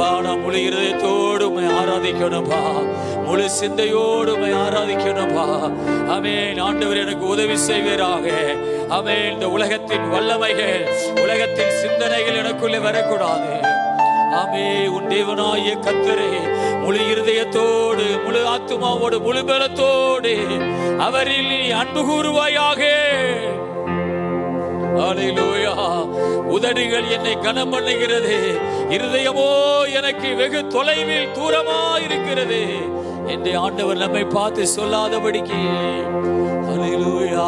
நாம் முழு இருதயத்தோடு ஆராதிக்கணும்பா, முழு சிந்தையோடு ஆராதிக்கணும்பா. ஆமென். ஆண்டவர் எனக்கு உதவி செய்வீராக. ஆமென். இந்த உலகத்தின் வல்லமைகள், உலகத்தின் சிந்தனைகள் எனக்குள்ளே வரக்கூடாது. ஆமே, உன் தேவனாகிய கர்த்தரே முழு இருதயத்தோடு, முழு ஆத்துமாவோடு, முழு பலத்தோடு அவரில் நீ அன்பு கூறுவாயாக. அல்லேலூயா. உதடுகள் என்னை கனம் பண்ணுகிறது, இருதயமோ எனக்கு வெகு தொலைவில் தூரமா இருக்கிறது என்று ஆண்டவர் நம்மை பார்த்து சொல்லாதபடிக்கு. அல்லேலூயா.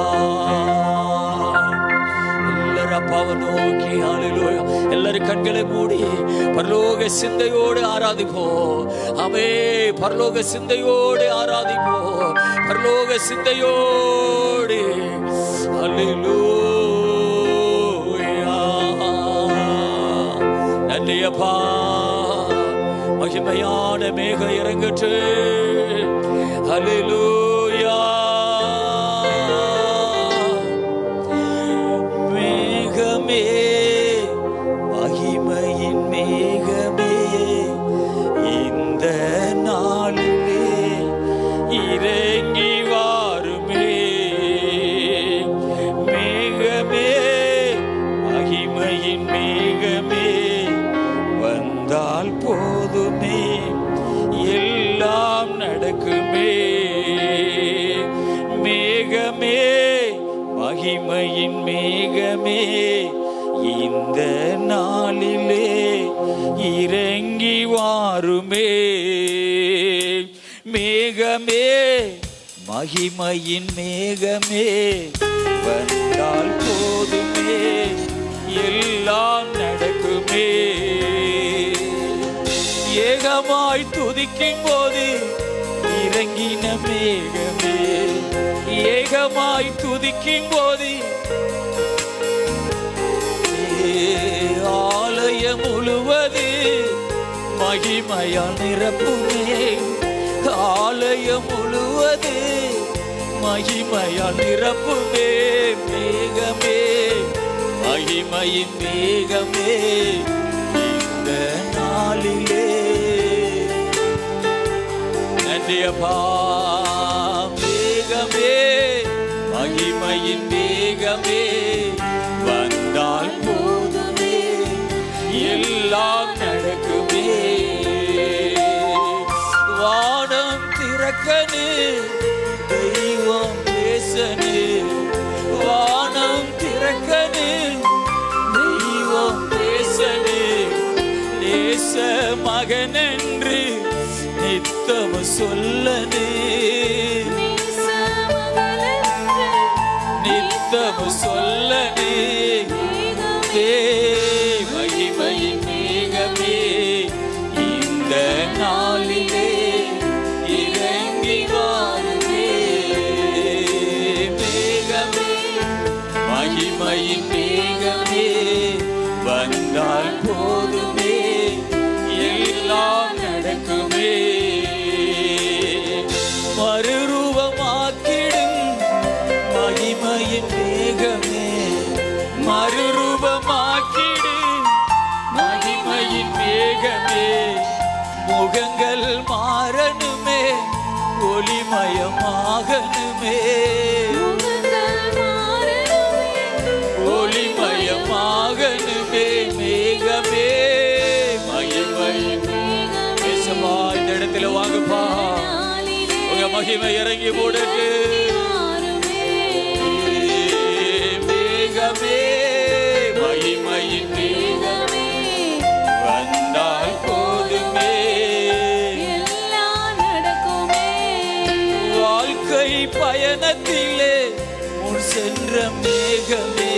அப்பாவை நோக்கி அல்லேலூயா. எல்லாரும் கண்களை மூடி பரலோக சிந்தையோடு ஆராதிப்போம். ஆமே, பரலோக சிந்தையோடு ஆராதிப்போம், பரலோக சிந்தையோடு. அல்லேலூயா. நன்றி அப்பா. மகிமையான மேகம் இறங்கட்டு. அல்லேலூயா. மகிமையின் மேகமே இந்த நாளிலே இறங்கி வாருமே. மேகமே, மகிமையின் மேகமே வந்தால் போதுமே, எல்லாம் நடக்குமே. மேகமே, மகிமையின் மேகமே இந்த நாளிலே இறங்கி வாருமே. மேகமே, மகிமையின் மேகமே வந்தால் போதுமே, எல்லாம் நடக்குமே. ஏகமாய் துதிக்கும் போது இறங்கின மேகமே, ஏகமாய் துதிக்கும் போது ஆலயம் முழுவது மகிமையால் நிரப்புமே. ஆலயம் முழுவது மகிமையால் நிரப்புமே. மேகமே, மகிமையின் மேகமே இந்த நாளிலே. நன்றி அப்பா. மேகமே, மகிமையின் மேகமே வந்தால் போதுமே, எல்லாம் நடக்குமே. வானம் திறக்கனு, தெய்வம் பேசனு. வானம் திறக்கனு, தெய்வம் பேசனு. நேச மகன் என்று நித்தம் சொல்லனு, நித்தம் சொல்லனு. மகிமையின் மேகமே இந்த நாளிலே இறங்கி வாருமே. மேகமே, மகிமையின் மேகமே வந்தால் போதுமே, எல்லாம் நடக்குமே. மறுரூபமாக்கிடும் மகிமையின் மேகமே, மறுரூபமாக்கிடு மகிமையின் மேகமே. முகங்கள் மாறணுமே, ஒளிமயமாகணுமே. ஒளிமயமாகணுமே. மேகமே, மகிமையின் மேகமே. இந்த இடத்துல வாங்கப்பா, உங்க மகிமை இறங்கி போடுக்கு. மேகமே, மகிமையின் மேகமே வந்தால் போதுமே, எல்லாம் நடக்குமே. வாழ்க்கை பயணத்திலே முன் சென்ற மேகமே,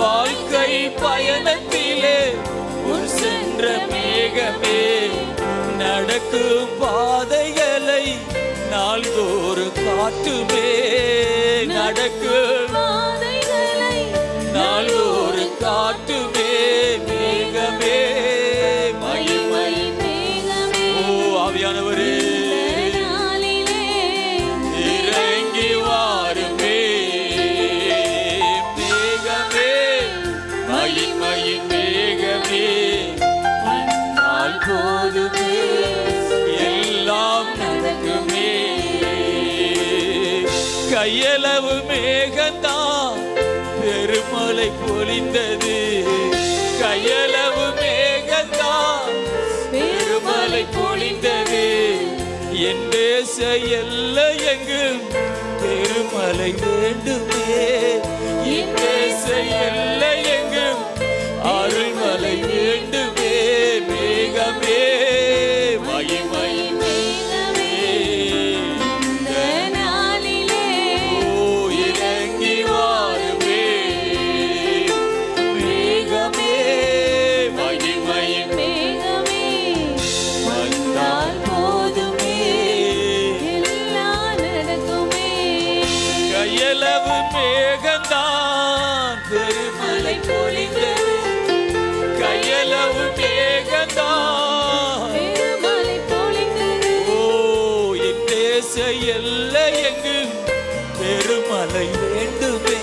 வாழ்க்கை பயணத்திலே முன் சென்ற மேகமே. நடக்கும் பாதைகளை நாள்தோறும் காட்டுமே. நடக்கும் நாள்தோறும் காட்டுமே. மேகமே, மகிமை. ஓ ஆவியானவரே, இறங்கி வாருமே. மேகமே, மகிமையின் மேகமே வந்தால் பெருமழை பொழிந்தது. கையளவு மேகந்தான் பெருமழை பொழிந்தது. என் தேச எல்லை எங்கும் பெருமழை வேண்டுமே. என் தேச எல்லை எங்கும் அருள்மழை வேண்டுமே. மேகமே மகிமை மேகந்தான் பெருமழை பொழிந்தது. கையளவு மேகந்தான் பெருமழை பொழிந்தது. ஓ என் தேச எல்லை எங்கும் பெருமழை வேண்டுமே.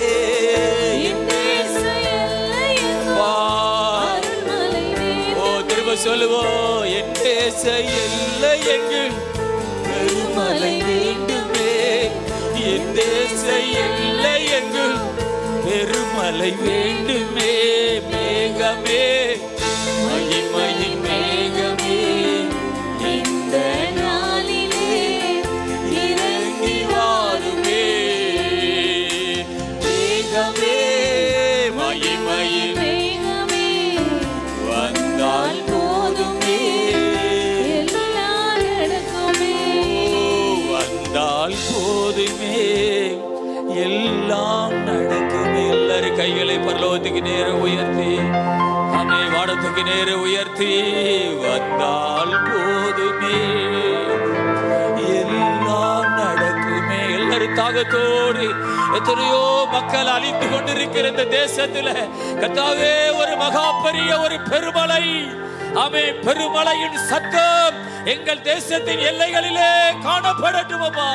என் தேச எல்லை எங்கும் அருள்மழை வேண்டுமே. ஓ திரும்ப சொல்லுவோம். என் தேச எல்லை எங்கும் பெருமழை வேண்டுமே. என் தேச எல்லை எங்கும் பெருமழை வேண்டுமே. மேகமே மகிமையின் மேகமே இந்த நாளிலே இறங்கி வாருமே. மேகமே மகிமையின் மேகமே வந்தால் போதுமே. எல்லாம் நடக்குமே. வந்தால் போதுமே. எல்லாம் நடக்குமே. எல்லாரும் கைகளை பரலோகத்துக்கு நேர உயர்த்தி அன்னை வானத்துக்கு நேர உயர்த்தி வந்தால் போதுமே. எல்லாம் நடக்குமே. எல்லாரும் தாகத்தோடு எத்தனையோ மக்கள் அழிந்து கொண்டிருக்கிற இந்த தேசத்துல கர்த்தாவே ஒரு மகா பெரிய ஒரு பெருமழை ஆமே பெருமழையின் சத்தம் எங்கள் தேசத்தின் எல்லைகளிலே காணப்படட்டும் அப்பா.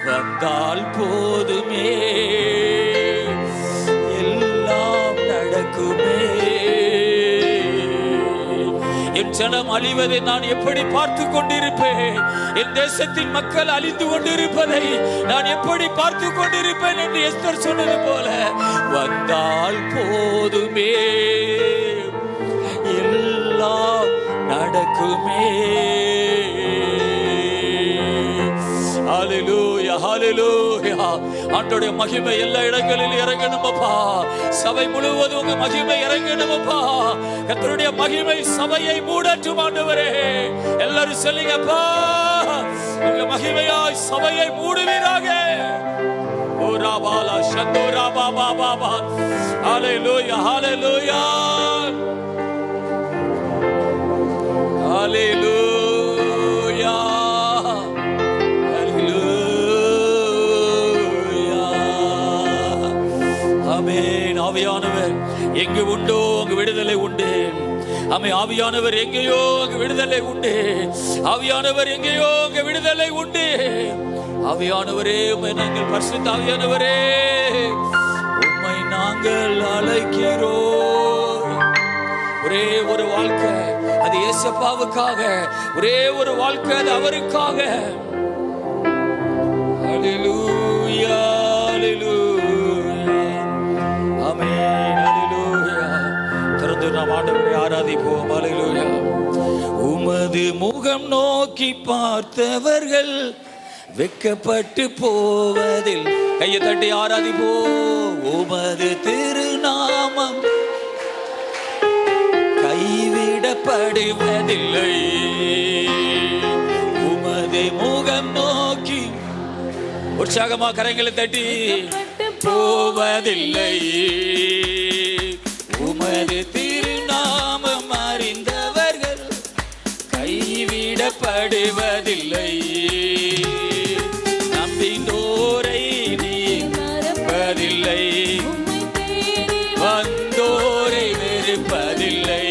வந்தால் போதுமே. எல்லாம் நடக்குமே. என் ஜனம் அழிவதை நான் எப்படி பார்த்து கொண்டிருப்பேன்? என் தேசத்தின் மக்கள் அழிந்து கொண்டிருப்பதை நான் எப்படி பார்த்து கொண்டிருப்பேன் என்று எஸ்தர் சொன்னது போல வந்தால் போதுமே. எல்லாம் நடக்குமே. ஹல்லேலூயா ஹல்லேலூயா. ஆண்டவருடைய மகிமை எல்லா இடங்களிலும் இறங்கணும் அப்பா. சபை முழுவதும் உங்க மகிமை இறங்கணும் அப்பா. கர்த்தருடைய மகிமை சபையை மூடட்டும் ஆண்டவரே. எல்லாரும் சொல்லுங்கப்பா உங்க மகிமையாய் சபையை மூடுவீராக. ஓ ராபாலா சந்தோரா பாபா பாபா. ஹல்லேலூயா ஹல்லேலூயா ஹல்லேலூயா ஹல்லேலூயா. ஆமென். ஆவியானவர் எங்கு உண்டோ அங்கு விடுதலை உண்டு. ஆமே ஆவியானவர் எங்கேயோ அங்கு விடுதலை உண்டு. ஆவியானவர் எங்கேயோ அங்கு விடுதலை உண்டு. ஆவியானவரே உம்மை நாங்கள் பரிசுத்த ஆவியானவரே உம்மை நாங்கள் அழைக்கிறோம். ஒரே ஒரு வாழ்க்கை அது இயேசுவுக்காக. ஒரே ஒரு வாழ்க்கை அது அவருக்காக. ஹல்லேலூயா ஹல்லேலூயா ஆமென் ஹல்லேலூயா. திறந்து நாம் ஆண்டவரை ஆராதிப்போம். ஹல்லேலூயா. உமது முகம் நோக்கி பார்த்தவர்கள் வெட்கப்பட்டு போவதில் கையை தட்டி ஆராதிப்போம். உமது திருநாமம் கைவிடப்படுவதில்லை. உமது முகம் நோக்கி உற்சாகமா கரங்களை தட்டி போவதில்லை. உமது திருநாமம் அறிந்தவர்கள் கைவிடப்படுவதில்லை. நம்பினோரை நீ மறப்பதில்லை. வந்தோரை வெறுப்பதில்லை.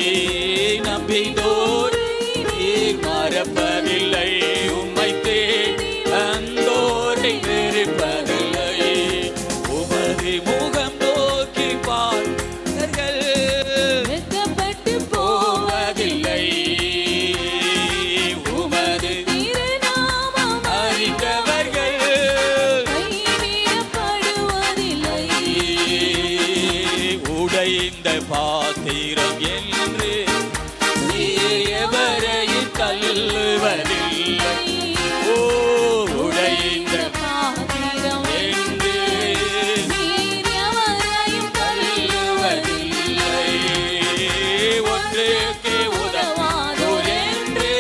நம்பினோரை நீ மறப்பதில்லை. உம்மை தேடி வந்தோரை வெறுப்பதில்லை. உமது முகம் நோக்கி பார்த்தவர்கள் வெட்கப்பட்டு போவதில்லை. உமது திருநாமம் அறிந்தவர்கள் கைவிடப்படுவதில்லை. உடைந்த பாத்திரம் என்று நீர் எவரையும் தள்ளுவதில்லை. ஓ உடைந்த பாத்திரம் என்று நீர் எவரையும் தள்ளுவதில்லை. ஒன்றுக்கு உதவாதோர் என்று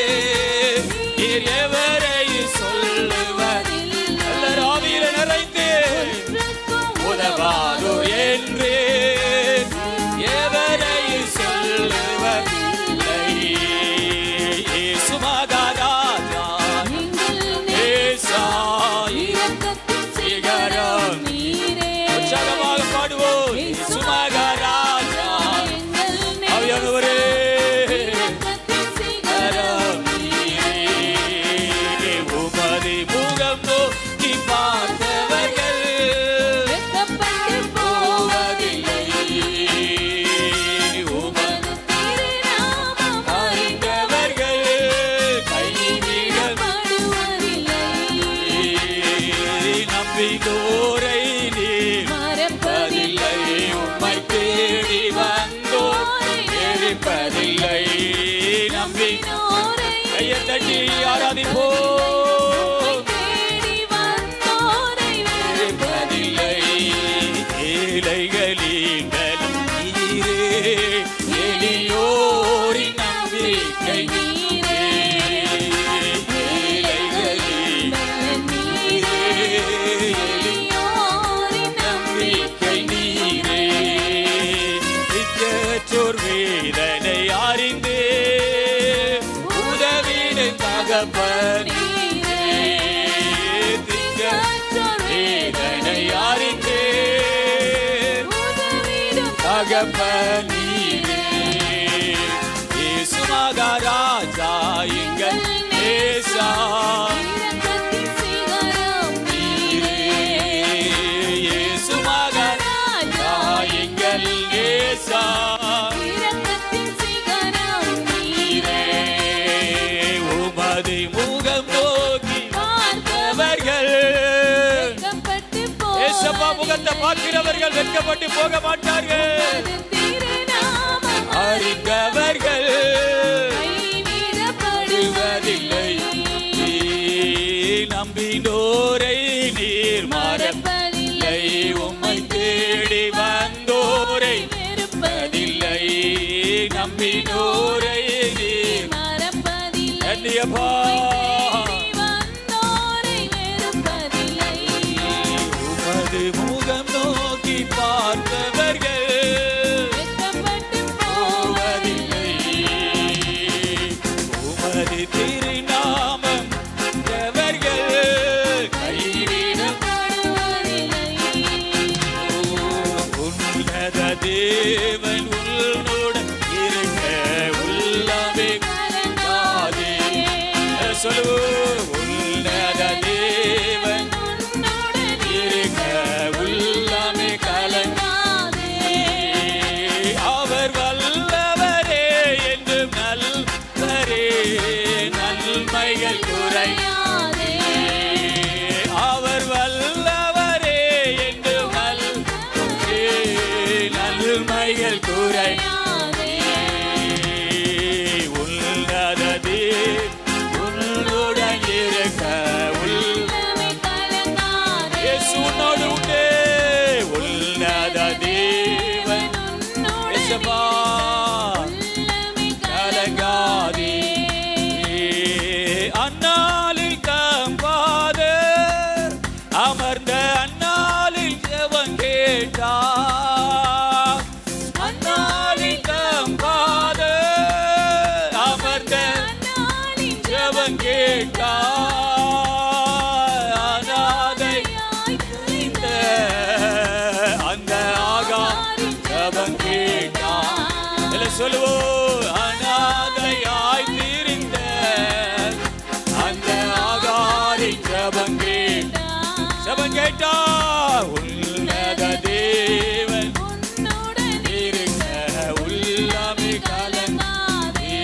நீர் எவரையும் சொல்லுவதில்லை. எல்லாரும் ஆவியில நிறைந்து உதவாதோர் என்று எவரையும் சொல்லுவதில்லை. இயேசு மகாராஜா சிகரம் உற்சாகமாக பாடுவோம். இயேசு மகாராஜா ஆவியானவரே சிகரம் நீரே. உமது முகம் நோக்கி பார்த்தவர்கள் வெட்கப்பட்டு போவதில்லை. உமது திருநாமம் அறிந்தவர்கள் கைவிடப்படுவதில்லை. நம்பினோரை நீர் மறப்பதில்லை. உம்மை தேடி வந்தோரை வெறுப்பதில்லை. நம்பினோரை கையை தட்டி ஆராதிப்போம். வெறுப்பதில்லை. ஏழைகளின் பலம் நீரே. எளியோரின் நம்பிக்கை நீரே. ஏழைகளின் பலம் நீரே. எளியோரின் நம்பிக்கை நீரே. திக்கற்றோர் வேதனை அறிந்து உதவிடும் தகப்பனே. திக்கற்றோர் வேதனை அறிந்து தகப்பனீரே. இயேசு மகாராஜா எங்கள் நேசா நீரே. இயேசு மகாராஜா எங்கள் நேசா நீரே. உமது முகம் நோக்கி பார்த்தவர்கள் ஏசப்பா முகத்தை பார்க்கிறவர்கள் வெட்கப்பட்டு போக மாட்டார்கள். அறிந்தவர்கள் கைவிடப்படுவதில்லை. நம்பினோரை நீர் மறப்பதில்லை. உம்மை தேடி வந்தோரை வெறுப்பதில்லை. நம்பினோரை நீர் மறப்பதில்லை. என்னையப்பா உமது முகம் நோக்கி பார்த்தவர்கள் வெட்கப்பட்டு போவதில்லை. உமது திருநாமம் அறிந்தவர்கள் கைவிடப்படுவதில்லை. உன்னத தேவன் உன்னுடன் இருக்க உள்ளமே கலங்காதே. சொல்லுவோம். உன்னத தேவன் இருக்க உள்ளமே கலங்காதே. அவர் வல்லவரே என்றும் நல்லவரே. நன்மைகள் குறையாதே. அவர் வல்லவரே என்றும் நல்லவரே. நன்மைகள் குறையாதே. உன்னத தேவன் உன்னுடன் இருக்க உள்ளமே கலங்காதே. இயேசு உன்னோடு உண்டே. உன்னத தேவன் இயேசுவா கலங்காதே. அந்நாளில் கம்பாதர் அமர்ந்த அந்நாளில் ஜெபம் கேட்டார். அந்நாளில் கம்பாதர் அமர்ந்த ஜெபம் கேட்டார். அநாதை அந்த ஆகா ஜெபம் கேட்டார். சொல்லுவோம். அநாதையாய் திரிந்த அந்த ஆகாரி ஜெபம் கேட்டா. உன்னத தேவன் இருக்க உள்ளமே கலங்காதே.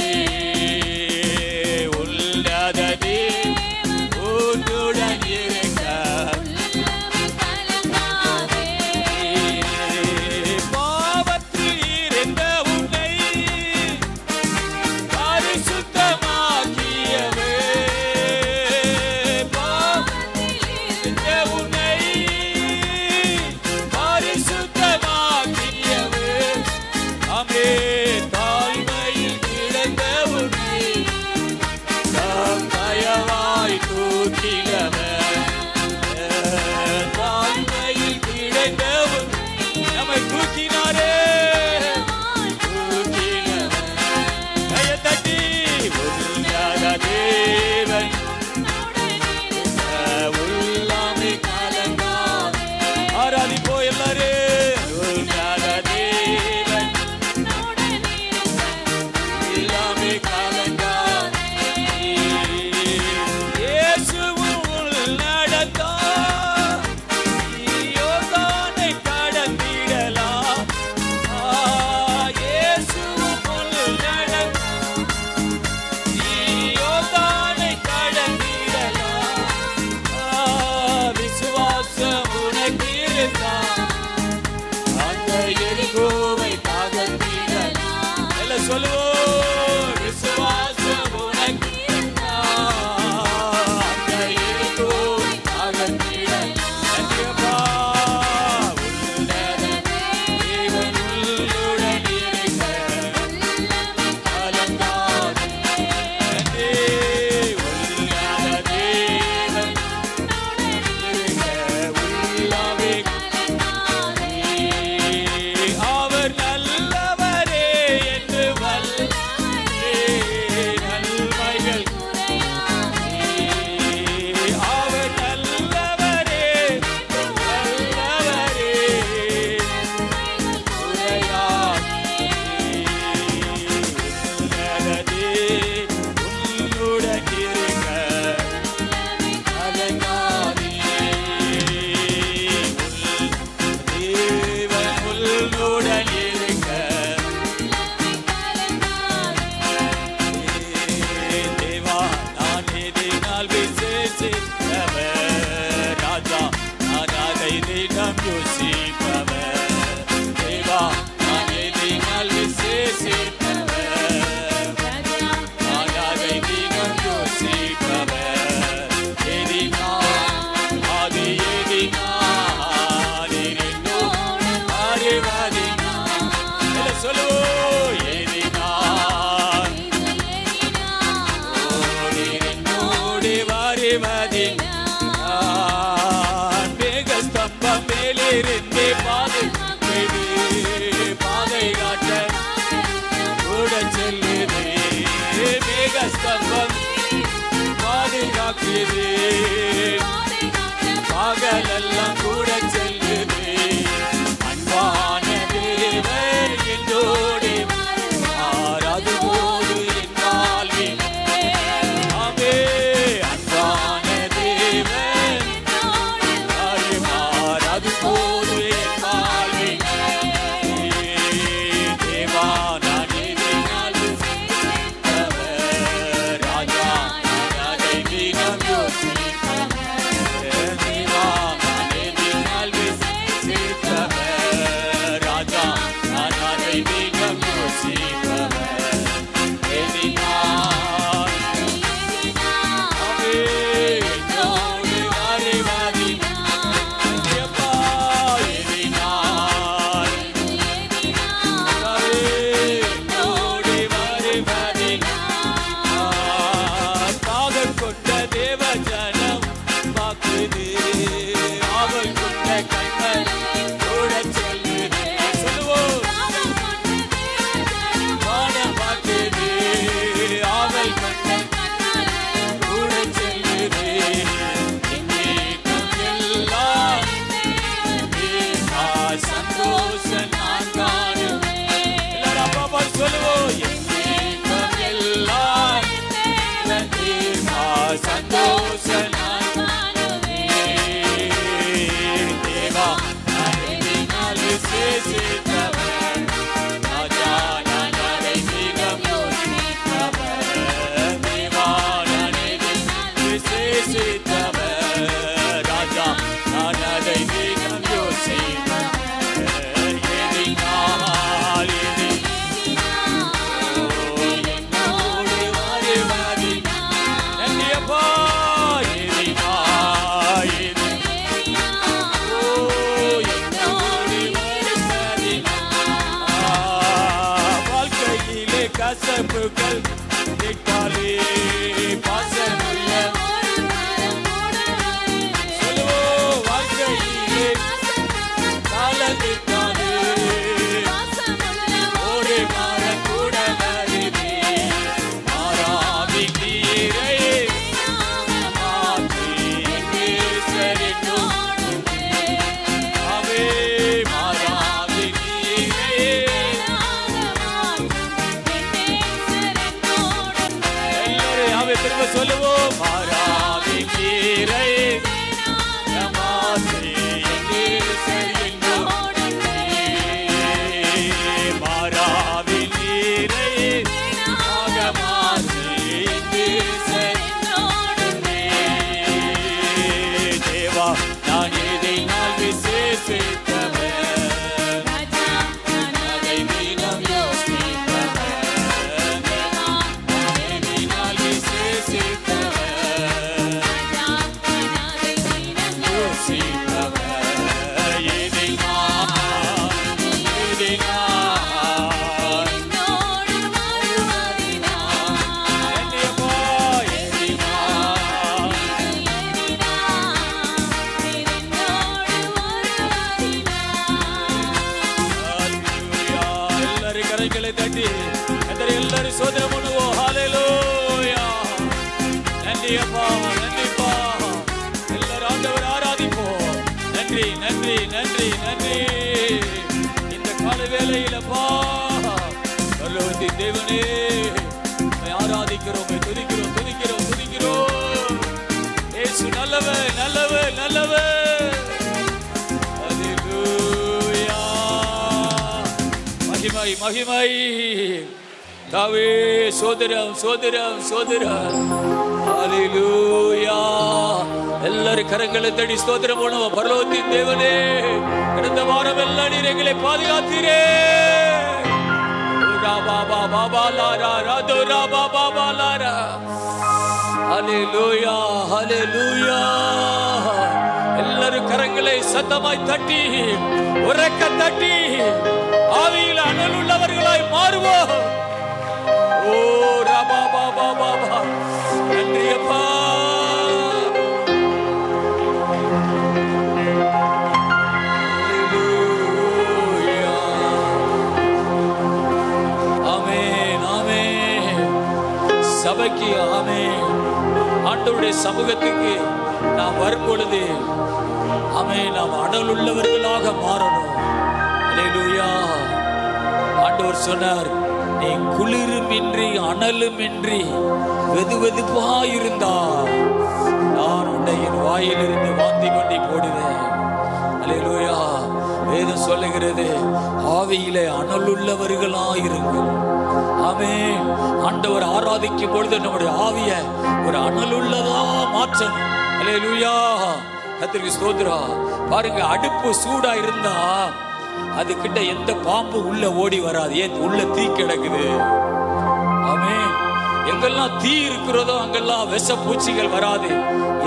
உன்னத தேவன் உன்னுடன் இருக்க பாவத்தில் சொல்லுவோம். ஏறினார் ஓடி வருவதினார் மேக ஸ்தம்பம் மேலிருந்து பாதை காட்ட கூட செல்லுது. மேக ஸ்தம்பம் பாதுகாக்குது, பகலெல்லாம் கூட செல்லுது. அன்பான தேவன் என்னோடு மாறாது போது என் வாழ்வில். ஆமே, அன்பான தேவன் மாறாது போது என் வாழ்வில். தேவா நான் எதினால் ராஜா நான் அதை தினம் யோசிப்பவர். தேவா நான் எதினால் விசித்தவர். ராஜா நான் அதை தினம் யோசிப்பவர். எதினால் ஆமே என்னோடு வருவதினார். எப்பா எதினால் என்னோடு வருவதினார். காதல் கொண்ட தேவ ஜனம் பார்க்குது, ஆவல் கொண்ட கண்கள் கூட சொல்லுது. சொல்லுவோம். வானம் பார்க்குது, ஆவல் கொண்ட கூட சொல்லுது. என் ஏக்கம் எல்லாம் சந்தோஷம் நான் காணுவேன். எல்லாரும் அப்பா அப்பா சொல்லுவோம். என் ஏக்கம் எல்லாம் சந்தோஷம் நான் காணுவேன். தேவா நான் எதினால் விசேஷித்தவர். ராஜா நான் அதை தினம் யோசிப்பவர். தேவா நான் எதினால் விசேஷித்தவர். ராஜா நான் அதை தினம் யோசிப்பவர். எதினால் என்னோடு வருவதினார். நன்றி அப்பா. எதினால் என்னோடு வருவதினார். வாழ்க்கையிலே கசப்புகள் கேட்டாலே பாசமுள்ள சொல்லுவோம். வாழ்க்கையிலே காலத்துக்காது ஒரு மரம் கூட வருது. மாறாவி நீரை மாற்றி நேசரினோடு. ஆமே, மாறாவி நீரை எல்லாரும் ஆமே திரும்ப சொல்லுவோம். மாறாவி நீரை மாற்றி நேசரினோடு. மாறாவி நீரை மாற்றி நேசரினோடு. தேவா நான் எதினால் விசேஷித்தவர். அதை தினம் யோசிப்பவர். நான் எதினால் விசேஷித்தவர். யோசிப்பவர். எதினால் நன்றியப்பா. எதினால் ஹalleluya. எல்லாரும் கரங்களை தட்டி எல்லாரும் சோதனை பண்ணுவோம். ஹalleluya. நன்றியப்பா, நன்றிப்பா. எல்லாரும் ஆண்டவரை ஆராதிப்போம். நன்றி நன்றி நன்றி நன்றி. இந்த கால வேளையிலப்பா பரலோகத்தின் தேவனே உம்மை ஆராதிக்கிறோம், உம்மை துதிக்கிறோம் துதிக்கிறோம் துதிக்கிறோம். இயேசு நல்லவர் நல்லவர் நல்லவர். ஹalleluya. மகிமை மகிமை. தாவே சோதரம் சோதரம் சோதரம். ஹalleluya. எல்லாரும் கரங்களை தட்டி ஸ்தோத்திரம் பண்ணுவோம். பரலோகத்தின் தேவனே, கடந்த வாரம் எல்லாம் நீர் எங்களை பாதுகாத்தீரே. பாபா பாபா லாரா ராதோரா பாபா பாலாரா. ஹalleluya ஹalleluya. எல்லாரும் கரங்களை சத்தமாய் தட்டி உரக்க தட்டி ஆவியில் அனல் உள்ளவர்கள் சபைக்கு ஆமென் ஆண்டவருடைய சமூகத்துக்கு நாம் வரும் பொழுது ஆமென் நாம் அனல் உள்ளவர்களாக மாறணும். அல்லேலூயா. ஆண்டவர் சொன்னார், நீ குளிருமின்றி அனலுமின்றி வெதுவெதுப்பாயிருந்தா நான் உன்னை என் வாயிலிருந்து வாந்தி பண்ணி போடுவேன். அல்லேலூயா. வேதம் சொல்லுகிறது, ஆவியிலே அனலுள்ளவர்களாயிருங்கள். ஆமென். ஆண்டவர் ஆராதிக்கும் பொழுது நம்முடைய ஆவிய ஒரு அனலுள்ளதா மாற்றணும். அல்லேலூயா. கர்த்தருக்கு ஸ்தோத்திரம். பாருங்க, அடுப்பு சூடா இருந்தா அது கிட்ட எந்த பாம்பு உள்ள ஓடி வராது. ஏன்? உள்ள தீ கிடக்குது. ஆமென். எங்கெல்லாம் தீ இருக்கிறதோ அங்கெல்லாம் விஷ பூச்சிகள் வராது.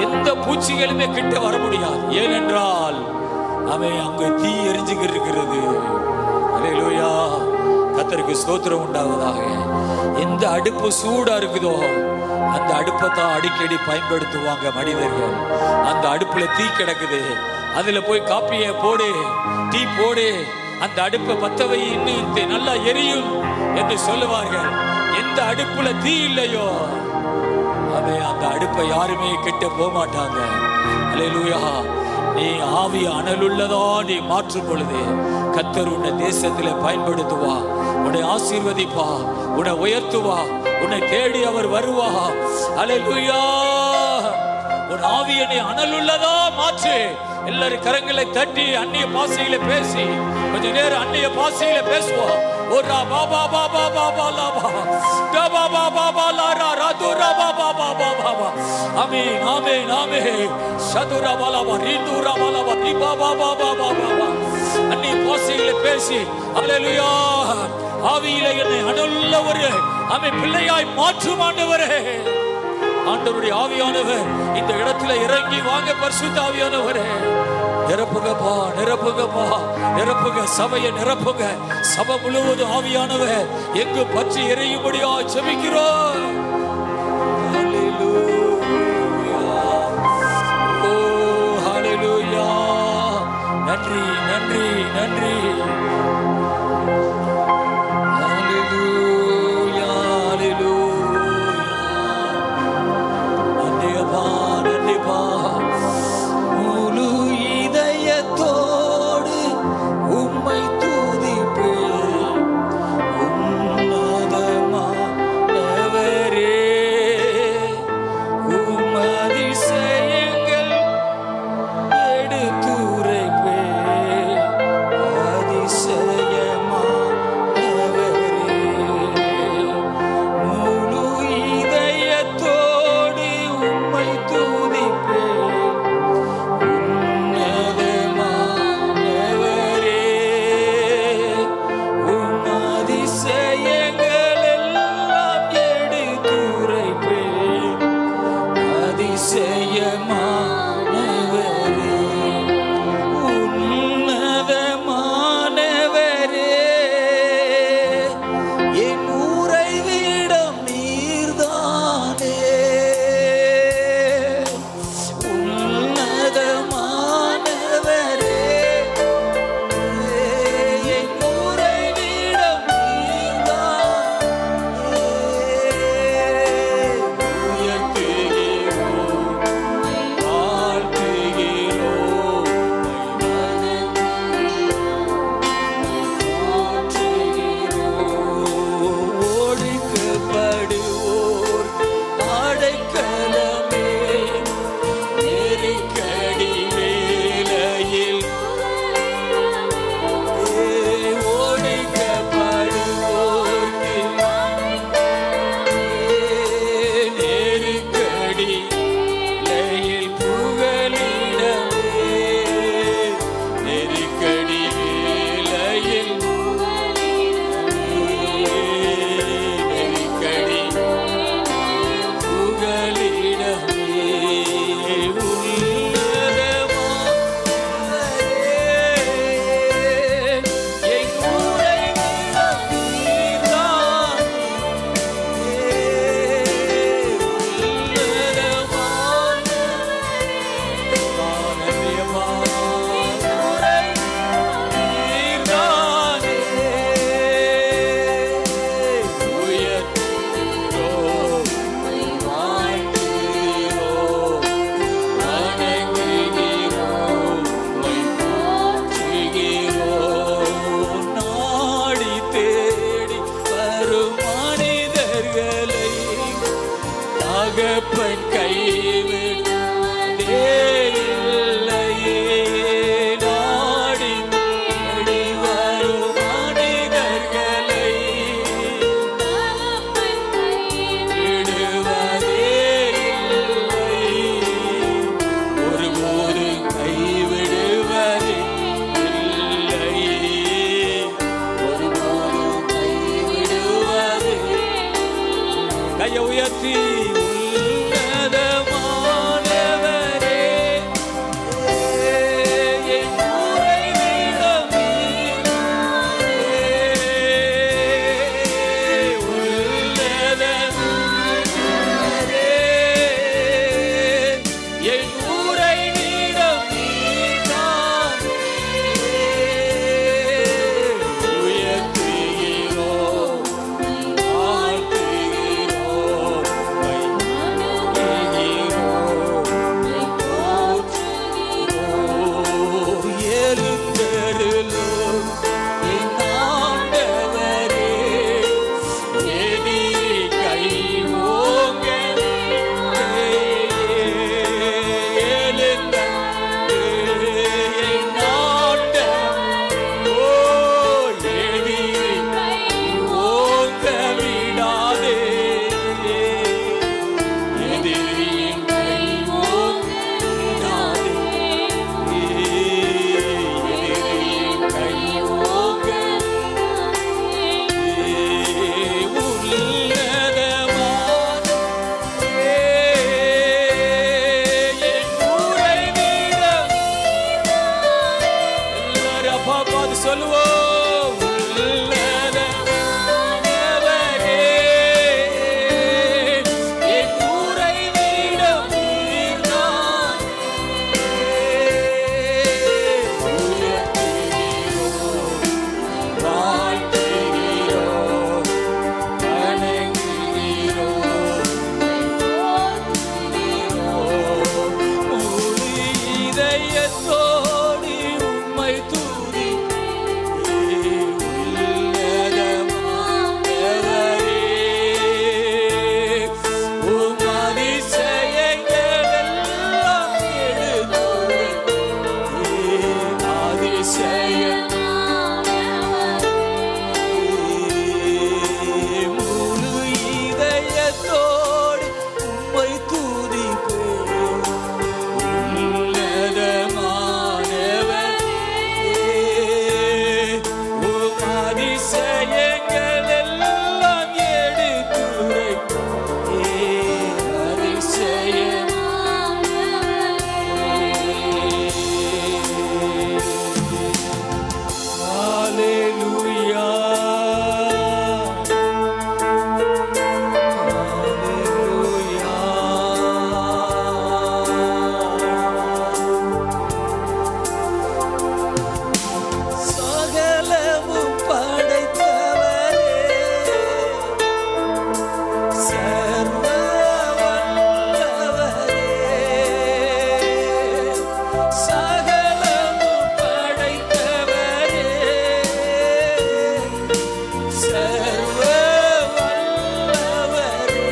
எந்த பூச்சிகளுமே கிட்ட வர முடியாது. ஏனென்றால் ஆமென், அங்க தீ எரிஞ்சுக்கிட்டு இருக்கிறது. அல்லேலூயா. கர்த்தருக்கு ஸ்தோத்திரம் உண்டாவதாக. எந்த அடுப்பு சூடா இருக்குதோ அந்த அடுப்பை தான் அடிக்கடி பயன்படுத்துவாங்க மனிதர்கள். அந்த அடுப்புல தீ கிடக்குது, அதுல போய் காப்பியை போடு, டீ போடு, அந்த அடுப்பை பத்த வை, இன்னும் நல்லா எரியும் என்று சொல்லுவார்கள். எந்த அடுப்புல தீ இல்லையோ அந்த அடுப்பை யாருமே கிட்ட போக மாட்டாங்க. அல்லேலூயா. நீ ஆவி அனலுள்ளதா நீ மாற்றும் பொழுது கர்த்தர் உன்னை தேசத்திலே பயன்படுத்துவா, உன்னை ஆசீர்வதிப்பா, உன்னை உயர்த்துவா, உன்னை தேடி அவர் வருவா. அல்லேலூயா. உன் ஆவியை நீ அனலுள்ளதா மாற்று. எல்லாரும் கரங்களை தட்டி அந்நிய பாஷையில பேசி கொஞ்ச நேரம் அந்நிய பாஷையில பேசுவோம். ஓரா பாபா பாபா பாபா லாபா டபா பாபா பாலா ரா துரா பாபா பாபா பாபா. ஆமென் ஆமென் ஆமென். சதுரா பாலா ரீதுரா பாலா தி பாபா பாபா பாபா. அந்நிய பாஷையில பேசி அல்லேலூயா. ஆவியிலே என்னை அனலுள்ள ஒரு பிள்ளையாய் மாற்றும் ஆண்டவரே. ஆண்டவருடைய ஆவியானவர் இந்த இடத்துல இறங்கி வாங்க. பரிசுத்த ஆவியானவரே, நிரப்புங்கப்பா, நிரப்புங்கப்பா, நிரப்புங்க, சபையை நிரப்புங்க. சபை முழுவதும் ஆவியானவர் எங்கு பற்றி எரியும்படியா ஜெபிக்கிறோம். ஓ ஹல்லேலூயா. நன்றி நன்றி நன்றி. முழு இதயத்தோடு உம்மை துதிப்பேன். உன்னதமானவரே, உம் அதிசயங்கள் எடுத்துரைப்பேன். அதிசயங்கள் தகப்பன் கைவிடுவதே இல்லையே. நாடி தேடி வரும் மனிதர்களை விடுவதே இல்லை. ஒருபோதும் கைவிடுவதே இல்லை. ஒருபோதும் கைவிடுவதே. கையை உயர்த்தி உன்னதமானவரே, என் உறைவிடம் நீரே. உன்னதமானவரே, என் உறைவிடம் நீர்தானே. உயர்த்துகிறோம், வாழ்த்துகிறோம், எழுந்தருளும் என் ஆண்டவரே. எதிரி கை ஓங்க எழுந்தருளும் என் ஆண்டவரே. ஓ எதிரி ஓங்க விடாதே. எதிரியின் கை ஓங்க விடாதே. எதிரியின் கை ஓங்க உன்னதமானவரே, என் உறைவிடம். எல்லாரும் அப்பா பார்த்து சொல்லுவோம். உன்னதமானவரே, என் உறைவிடம் நீர்தானே. உயர்த்துகிறோம், வாழ்த்துகிறோம், வணங்குகிறோம், முழு இதயத்தோடு உம்மை துதிப்பேன். உன்னதமானவரே, உம் அதிசயங்களெல்லாம் எடுத்துரைப்பேன். அதிசயம் முழு இதயத்தோடு உம்மை துதிப்பேன். உன்னதமானவரே, உம் அதிசயங்களெல்லாம் எடுத்துரைப்பேன். அதிசயம் ஹல்லேலூயா, ஹல்லேலூயா. சகலமும் படைத்தவரே, சர்வ வல்லவரே. சகலமும் படைத்தவரே, சர்வ வல்லவரே.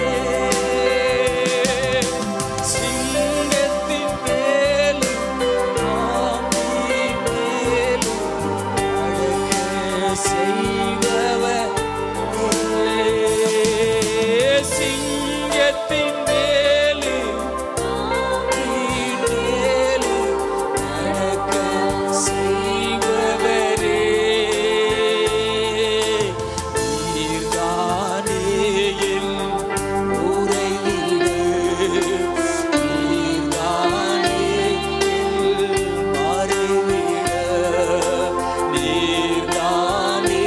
சிங்கத்தின் மேலும் ஆவியின் மேலும் அழகு செய்பவரே. சிங்கத்தின் மேலும் ஆவியின் மேலும் அழகு செய்பவரே. நீர்தானே என் உறைவிடம். நீர்தானே என் மறைவிடம். நீர்தானே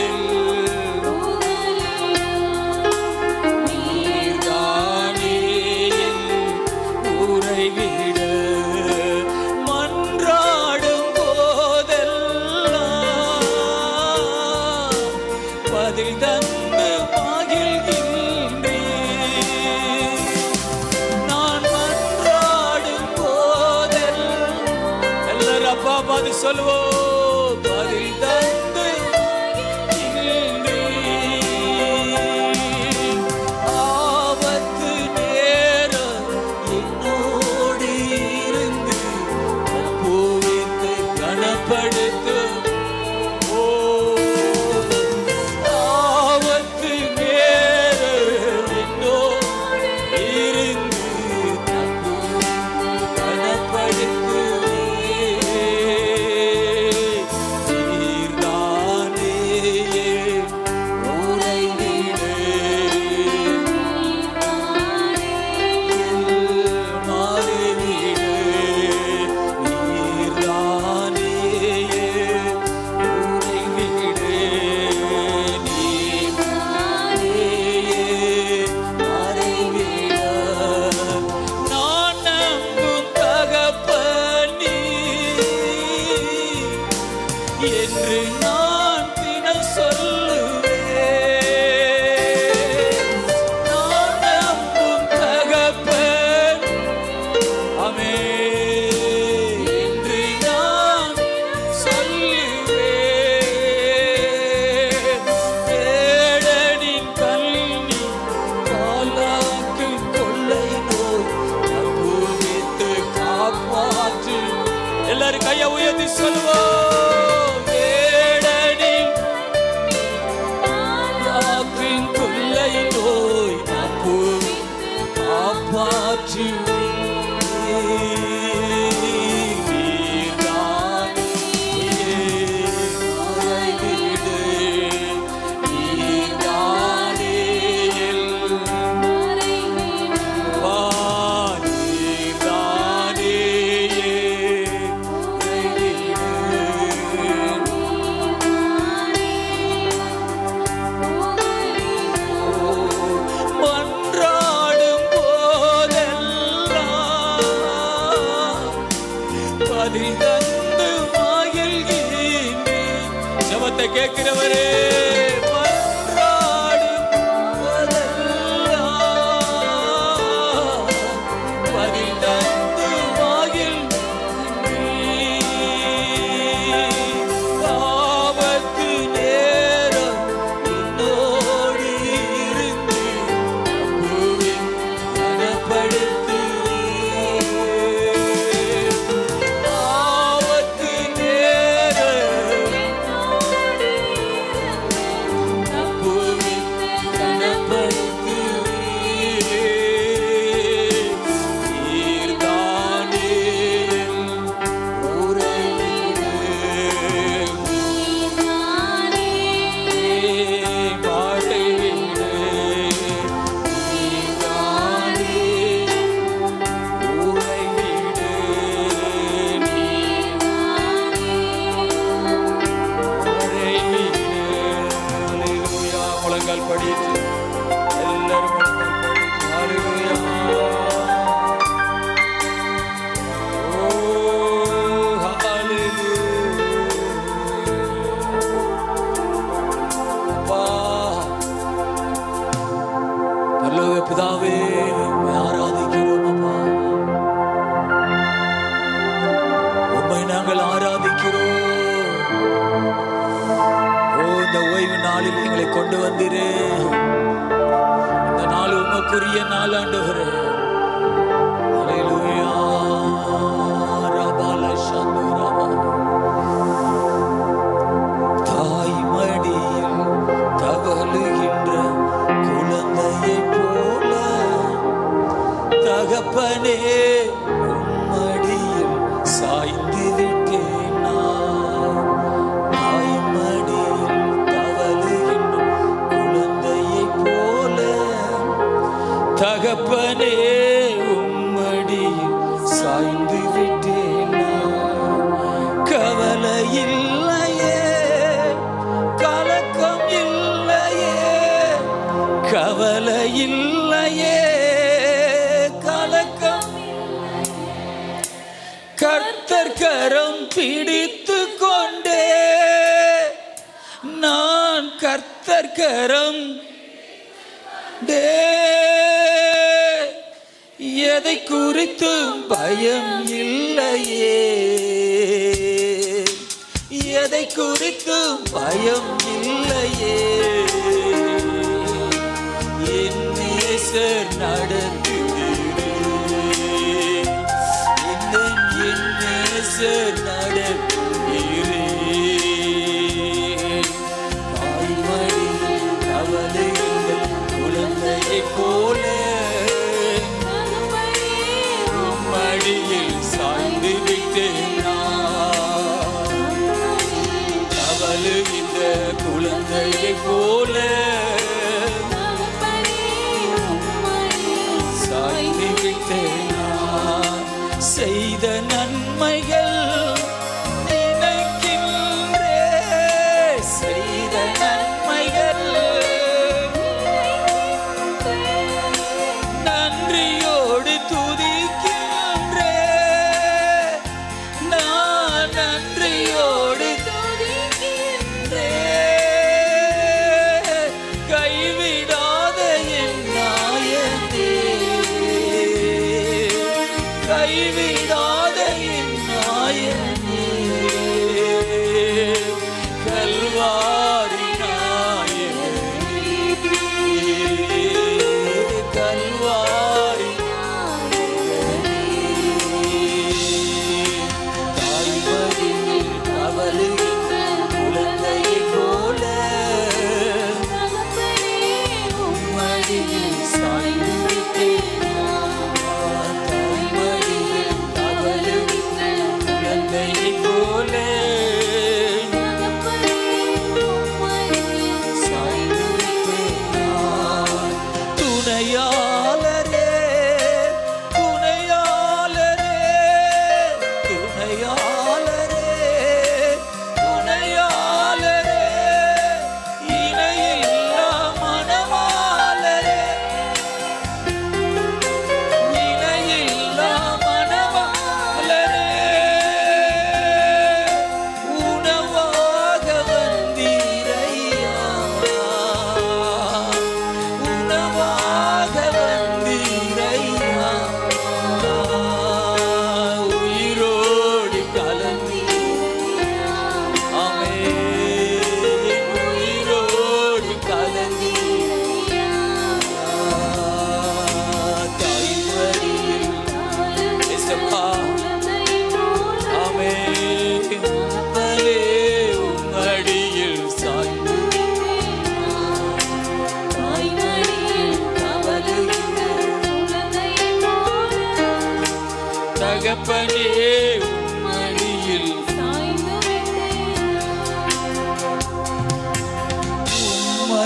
என் நீர்தானே என் உறைவிடம். மன்றாடும் போதெல்லாம் பதில் தந்து மகிழ்கின்றேன். நான் மன்றாடும் போதெல்லாம் எல்லாரும் அப்பா பார்த்து சொல்லுவோம். பதில் தந்து மகிழ்கின்றேன். ஆபத்து உயர்த்தி சொல்வோம். வேடனின் ஆற்றின் கொள்ளை நோய் காப்பாற்றுவே. ஜெபத்தை கேட்கிறவரே, பிதாவே ஆராதிக்கிறோம் அப்பா, உம்மை நாங்கள் ஆராதிக்கிறோம். இந்த ஓய்வு நாளில் எங்களை கொண்டு வந்தீரே, இந்த நாள் உமக்குரிய நாள் ஆண்டவரே. அல்லேலூயா. ரபால சந்துரபா. தாய் மடியில் தவழுகின்ற குழந்தையை போல தகப்பனே உம்மடியில் சாய்ந்து விட்டேன் நான். தாய் மடியில் தவழுகின்ற குழந்தையை போல தகப்பனே உம்மடியில் சாய்ந்து விட்டேன் நான். கவலை இல்லையே, கலக்கம் இல்லையே, கவலை இல்லையே, கலக்கம். கர்த்தர் கரம் பிடித்து கொண்டே நான், கர்த்தர் கரம் எதை குறித்தும் பயம் இல்லையே, எதை குறித்தும் பயம் இல்லையே. என் நேசர் நடத்துகிறே, என் நேசர் நடத்துகிறே. தாய்மடியில் தவழுகின்ற குழந்தையை போல மடியில் சாய்ந்து விட்டேன் நான். தவழுகின்ற குழந்தையை போல சாய்ந்து விட்டேன் நான். செய்த நன்மைகள் நினைக்கின்றே, செய்த நன்மைகள் நன்றியோடு துதிக்கின்றே, நான் நன்றியோடு துதிக்கின்றே. கைவிடாத என் நாயனே, கைவிடாத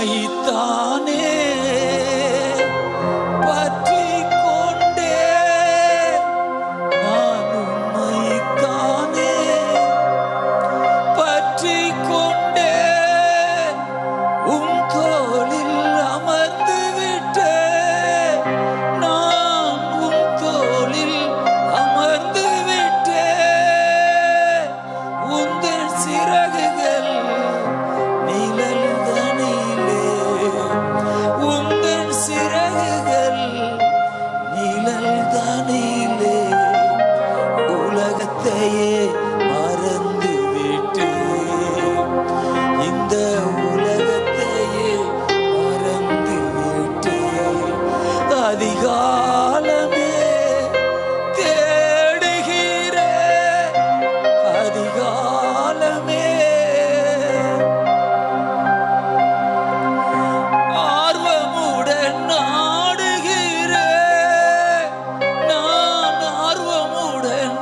உம்மைத்தானே பற்றி கொண்டே, நான் உம்மைத்தானே பற்றி கொண்டே, உம் தோளில் அமர்ந்து விட்டே, நான் உம் தோளில் அமர்ந்து விட்டே, உந்தன் சிறகுகள் நிழல் தனிலே, உந்தன் சிறகுகள் நிழல் தனிலே, உலகத்தையே மறந்து விட்டு, இந்த உலகத்தையே மறந்து விட்டு, அதிகாலமே தேடுகிறே, அதிகாலமே ஆர்வமுடன் நாடுகிறே, நான் ஆர்வமுடன்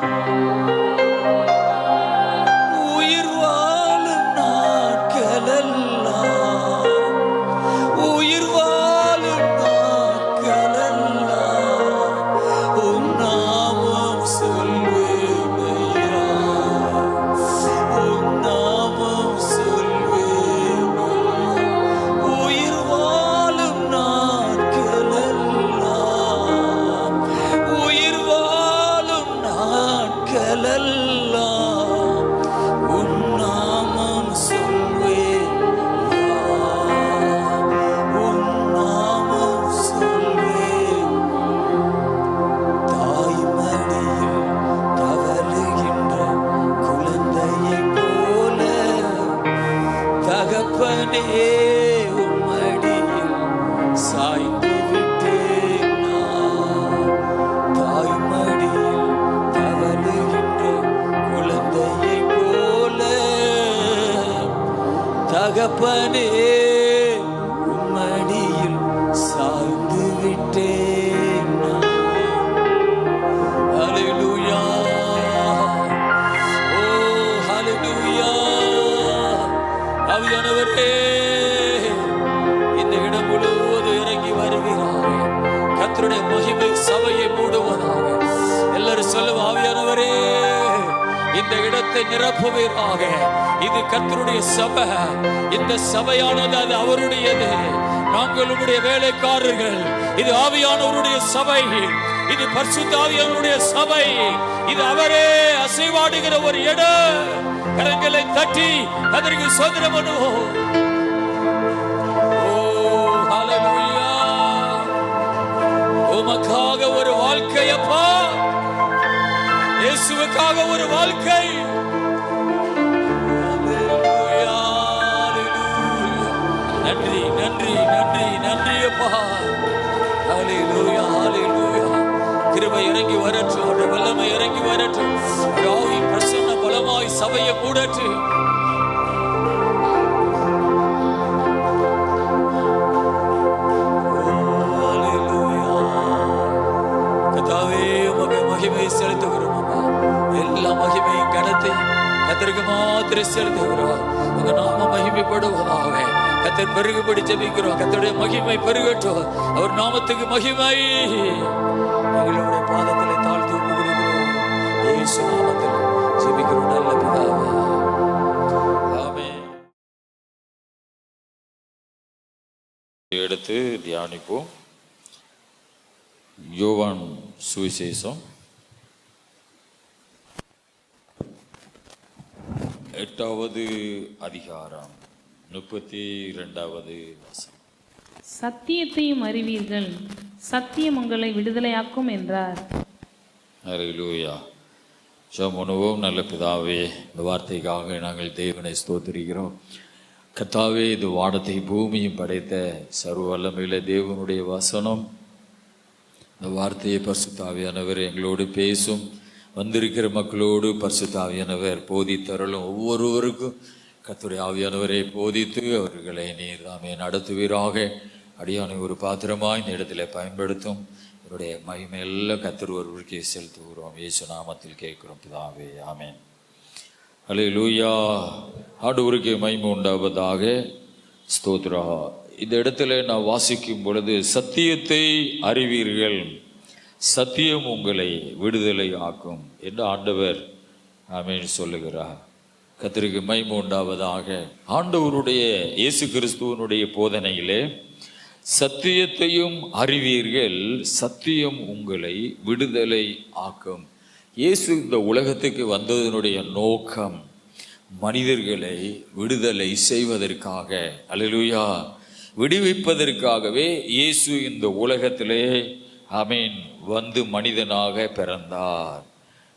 உயிர் வாழும் நாட்களெல்லாம், உயிர் வாழும் நாட்களெல்லாம் உம் நாமம் சொல்வேனையா, உம் நாமம் சொல்வேனையா, உயிர் வாழும் நாட்களெல்லாம், உயிர் வாழும் நாட்களெல்லாம் உம் நாமம் சொல்வேனையா, உம் நாமம் சொல்வேன். தாய்மடியில் தவழுகின்ற குழந்தையைப் போல, தகப்பனே உம்மடியில் சாய்ந்து விட்டேன் நான். தாய்மடியில் தவழுகின்ற குழந்தையைப் போல, தகப்பனே உம்மடியில் சாய்ந்து விட்டேன் நான். ஹல்லேலூயா, ஓ ஹல்லேலூயா. ஆவியானவரே, இந்த இடம் முழுவதும் இறங்கி வருவீராக. கர்த்தருடைய மகிமை சபையை மூடுவதாக. எல்லாரும் சொல்லுவோம், ஆவியானவரே இந்த இடத்தை நிரப்புவீராக. இது கர்த்தருடைய சபை. இந்த சபையானது அது அவருடையது. நாங்கள் உம்முடைய வேலைக்காரர்கள். இது ஆவியானவருடைய சபை. இது பரிசுத்த ஆவியானவருடைய சபை. இது அவரே அசைவாடுகிற ஒரு இடம். கரங்களை தட்டி அதற்கு சோதனம் பண்ணுவோம். ஓ ஹல்லேலூயா. உமக்காக ஒரு வாழ்க்கை அப்பா, இயேசுவுக்காக ஒரு வாழ்க்கை. ஹல்லேலூயா, ஹல்லேலூயா. நன்றி நன்றி நன்றி நன்றி அப்பா. ஹல்லேலூயா, ஹல்லேலூயா. கிருபை இறங்கி வரட்டும், அவருடைய வல்லமை இறங்கி வரட்டும். ஆவி பிரசன்ன பலமாய் சபையை மூடட்டு. மகிமை செலுத்துகிறோம் அப்பா. எல்லா மகிமையும் கனத்தையும் கர்த்தருக்கு மாத்திரம் செலுத்துகிறோம். உங்க நாம மகிமைப்படுவதாக. கர்த்தர் பெருகுபடி ஜெபிக்கிறோம். கர்த்தருடைய மகிமை பெருகட்டும். அவர் நாமத்துக்கு மகிமை. எங்களுடைய பாதத்திலே தாழ்த்தி ஒப்பு கொடுக்கிறோம். இயேசு நாமத்தில் ஜெபிக்கிறோம் நல்ல பிதாவே. ஆமென். எடுத்து தியானிப்போம். யோவான் சுவிசேஷம் 8வது அதிகாரம் 32வது வசனம். சத்தியத்தையும் அறிவீர்கள், சத்தியம் உங்களை விடுதலையாக்கும் என்றார். ஹல்லேலூயா. ஜெபம் பண்ணுவோம். நல்ல பிதாவே, இந்த வார்த்தைக்காக நாங்கள் தேவனை ஸ்தோத்திரிக்கிறோம். கர்த்தாவே, இது வானத்தை பூமியும் படைத்த சர்வ வல்லமையுள்ள தேவனுடைய வசனம். இந்த வார்த்தையை பரிசுத்த ஆவியானவர் எங்களோடு பேசும். வந்திருக்கிற மக்களோடு பரிசுத்த ஆவியானவர் போதித்தருளும். ஒவ்வொருவருக்கும் கர்த்தருடைய ஆவியானவரை போதித்து அவர்களை நீர் தாமே நடத்துவீராக. அடியானை ஒரு பாத்திரமாய் இந்த இடத்துல பயன்படுத்தும். என்னுடைய மகிமையெல்லாம் கர்த்தர் ஒருவருக்கே செலுத்துகிறோம். இயேசு நாமத்தில் கேட்கிறோம் பிதாவே, ஆமென். ஹல்லேலூயா. ஆண்டவருக்கு மகிமை உண்டாவதாக. ஸ்தோத்திரம். இந்த இடத்துல நான் வாசிக்கும் பொழுது சத்தியத்தை அறிவீர்கள், சத்தியம் உங்களை விடுதலை ஆக்கும் என்று ஆண்டவர் ஆமென் சொல்லுகிறார். கர்த்தருக்கு மகிமை உண்டாவதாக. ஆண்டவருடைய இயேசு கிறிஸ்துவனுடைய போதனையிலே சத்தியத்தையும் அறிவீர்கள், சத்தியம் உங்களை விடுதலை ஆக்கும். இயேசு இந்த உலகத்துக்கு வந்ததனுடைய நோக்கம் மனிதர்களை விடுதலை செய்வதற்காக, அல்லேலூயா, விடுவிப்பதற்காகவே இயேசு இந்த உலகத்திலே ஆமென் வந்து மனிதனாக பிறந்தார்.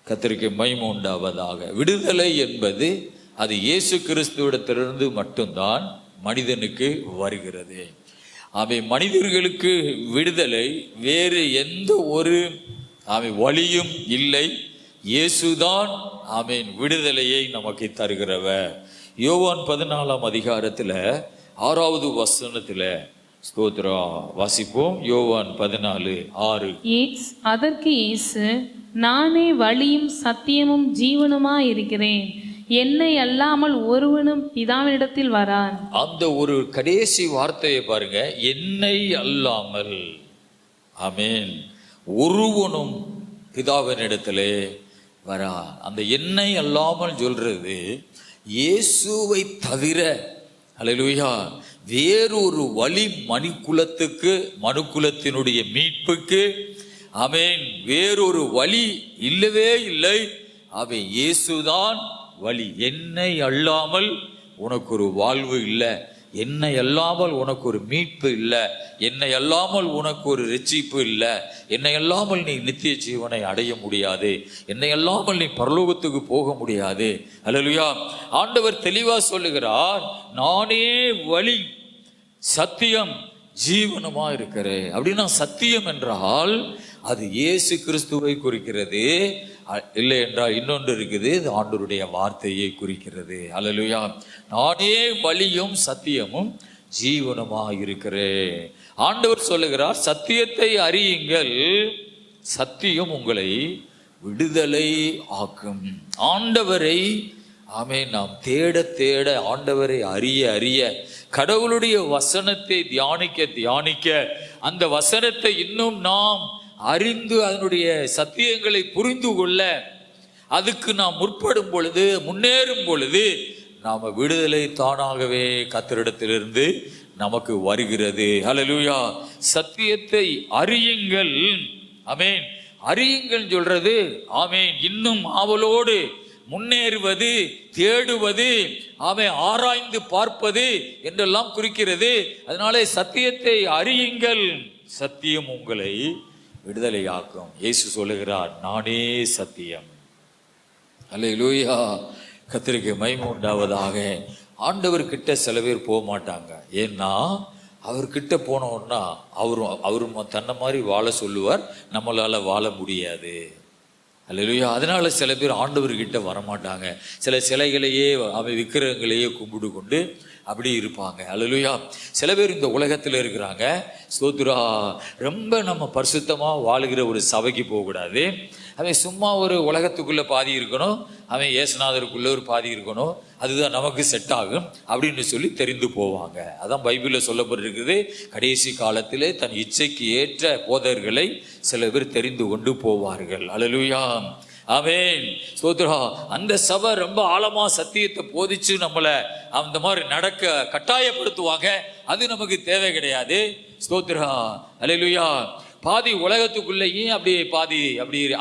கர்த்தருக்கு மகிமை உண்டாவதாக. விடுதலை என்பது அது இயேசு கிறிஸ்துவிடத்திலிருந்து மட்டும்தான் மனிதனுக்கு வருகிறது. மனிதர்களுக்கு விடுதலை வேறு எந்த ஒரு வழியும் இல்லை. இயேசுதான் விடுதலையை நமக்கு தருகிறவர். யோவான் 14ஆம் அதிகாரத்தில் 6வது வசனத்தில் ஸ்தோத்திரம் வாசிப்போம். யோவான் 14:6. அதற்கு இயேசு, நானே வழியும் சத்தியமும் ஜீவனுமாய் இருக்கிறேன், என்னை அல்லாமல் ஒருவனும் பிதாவினிடத்தில் வரான். அந்த ஒரு கடைசி வார்த்தையை பாருங்க, என்னை அல்லாமல் ஆமென் ஒருவனும் பிதாவினிடத்திலே வரான். அந்த என்னை அல்லாமல் சொல்றது இயேசுவை தவிர, அல்லேலூயா, வேறொரு வழி மனுக்குலத்தினுடைய மீட்புக்கு ஆமென் வேறொரு வழி இல்லவே இல்லை. இயேசுதான் வழி. என்னை அல்லாமல் உனக்கு ஒரு வாழ்வு இல்லை, என்னை அல்லாமல் உனக்கு ஒரு மீட்பு இல்லை, என்னை அல்லாமல் உனக்கு ஒரு ரட்சிப்பு இல்லை, என்னை அல்லாமல் நீ நித்திய ஜீவனை அடைய முடியாது, என்னை அல்லாமல் நீ பரலோகத்துக்கு போக முடியாது. அல்லேலூயா. ஆண்டவர் தெளிவா சொல்லுகிறார், நானே வழி சத்தியம் ஜீவனுமா இருக்கிறேன். அப்படின்னா சத்தியம் என்றால் அது இயேசு கிறிஸ்துவை குறிக்கிறது, இல்லை என்றால் இன்னொன்று இருக்குது, இது ஆண்டவருடைய வார்த்தையை குறிக்கிறது. அல்லேலூயா. நானே வழியும் சத்தியமும் ஜீவனுமா இருக்கிறேன். ஆண்டவர் சொல்லுகிறார், சத்தியத்தை அறியுங்கள், சத்தியம் உங்களை விடுதலை ஆக்கும். ஆண்டவரை நாம் தேட தேட, ஆண்டவரை அறிய அறிய, கடவுளுடைய வசனத்தை தியானிக்க அந்த வசனத்தை இன்னும் நாம் அறிந்து அதனுடைய சத்தியங்களை புரிந்து கொள்ள அதுக்கு நாம் முற்படும் பொழுது, முன்னேறும் பொழுது நாம விடுதலை தானாகவே கர்த்தரிடத்திலிருந்து நமக்கு வருகிறது. ஹல்லேலூயா. சத்தியத்தை அறியுங்கள். ஆமென். அறியுங்கள் சொல்றது ஆமென் இன்னும் ஆவலோடு முன்னேறுவது, தேடுவது, ஆராய்ந்து பார்ப்பது என்றெல்லாம் குறிக்கிறது. அதனாலே சத்தியத்தை அறியுங்கள், சத்தியம் உங்களை விடுதலையாக்கும். இயேசு சொல்லுகிறார், நானே சத்தியம். அல்லேலூயா. கர்த்தருக்கு மகிமை உண்டாவதாக. ஆண்டவர்கிட்ட சில பேர் போக மாட்டாங்க. ஏன்னா அவர்கிட்ட போனோம்னா அவரு தன்னை மாதிரி வாழ சொல்லுவார், நம்மளால வாழ முடியாது. அல்லேலூயா. அதனால சில பேர் ஆண்டவர்கிட்ட வரமாட்டாங்க. சில சிலைகளையே விக்கிரகங்களையே கும்பிடு கொண்டு அப்படி இருப்பாங்க. அல்லேலூயா. சில பேர் இந்த உலகத்தில் இருக்கிறாங்க. ஸ்தோத்திரா. ரொம்ப நம்ம பரிசுத்தமாக வாழுகிற ஒரு சபைக்கு போகக்கூடாது. அவன் சும்மா ஒரு உலகத்துக்குள்ளே பாதி இருக்கணும், அவன் இயேசுநாதருக்குள்ளே ஒரு பாதி இருக்கணும், அதுதான் நமக்கு செட் ஆகும் அப்படின்னு சொல்லி தெரிந்து போவாங்க. அதான் பைபிளில் சொல்லப்பட்டிருக்குது, கடைசி காலத்திலே தன் இச்சைக்கு ஏற்ற போதகர்களை சில பேர் தெரிந்து கொண்டு போவார்கள். அல்லேலூயா. ஆமென். ஸ்தோத்திரா. அந்த சபை ரொம்ப ஆழமா சத்தியத்தை போதிச்சு நம்மளை அந்த மாதிரி நடக்க கட்டாயப்படுத்துவாங்க. அது நமக்கு தேவை கிடையாது. ஸ்தோத்திரா. அல்லேலூயா. பாதி உலகத்துக்குள்ளேயும் பாதி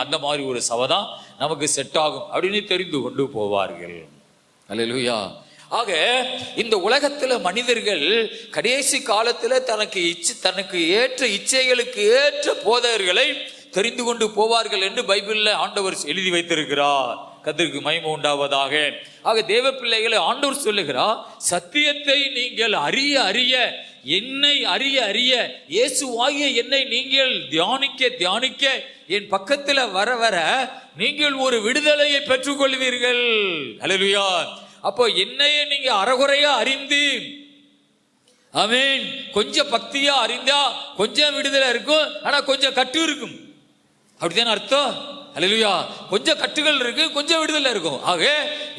அந்த மாதிரி ஒரு சபை தான் நமக்கு செட் ஆகும் அப்படின்னு தெரிந்து கொண்டு போவார்கள். அல்லேலூயா. ஆக இந்த உலகத்துல மனிதர்கள் கடைசி காலத்துல தனக்கு ஏற்ற இச்சைகளுக்கு ஏற்ற போதகர்களை தெரிந்து கொண்டு போவார்கள் என்று பைபிள்ல ஆண்டவர் எழுதி வைத்திருக்கிறார். கர்த்தருக்கு மகிமை உண்டாவதாக. ஆக தேவ பிள்ளைகளை ஆண்டவர் சொல்லுகிறார், சத்தியத்தை நீங்கள் அறிய அறிய, என்னை அறிய அறிய, இயேசுவாகிய என்னை நீங்கள் தியானிக்க என் பக்கத்துல வர வர நீங்கள் ஒரு விடுதலையை பெற்றுக்கொள்வீர்கள். அல்லேலூயா. அப்போ என்னையே நீங்க அறகுறையா அறிந்து, ஆமென், கொஞ்சம் பக்தியா அறிந்தா கொஞ்சம் விடுதலை இருக்கும், ஆனா கொஞ்சம் கட்டு இருக்கும். அப்படித்தானே அர்த்தம்? அல்லேலூயா. கொஞ்சம் கட்டுகள் இருக்கு, கொஞ்சம் விடுதலை இருக்கும். ஆக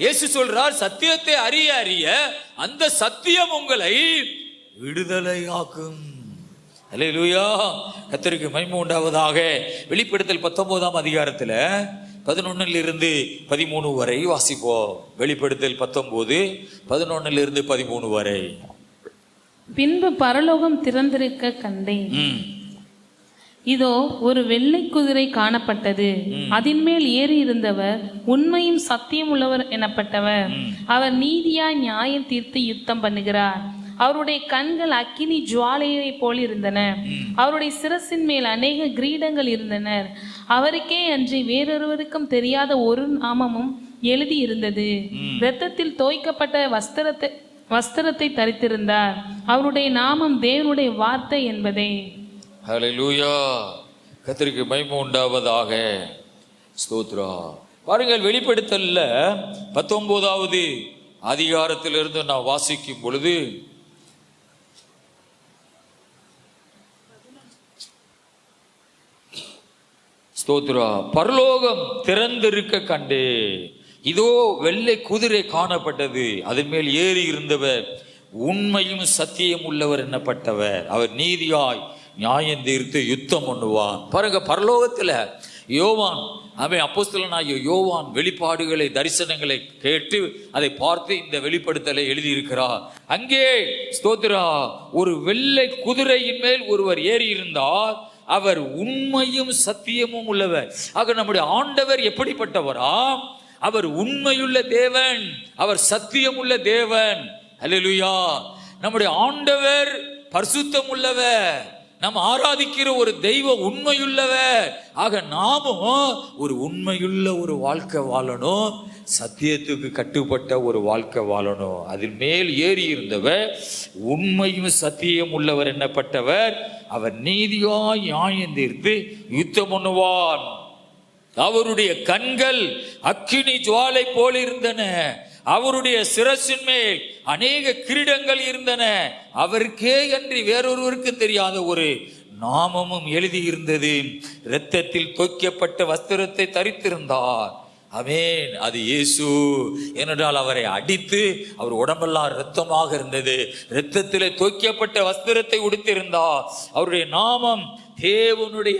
இயேசு சொல்றார், சத்தியத்தை அறிய அறிய அந்த சத்தியம் உங்களை விடுதலையாக்கும். அல்லேலூயா, கர்த்தருக்கு மகிமை உண்டாவதாக. வெளிப்படுத்தல் 19ஆம் அதிகாரத்துல 11 13 வரை வாசிப்போம். வெளிப்படுத்தல் 19 11 13 வரை. பின்பு பரலோகம் திறந்திருக்க கண்டேன். இதோ ஒரு வெள்ளை குதிரை காணப்பட்டது. அதன் மேல் ஏறி இருந்தவர் உண்மையும் சத்தியம் உள்ளவர் எனப்பட்டவர். அவர் நீதியாய் நியாயம் தீர்த்து யுத்தம் பண்ணுகிறார். அவருடைய கண்கள் அக்கினி ஜுவாலையை போல் இருந்தன. அவருடைய சிரசின் மேல் அநேக கிரீடங்கள் இருந்தன. அவருக்கே அன்றி வேறொருவருக்கும் தெரியாத ஒரு நாமமும் எழுதி இருந்தது. இரத்தத்தில் தோய்க்கப்பட்ட வஸ்திரத்தை தரித்திருந்தார். அவருடைய நாமம் தேவனுடைய வார்த்தை என்பதே. ஹல்லேலூயா, கர்த்தருக்கு மகிமை உண்டாவதாக. ஸ்தோத்திரம். பாருங்கள், வெளிப்படுத்தல்ல 19வது அதிகாரத்திலிருந்து நான் வாசிக்கும் பொழுது ஸ்தோத்ரா, பரலோகம் திறந்திருக்க கண்டே, இதோ வெள்ளை குதிரை காணப்பட்டது. அதன் மேல் ஏறி இருந்தவர் உண்மையும் சத்தியம் உள்ளவர் என்னப்பட்டவர். அவர் நீதியாய் நியாயம் தீர்த்து யுத்தம் பண்ணுவான். பாருங்க, பரலோகத்துல யோவான், அப்போஸ்தலனாகிய யோவான் வெளிப்பாடுகளை, தரிசனங்களை கேட்டு அதை பார்த்து இந்த வெளிப்படுத்தலை எழுதியிருக்கிறார். அங்கே ஸ்தோத்திரா, ஒரு வெள்ளை குதிரையின் மேல் ஒருவர் ஏறி இருந்தார். அவர் உண்மையும் சத்தியமும் உள்ளவர். ஆக நம்முடைய ஆண்டவர் எப்படிப்பட்டவரா? அவர் உண்மையுள்ள தேவன், அவர் சத்தியம் உள்ள தேவன். அல்லேலூயா. நம்முடைய ஆண்டவர் பரிசுத்தம் உள்ளவர். நாம் ஆராதிக்கிற ஒரு தெய்வம் உண்மையுள்ளவர். ஆக நாமும் ஒரு உண்மையுள்ள ஒரு வாழ்க்கை வாழணும், சத்தியத்துக்கு கட்டுப்பட்ட ஒரு வாழ்க்கை வாழணும். அதில் மேல் ஏறி இருந்தவர் உண்மையும் சத்தியம் உள்ளவர் என்னப்பட்டவர். அவர் நீதியாய் நியாயம் தீர்த்து யுத்தம் பண்ணுவார். அவருடைய கண்கள் அக்கினி ஜுவாலை போல் இருந்தன. அவருடைய சிரசின் மேல் அநேக கிரீடங்கள் இருந்தன. அவருக்கே அன்றி வேறொருவருக்கு தெரியாத ஒரு நாமமும் எழுதி இருந்தது. இரத்தத்தில் தோய்க்கப்பட்ட வஸ்திரத்தை தரித்திருந்தார். ஆமென். அது இயேசு. ஏனென்றால் அவரை அடித்து அவர் உடம்பெல்லாம் இரத்தமாக இருந்தது. இரத்தத்திலே தோய்க்கப்பட்ட வஸ்திரத்தை உடுத்திருந்தார். அவருடைய நாமம் தேவனுடைய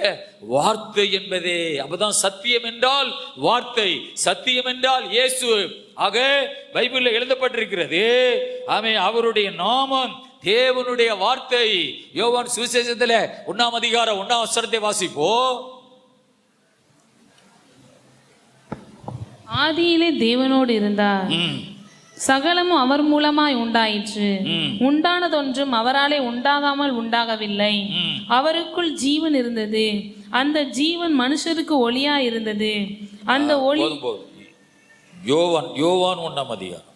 வார்த்தை என்பதே. அப்பதான் சத்தியம் என்றால் வார்த்தை, சத்தியம் என்றால் இயேசு. ஆக பைபிள்ல எழுதப்பட்டிருக்கிறது. ஆமென். அவருடைய நாமம் தேவனுடைய வார்த்தை. யோவான் சுவிசேஷத்துல 1ஆம் அதிகாரம் 1ஆம் வசனத்தை வாசிப்போம். ஆதியிலே தேவனோடு இருந்தார். சகலமும் அவர் மூலமாய் உண்டாயிற்று. உண்டானதொன்றும் அவராலே உண்டாகாமல் உண்டாகவில்லை. அவருக்குள் ஜீவன் இருந்தது. அந்த ஜீவன் மனுஷருக்கு ஒளியா இருந்தது. அந்த ஒளி யோவான் 1ஆம் அதிகாரம்.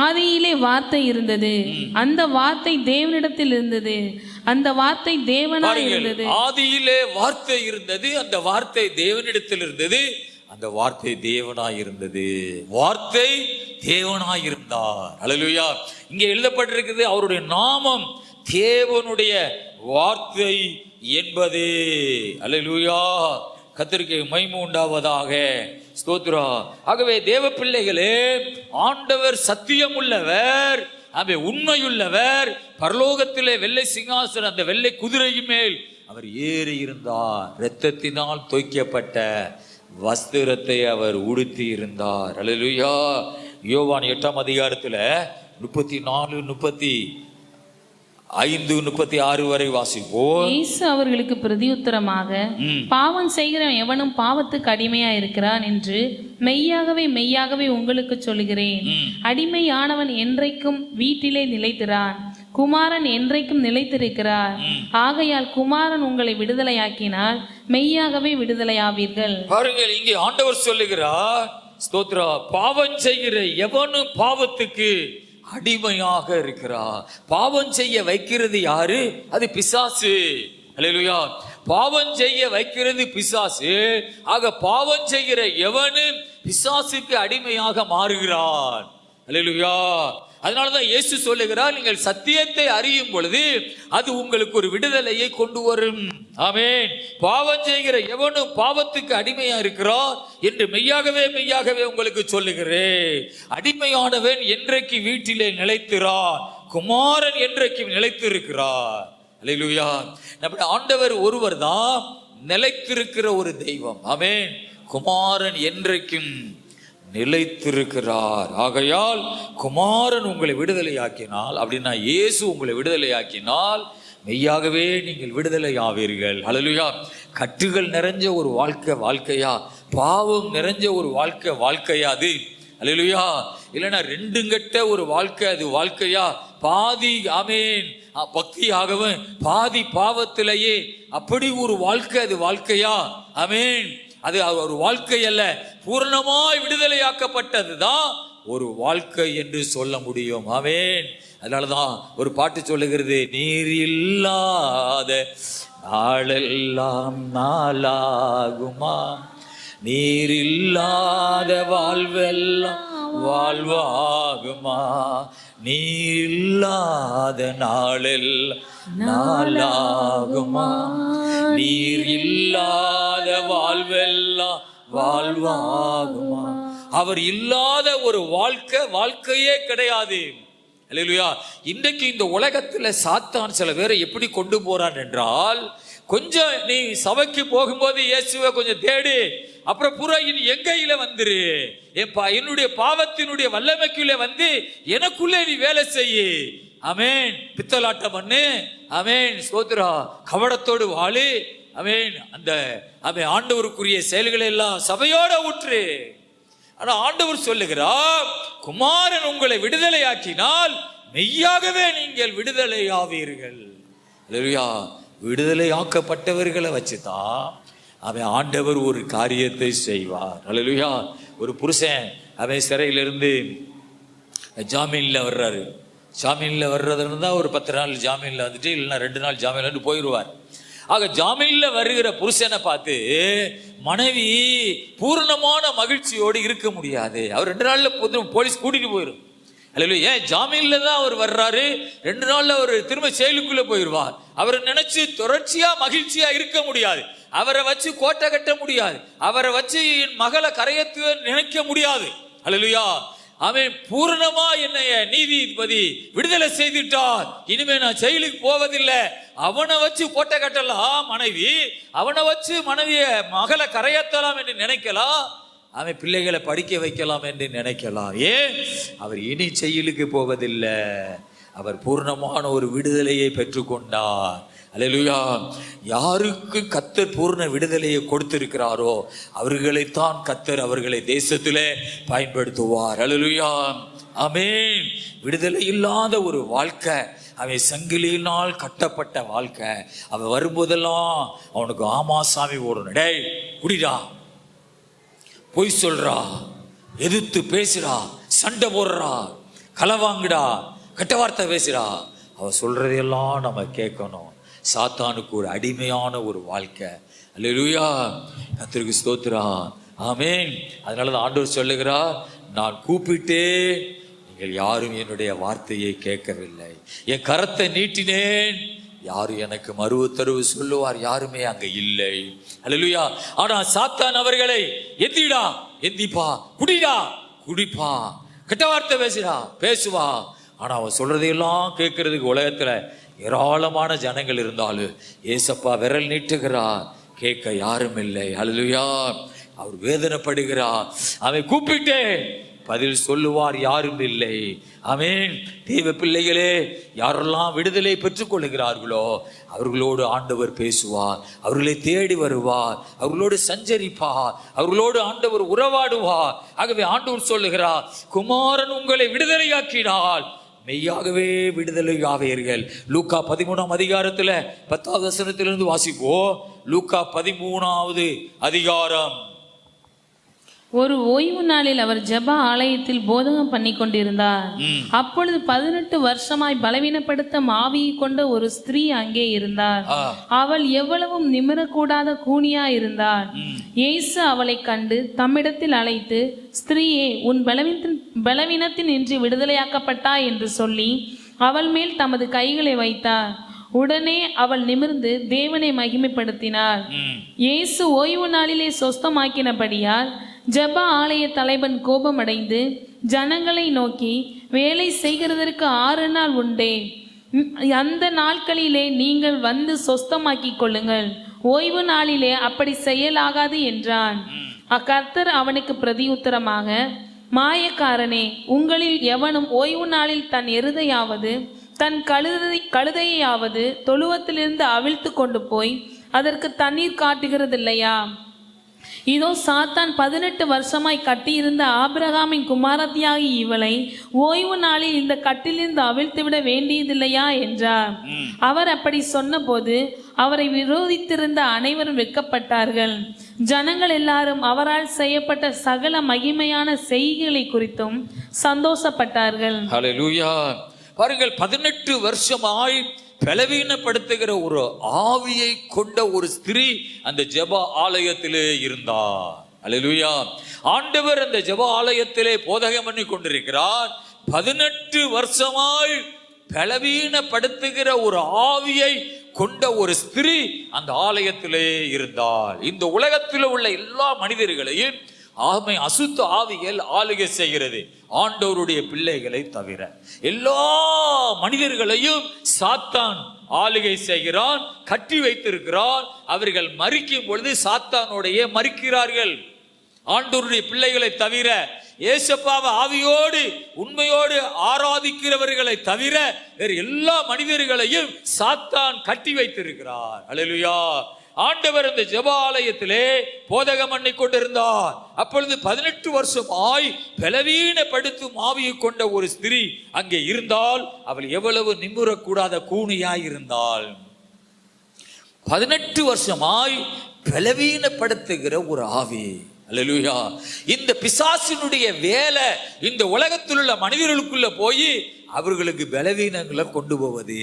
ஆதியிலே வார்த்தை இருந்தது. அந்த வார்த்தை தேவனிடத்தில் இருந்தது. அந்த வார்த்தை தேவனாய் இருந்தது. ஆதியிலே வார்த்தை இருந்தது. அந்த வார்த்தை தேவனிடத்தில் இருந்தது. அந்த வார்த்தை தேவனாய் இருந்தது. வார்த்தை தேவனாய் இருந்தார். அல்லேலூயா. இங்கே எழுதப்பட்டிருக்கிறது அவருடைய நாமம் தேவனுடைய வார்த்தை என்பதே. அல்லேலூயா. கர்த்தருக்கு மகிமை உண்டாவதாக. ஸ்தோத்திரா. ஆகவே தேவ பிள்ளைகளே, ஆண்டவர் சத்தியம் உள்ளவர், உண்மையுள்ளவர். பரலோகத்திலே வெள்ளை சிங்காசனம், அந்த வெள்ளை குதிரையின் மேல் அவர் ஏறி இருந்தார். இரத்தத்தினால் தோய்க்கப்பட்ட வஸ்திரத்தை அவர் உடுத்தி இருந்தார். அல்லேலூயா. யோவான் 8ஆம் அதிகாரத்துல 34, 35, 36 வரை வாசிப்போம். இயேசு அவர்களுக்கு பிரதியுத்தரமாக, பாவம் செய்கிற எவனும் பாவத்துக்கு அடிமையா இருக்கிறான் என்று மெய்யாகவே மெய்யாகவே உங்களுக்கு சொல்லுகிறேன். அடிமையானவன் என்றைக்கும் வீட்டிலே நிலைத்திரான், குமாரன் என்றைக்கும் நிலைத்திருக்கிறார். ஆகையால் குமாரன் உங்களை விடுதலையாக்கினால் மெய்யாகவே விடுதலையாவீர்கள். பாருங்கள், இங்கே ஆண்டவர் சொல்லுகிறார், ஸ்தோத்ரா, பாவம் செய்கிற எவனும் பாவத்துக்கு அடிமையாக இருக்கிறார். பாவம் செய்ய வைக்கிறது யாரு? அது பிசாசு. அல்லேலூயா. பாவம் செய்ய வைக்கிறது பிசாசு. ஆக பாவம் செய்கிற எவனும் பிசாசுக்கு அடிமையாக மாறுகிறான். அல்லேலூயா. அதனாலதான் இயேசு சொல்லுகிறார், நீங்கள் சத்தியத்தை அறியும் பொழுது அது உங்களுக்கு ஒரு விடுதலையை கொண்டு வரும். ஆமென். பாவம் செய்கிற எவனும் பாவத்துக்கு அடிமையா இருக்கிறார் என்று மெய்யாகவே மெய்யாகவே உங்களுக்கு சொல்லுகிறேன். அடிமையானவன் என்றைக்கு வீட்டிலே நிலைத்திரான், குமாரன் என்றைக்கும் நிலைத்திருக்கிறார். அல்லேலூயா. நம்முடைய ஆண்டவர் ஒருவர் தான் நிலைத்திருக்கிற ஒரு தெய்வம். ஆமென். குமாரன் என்றைக்கும் நிலைத்திருக்கிறார். ஆகையால் குமாரன் உங்களை விடுதலையாக்கினால், அப்படின்னா இயேசு உங்களை விடுதலையாக்கினால் மெய்யாகவே நீங்கள் விடுதலை ஆவீர்கள். அல்லேலூயா. கட்டுகள் நிறைஞ்ச ஒரு வாழ்க்கையா, பாவம் நிறைஞ்ச ஒரு வாழ்க்கையா அது? அல்லேலூயா. இல்லைன்னா ரெண்டுங்கட்ட ஒரு வாழ்க்கை அது வாழ்க்கையா? பாதி ஆமென் பக்தியாகவும் பாதி பாவத்திலேயே அப்படி ஒரு வாழ்க்கை அது வாழ்க்கையா? ஆமென். அது ஒரு வாழ்க்கை அல்ல, பூர்ணமாய் விடுதலையாக்கப்பட்டது தான் ஒரு வாழ்க்கை என்று சொல்ல முடியும். ஆமென். அதனாலதான் ஒரு பாட்டு சொல்லுகிறது, நீர் இல்லாத நாளெல்லாம் நாளாகுமா, நீர் இல்லாத வாழ்வெல்லாம் வாழ்வாகுமா, நீர் இல்லாத நாளெல்லாம் நாளாகுமா, நீர் இல்லாத வாழ்வெல்லாம் வாழ்வாகுமா. அவர் இல்லாத ஒரு வாழ்க்கையே கிடையாது. அல்லேலூயா. இன்றைக்கு இந்த உலகத்துல சாத்தான் சில பேரை எப்படி கொண்டு போறான் என்றால், கொஞ்சம் நீ சபைக்கு போகும்போது இயேசுவை கொஞ்சம் தேடு, அப்புறம் புற என் கையில வந்துரு, என்னுடைய பாவத்தினுடைய வல்லமைக்குள்ளே வந்து எனக்குள்ளே நீ வேலை செய்யு. ஆமென். பித்தலாட்டம் பண்ணு. ஆமென். ஸ்தோத்திரா. கவடத்தோடு வாழு. ஆமென். அந்த ஆண்டவருக்குரிய செயல்களை எல்லாம் சபையோட ஊற்று. ஆனா ஆண்டவர் சொல்லுகிறார், குமாரன் உங்களை விடுதலையாக்கினால் மெய்யாகவே நீங்கள் விடுதலை ஆவீர்கள். அல்லேலூயா. விடுதலையாக்கப்பட்டவர்களை வச்சுதான் அவன் ஆண்டவர் ஒரு காரியத்தை செய்வார். அல்லேலூயா. ஒரு புருஷன் அவன் சிறையிலிருந்து ஜாமீன்ல வர்றாரு. ஜாமீன்ல வர்றது இருந்தா ஒரு 10 நாள் ஜாமீன்ல வந்துட்டு, இல்லைன்னா 2 நாள் ஜாமீன்ல வந்து போயிடுவார். ஆக ஜாமீன்ல வருகிற புருஷனை பார்த்து மனைவி பூர்ணமான மகிழ்ச்சியோடு இருக்க முடியாது. அவர் 2 நாள்ல போலீஸ் கூட்டிட்டு போயிடும். அல்லேலூயா. ஏன் ஜாமீன்ல தான் அவர் வர்றாரு, 2 நாள்ல அவர் திரும்ப செயலுக்குள்ள போயிடுவார். அவரை நினைச்சு தொடர்ச்சியா மகிழ்ச்சியா இருக்க முடியாது. அவரை வச்சு கோட்டை கட்ட முடியாது. அவரை வச்சு என் மகளை கரையத்து நினைக்க முடியாது. அல்லேலூயா. அவன் பூர்ணமா என்னைய நீதிபதி விடுதலை செய்துட்டார், இனிமே நான் செயலுக்கு போவதில்லை. அவனை வச்சு கோட்டை கட்டலாம் மனைவி, அவனை வச்சு மனைவிய மகளை கரையத்தலாம் என்று நினைக்கலாம். அவன் பிள்ளைகளை படிக்க வைக்கலாம் என்று நினைக்கலாம். ஏன்? அவர் இனி செயலுக்கு போவதில்லை. அவர் பூர்ணமான ஒரு விடுதலையை பெற்றுக்கொண்டார். அல்லேலூயா. யாருக்கு கர்த்தர் பூர்ண விடுதலையை கொடுத்திருக்கிறாரோ அவர்களைத்தான் கர்த்தர் அவர்களை தேசத்திலே பயன்படுத்துவார். அல்லேலூயா. ஆமென். விடுதலை இல்லாத ஒரு வாழ்க்கை, அவன் சங்கிலியினால் கட்டப்பட்ட வாழ்க்கை. அவன் வரும்போதெல்லாம் அவனுக்கு ஆமாசாமி ஓடணும். டேய் குடிடா, பொய் சொல்றா, எதிர்த்து பேசுறா, சண்டை போடுறா, களவாங்குடா, கெட்ட வார்த்தை பேசுறா, அவ சொல்றதையெல்லாம் நம்ம கேட்கணும். சாத்தானுக்கு ஒரு அடிமையான ஒரு வாழ்க்கை. அல்லேலூயா. கர்த்தருக்கு ஸ்தோத்திரம். ஆமென். அதனாலதான் ஆண்டவர் சொல்லுகிறார், நான் கூப்பிட்டே நீங்கள் யாரும் என்னுடைய வார்த்தையை கேட்கவில்லை, என் கரத்தை நீட்டினேன், யாரும் எனக்கு மறு உத்தரவு சொல்லுவார் யாருமே அங்க இல்லை. அல்லேலூயா. ஆனா சாத்தான் அவர்களை எந்திடா, எந்திப்பா, குடிடா, குடிப்பா, கெட்ட வார்த்தை பேசுவா. ஆனா அவன் சொல்றதையெல்லாம் கேட்கறதுக்கு உலகத்துல ஏராளமான ஜனங்கள் இருந்தாலும் ஏசப்பா விரல் நீட்டுகிறார், கேட்க யாரும் இல்லை. அல்லேலூயா. அவர் வேதனைப்படுகிறார். அவன் கூப்பிட்டே பதில் சொல்லுவார் யாரும் இல்லை. ஆமென். தேவ பிள்ளைகளே, யாரெல்லாம் விடுதலை பெற்றுக் கொள்கிறார்களோ அவர்களோடு ஆண்டவர் பேசுவார், அவர்களை தேடி வருவார், அவர்களோடு சஞ்சரிப்பார், அவர்களோடு ஆண்டவர் உறவாடுவார். ஆகவே ஆண்டவர் சொல்லுகிறார், குமாரன் உங்களை விடுதலையாக்கினால் மெய்யாகவே விடுதலை ஆவீர்கள். லூக்கா 13ஆம் அதிகாரத்துல 10வது வசனத்திலிருந்து வாசிப்போம். லூக்கா 13வது அதிகாரம். ஒரு ஓய்வு நாளில் அவர் ஜெப ஆலயத்தில் போதகம் பண்ணி கொண்டிருந்தார். அப்பொழுது 18 வருஷமாய் பலவீனப்படுத்த ஆவியை கொண்ட ஒரு ஸ்திரீ அங்கே இருந்தார். அவள் எவ்வளவும் நிமிரக்கூடாத கூனியா இருந்தார். இயேசு அவளை கண்டு தம்மிடத்தில் அழைத்து, ஸ்திரீயே, உன் பலவீனத்தின் இன்றி விடுதலையாக்கப்பட்டாய் என்று சொல்லி அவள் மேல் தமது கைகளை வைத்தார். உடனே அவள் நிமிர்ந்து தேவனை மகிமைப்படுத்தினார். இயேசு ஓய்வு நாளிலே சொஸ்தமாக்கினபடியால் ஜெப ஆலய தலைவன் கோபமடைந்து ஜனங்களை நோக்கி, வேலை செய்கிறதற்கு 6 நாள் உண்டே. அந்த நாட்களிலே நீங்கள் வந்து சொஸ்தமாக்கிக் கொள்ளுங்கள், ஓய்வு நாளிலே அப்படி செய்யலாகாது என்றான். அக்கர்த்தர் அவனுக்கு பிரதியுத்தரமாக, மாயக்காரனே, உங்களில் எவனும் ஓய்வு நாளில் தன் எருதையாவது தன் கழுதையாவது தொழுவத்திலிருந்து அவிழ்த்து கொண்டு போய் அதற்கு தண்ணீர் காட்டுகிறதில்லையா? இதோ சாத்தான் 18 வருஷமாய் கட்டியிருந்த ஆபிரகாமின் குமாரத்தியாகி இவளை ஓய்வு நாளில் இந்த கட்டிலிருந்து அவிழ்த்துவிட வேண்டியதில்லையா என்றார். அவர் அப்படி சொன்னபோது அவரை விரோதித்திருந்த அனைவரும் வெட்கப்பட்டார்கள். ஜனங்கள் எல்லாரும் அவரால் செய்யப்பட்ட சகல மகிமையான செய்கைகளை குறித்தும் சந்தோஷப்பட்டார்கள். ஹல்லேலூயா. பாருங்கள், 18 வருஷமாய் பலவீனப்படுத்துகிற ஒரு ஆவியை கொண்ட ஒரு ஸ்திரீ அந்த ஜெப ஆலயத்திலே இருந்தார். ஹல்லேலூயா. ஆண்டவர் அந்த ஜெப ஆலயத்திலே போதகம் பண்ணி கொண்டிருக்கிறார். 18 வருஷமாய் பலவீனப்படுத்துகிற ஒரு ஆவியை கொண்ட ஒரு ஸ்திரீ அந்த ஆலயத்திலே இருந்தாள். இந்த உலகத்தில் உள்ள எல்லா மனிதர்களையும் அசுத்த ஆவிகள் ஆளுகை செய்கிறது, ஆண்டவருடைய பிள்ளைகளை தவிர. எல்லா மனிதர்களையும் சாத்தான் ஆளுகை செய்கிறான், கட்டி வைத்திருக்கிறான். அவர்கள் மரிக்கும் பொழுது சாத்தானுடைய மரிக்கிறார்கள். ஆண்டவருடைய பிள்ளைகளை தவிர, ஏசப்பாவை ஆவியோடு உண்மையோடு ஆராதிக்கிறவர்களை தவிர வேறு எல்லா மனிதர்களையும் சாத்தான் கட்டி வைத்திருக்கிறார். அல்லேலூயா. ஆண்டவர் அந்த ஜெப ஆலயத்திலே போதகம் பண்ணி கொண்டிருந்தார். அப்பொழுது 18 வருஷமாய் பலவீனப்படுத்தும் ஆவியை கொண்ட ஒரு ஸ்திரீ அங்கே இருந்தால், அவள் எவ்வளவு நிமிரக்கூடாத கூனியாய் இருந்தாள். 18 வருஷமாய் பலவீனப்படுத்துகிற ஒரு ஆவி. அல்லேலூயா. இந்த பிசாசினுடைய வேலை இந்த உலகத்தில் உள்ள மனிதர்களுக்குள்ள போய் அவர்களுக்கு பலவீனங்களை கொண்டு போவது.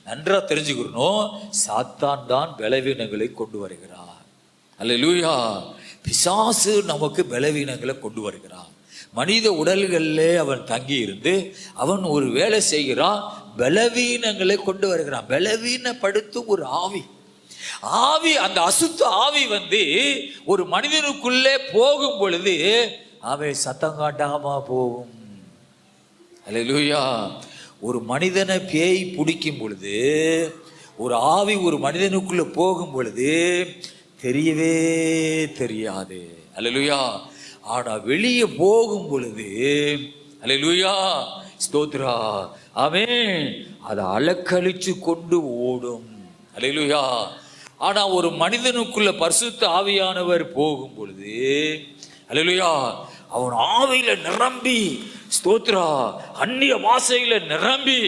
நன்றா தெரிஞ்சுக்கணும், சாத்தான் தான் பலவீனங்களை கொண்டு வருகிறார். அல்லேலூயா. பிசாசு நமக்கு பலவீனங்களை கொண்டு வருகிறான். மனித உடல்களிலே அவன் தங்கி இருந்து அவன் ஒரு வேலை செய்கிறான், பலவீனங்களை கொண்டு வருகிறான். பலவீனப்படுத்தும் ஒரு ஆவி. அந்த அசுத்த ஆவி ஒரு மனிதனுக்குள்ளே போகும் பொழுது அவன் சத்தம் காட்டாம போகும். அல்லேலூயா. ஒரு மனிதனை பேய் பிடிக்கும் பொழுது, ஒரு ஆவி ஒரு மனிதனுக்குள்ள போகும் பொழுது தெரியவே தெரியாது. அல்லேலூயா. ஆனா வெளியே போகும் பொழுது, அல்லேலூயா, ஸ்தோத்ரா, ஆமென், அதை அலக்கழிச்சு கொண்டு ஓடும். அல்லேலூயா. ஆனா ஒரு மனிதனுக்குள்ள பரிசுத்த ஆவியானவர் போகும் பொழுது, அல்லேலூயா, அவன் ஆவியில நிரம்பி, ஸ்தோத்ரா, அந்நிய பாஷையில நிரம்பி,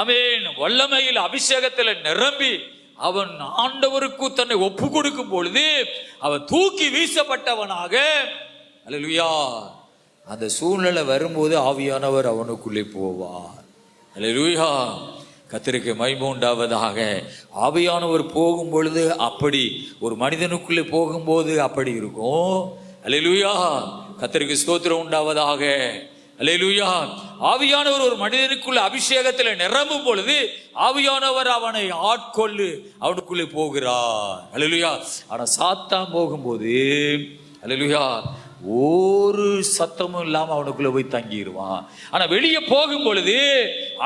ஆமென், வல்லமையில் அபிஷேகத்துல நிரம்பி அவன் ஆண்டவருக்கு தன்னை ஒப்பு கொடுக்கும் பொழுது அவன் தூக்கி வீசப்பட்டவனாக, அல்லேலூயா, அந்த சூழ்நிலை வரும்போது ஆவியானவர் அவனுக்குள்ளே போவார். அல்லேலூயா. கர்த்தருக்கு மகிமை உண்டாவதாக. ஆவியானவர் போகும் பொழுது அப்படி, ஒரு மனிதனுக்குள்ளே போகும்போது அப்படி இருக்கும். அல்லேலூயா. கர்த்தருக்கு ஸ்தோத்திரம் உண்டாவதாக. அல்லேலூயா. ஆவியானவர் ஒரு மனிதனுக்குள்ள அபிஷேகத்தில் நிரம்பும் பொழுது ஆவியானவர் அவனை ஆட்கொள்ளு அவனுக்குள்ளே போகிறார். அல்லேலூயா. ஆனா சாத்தான் போகும்போது, அல்லேலூயா, ஒரு சத்தமும் இல்லாம அவனுக்குள்ள போய் தங்கிடுவான். ஆனா வெளியே போகும் பொழுது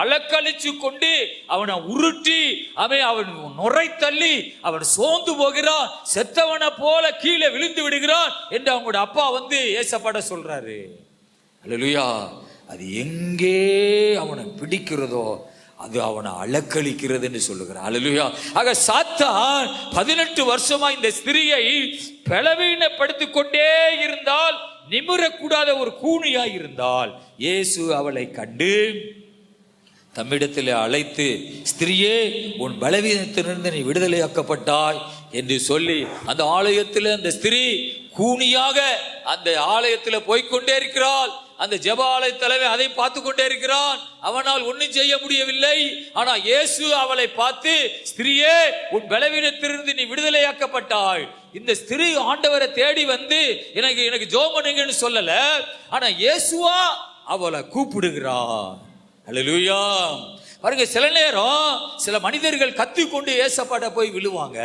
அலக்கழிச்சு கொண்டு அவனை உருட்டி அவன் நுரை தள்ளி அவன் சோர்ந்து போகிறான், செத்தவனை போல கீழே விழுந்து விடுகிறான் என்று அவங்களோட அப்பா ஏசப்பாட சொல்றாரு. அல்லேலூயா. அது எங்கே அவனை பிடிக்கிறதோ அது அவனை அலக்களிக்கிறது என்று சொல்லுகிறார். அல்லேலூயா. ஆக சாத்தான் 18 வருஷமா இந்த ஸ்திரியை பலவீனப்படுத்திக் கொண்டே இருந்தால், நிமிரக்கூடாத ஒரு கூனியாய் இருந்தால், இயேசு அவளை கண்டு தம்மிடத்தில் அழைத்து, ஸ்திரியே, உன் பலவீனத்திலிருந்து நீ விடுதலையாக்கப்பட்டாய் என்று சொல்லி அந்த ஆலயத்தில் அந்த ஸ்திரீ கூனியாக அந்த ஆலயத்தில் போய்கொண்டே இருக்கிறாள். அந்த ஜெப ஆலய தலைவன் அதை பார்த்து கொண்டே இருக்கிறான். அவனால் ஒன்றும் செய்ய முடியவில்லை. ஆனா இயேசு அவளை பார்த்து, ஸ்திரியே, உன் பலவீனத்திலிருந்து நீ விடுதலையாக்கப்பட்டாய். இந்த ஸ்திரீ ஆண்டவரை தேடி எனக்கு ஜெபம் பண்ணுங்கன்னு சொல்லல, ஆனா இயேசுவா அவளை கூப்பிடுகிறார். அல்லேலூயா. பாருங்க, சில நேரம் சில மனிதர்கள் கத்தி கொண்டு ஏசப்பாட்ட போய் விழுவாங்க.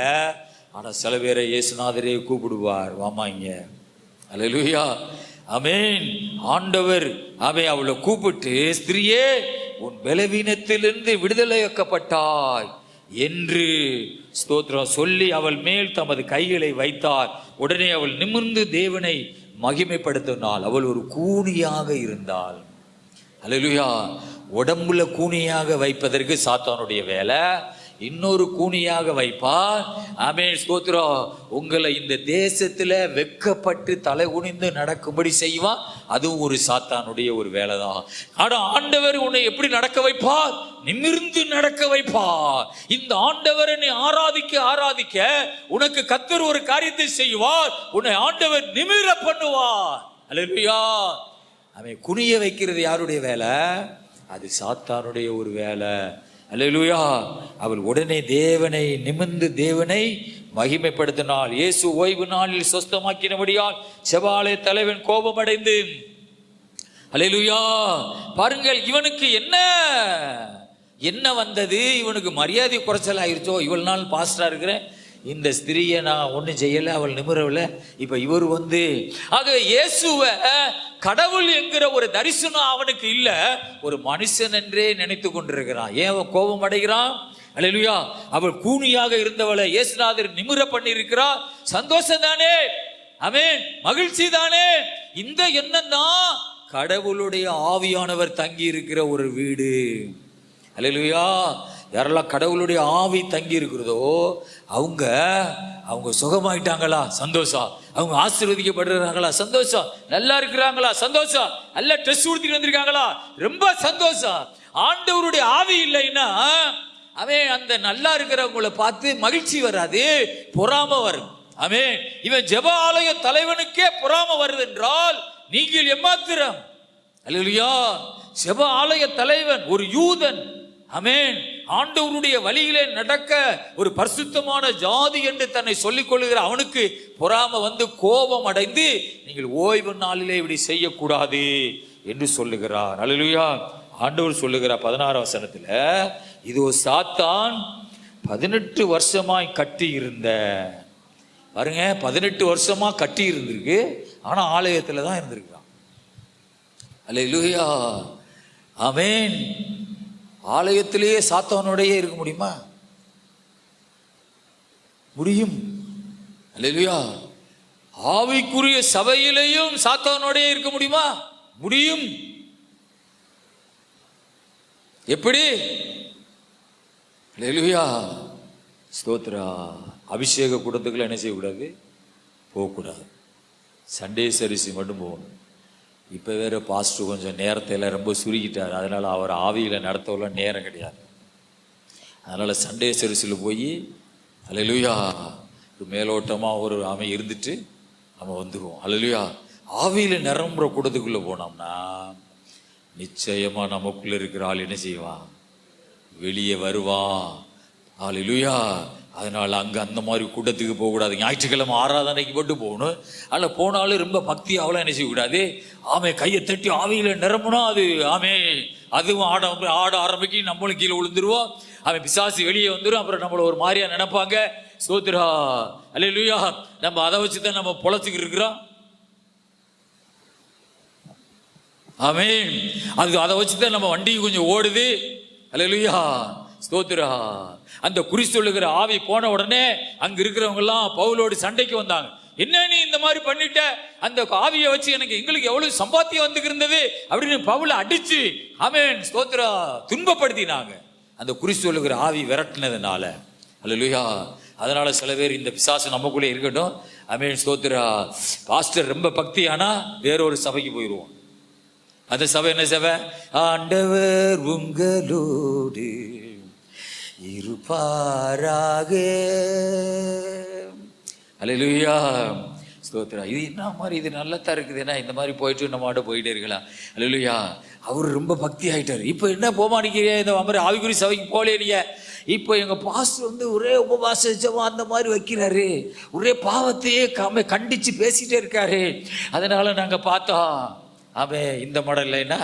ஆனா சில பேரை இயேசுநாதரே கூப்பிடுவார், வாமா இங்க. அல்லேலூயா. ஆமென். ஆண்டவர் அவளை கூப்பிட்டு, ஸ்திரியே, உன் பலவீனத்திலிருந்து விடுதலையாக்கப்பட்டாய் என்று ஸ்தோத்திரம் சொல்லி அவள் மேல் தமது கைகளை வைத்தார். உடனே அவள் நிமிர்ந்து தேவனை மகிமைப்படுத்தினாள். அவள் ஒரு கூனியாக இருந்தாள். அல்லேலூயா. உடம்புல கூனியாக வைப்பதற்கு சாத்தானுடைய வேலை. இன்னொரு கூனியாக வைப்பார். ஆமென், ஸ்தோத்திரம். உங்களை இந்த தேசத்துல வெக்கப்பட்டு தலை குனிந்து நடக்கும்படி செய்வான். அதுவும் ஒரு சாத்தானுடைய ஒரு வேலை தான். ஆனா ஆண்டவர் உன்னை எப்படி நடக்க வைப்பார்? நிமிர்ந்து நடக்க வைப்பார். இந்த ஆண்டவரை நீ ஆராதிக்க ஆராதிக்க உனக்கு கர்த்தர் ஒரு காரியத்தை செய்வார். உன்னை ஆண்டவர் நிமிர பண்ணுவார். அல்லேலூயா. அவன் குனிய வைக்கிறது யாருடைய வேலை? அது சாத்தானுடைய ஒரு வேலை. அல்லேலூயா. அவள் உடனே தேவனை நிமிர்ந்து தேவனை மகிமைப்படுத்தினாள். இயேசு ஓய்வு நாளில் சொஸ்தமாக்கினபடியால் செபாலய தலைவன் கோபமடைந்து, அல்லேலூயா, பாருங்கள், இவனுக்கு என்ன வந்தது? இவனுக்கு மரியாதை குறைச்சல் ஆயிருச்சோ? இவ்வளவு நாள் பாஸ்டரா இருக்கிறேன், இந்த ஸ்திரியை நான் ஒன்றும் செய்யலை, அவள் நிமிரவில்லை, இப்போ இவர் ஆக இயேசுவை கடவுள் என்கிற ஒரு தரிசனம் அவனுக்கு இல்லை, ஒரு மனுஷன் என்றே நினைத்து கொண்டிருக்கிறான். ஏன் அவன் கோபம் அடைகிறான்? அல்லேலூயா. அவள் கூனியாக இருந்தவளை இயேசுநாதர் நிமிர பண்ணி இருக்கிறார். சந்தோஷம் தானே? ஆமென், மகிழ்ச்சி தானே? இந்த எண்ணம் தான் கடவுளுடைய ஆவியானவர் தங்கி இருக்கிற ஒரு வீடு. அல்லேலூயா. யாரெல்லாம் கடவுளுடைய ஆவி தங்கி இருக்கிறதோ அவங்க சுகமாயிட்டாங்களா? சந்தோஷம். அவங்க ஆசீர்வதிக்கப்படுறாங்களா? சந்தோஷம். நல்லா இருக்கிறாங்களா? சந்தோஷம். நல்ல ட்ரெஸ் உடுத்திட்டு வந்திருக்காங்களா? ரொம்ப சந்தோஷம். ஆண்டவருடைய ஆவி இல்லைன்னா அவன் அந்த நல்லா இருக்கிறவங்களை பார்த்து மகிழ்ச்சி வராது, பொறாம வரும். அவன் இவன் ஜெப ஆலய தலைவனுக்கே பொறாம வருது என்றால் நீங்கள் எம்மாத்திரம்? அல்லேலூயா. ஜெப ஆலய தலைவன் ஒரு யூதன். ஆமென். ஆண்டவருடைய வழியிலே நடக்க ஒரு பரிசுத்தமான ஜாதி என்று தன்னை சொல்லிக் கொள்ளுகிற அவனுக்கு பொறாம வந்து கோபம் அடைந்து, நீங்கள் ஓய்வு நாளிலே இப்படி செய்யக்கூடாது என்று சொல்லுகிறார். அல்லேலூயா. ஆண்டவர் சொல்லுகிறார் 16 வசனத்துல, இதோ சாத்தான் 18 வருஷமாய் கட்டி இருந்த, பாருங்க, 18 வருஷமா கட்டி இருந்திருக்கு, ஆனா ஆலயத்துல தான் இருந்திருக்கான். அல்லேலூயா. ஆமென். ஆலயத்திலேயே சாத்தானோடையே இருக்க முடியுமா? முடியும். அல்லேலூயா. ஆவிக்குரிய சபையிலேயும் சாத்தானோடையே இருக்க முடியுமா? முடியும். எப்படி? அல்லேலூயா. ஸ்தோத்ரா. அபிஷேக கூட்டத்துக்குள்ள என்ன செய்யக்கூடாது? போகக்கூடாது. சண்டே சர்வீஸ் மட்டும் போகணும். இப்போ வேற பாஸ்டர் கொஞ்சம் நேரத்தில் ரொம்ப சுருக்கிட்டார், அதனால் அவர் ஆவியில் நடத்தவள்ள நேரம் கிடையாது. அதனால் சண்டே சர்வீஸில் போய் அல்லேலூயா மேலோட்டமாக ஒரு இருந்துட்டு நம்ம வந்துடுவோம். அல்லேலூயா. ஆவியில் நிரம்புற கூட்டத்துக்குள்ளே போனோம்னா நிச்சயமாக நமக்குள்ளே இருக்கிற ஆள் என்ன செய்வான்? வெளியே வருவான். அல்லேலூயா. அதனால் அங்கே அந்த மாதிரி கூட்டத்துக்கு போகக்கூடாது. ஞாயிற்றுக்கிழமை ஆராதனைக்கு மட்டும் போகணும். அதில் போனாலும் ரொம்ப பக்தி அவ்வளோ என்ன செய்யக்கூடாது? ஆமே, கையை தட்டி ஆவியில் நிரம்புனா அது அதுவும் ஆட ஆரம்பிக்க நம்மளும் கீழே விழுந்துருவோம். அவன் பிசாசு வெளியே வந்துடும். அப்புறம் நம்மளை ஒரு மாதிரியா நினைப்பாங்க. ஸ்தோத்திரா. அல்லேலூயா. நம்ம அதை வச்சு தான் நம்ம பொழைச்சிக்கிட்டு இருக்கிறோம். ஆமென். அதை வச்சு தான் நம்ம வண்டி கொஞ்சம் ஓடுது. அல்லேலூயா. ஸ்தோத்திரா. அந்த குறி சொல்லுகிற ஆவி போன உடனே அங்க இருக்கிறவங்க எல்லாம் பவுலோடு சண்டைக்கு வந்தாங்க. என்ன நீ இந்த மாதிரி பண்ணிட்ட? அந்த ஆவியை வச்சு எங்களுக்கு எவ்வளவு சம்பாத்தியம் வந்து இருந்தது அப்படின்னு பவுலை அடிச்சு ஆமென் ஸ்தோத்திரா துன்பப்படுத்தினாங்க. அந்த குறி சொல்லுகிற ஆவி விரட்டினதுனால. அல்லேலூயா. அதனால சில பேர் இந்த பிசாசு நமக்குள்ளே இருக்கட்டும். ஆமென் ஸ்தோத்திரா. பாஸ்டர் ரொம்ப பக்தி ஆனா வேறொரு சபைக்கு போயிடுவோம். அந்த சபை என்ன சபை? ஆண்டவர் உங்களோடு இருப்பாராக. அல்லேலூயா. ஸ்தோத்திரம். இது என்ன மாதிரி, இது நல்லதா இருக்குதுன்னா இந்த மாதிரி போயிட்டு நம்ம போயிட்டே இருக்கலாம். அல்லேலூயா. அவர் ரொம்ப பக்தி ஆயிட்டாரு. இப்போ என்ன போமானிக்கிறீங்க? இந்த மாதிரி ஆவிக்குறி சபைக்கு போலே நீங்க. இப்போ எங்க பாஸ்டர் ஒரே உபவாச ஜெபம் அந்த மாதிரி வைக்கிறாரு, ஒரே பாவத்தையே கண்டிச்சு பேசிட்டே இருக்காரு. அதனால நாங்க பார்த்தோம் இந்த மடம் இல்லைன்னா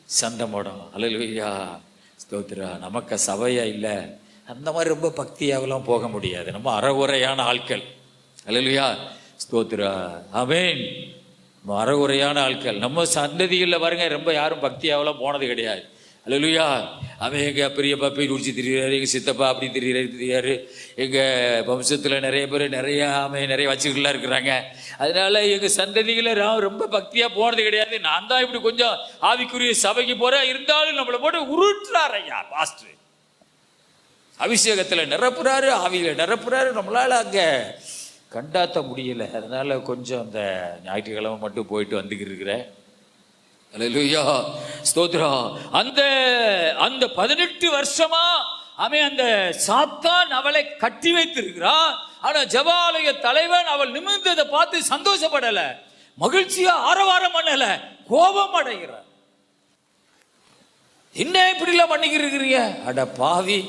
சண்டை மடம். அல்லேலூயா. ஸ்தோத்திரா. நமக்கு சபையா இல்லை, அந்த மாதிரி ரொம்ப பக்தியாகலாம் போக முடியாது. நம்ம அறகுறையான ஆட்கள். அல்லேலூயா. ஸ்தோத்திரா. ஆமென். மரகுறையான ஆட்கள். நம்ம சந்ததிகளில் பாருங்க, ரொம்ப யாரும் பக்தியாவெல்லாம் போனது கிடையாது. அல்லேலூயா. அவன் எங்கள் பெரியப்பா போய் குடிச்சு திரியாரு, எங்கள் சித்தப்பா அப்படி திரியாரு, எங்கள் வம்சத்தில் நிறைய பேர் நிறைய வச்சுக்கிட்டுலாம் இருக்கிறாங்க. அதனால எங்கள் சந்ததிகளை ரொம்ப பக்தியாக போனது கிடையாது. நான் தான் இப்படி கொஞ்சம் ஆவிக்குரிய சபைக்கு போகிறேன், இருந்தாலும் நம்மளை போட்டு உருட்டுறாரு ஐயா பாஸ்டர். அபிஷேகத்தில் நிரப்புறாரு, ஆவியில் நிரப்புறாரு, நம்மளால் அங்கே கண்டாத்த முடியல. அதனால கொஞ்சம் அந்த ஞாயிற்றுக்கிழமை மட்டும் போயிட்டு வந்துக்கிட்டு இருக்கிறேன். அல்லேலூயா, ஸ்தோத்திரம். அந்த 18 வருஷமா அவன் அந்த சாத்தான் அவளை கட்டி வைத்திருக்கிறான். ஆனா ஜெபாலய தலைவன் அவள் நிமிர்ந்ததை பார்த்து சந்தோஷப்படல, மகிழ்ச்சியா ஆரவாரம் பண்ணல, கோபம் அடைகிறார். என்ன இப்படிலாம் பண்ணிக்கிறீங்க? அட பாவி,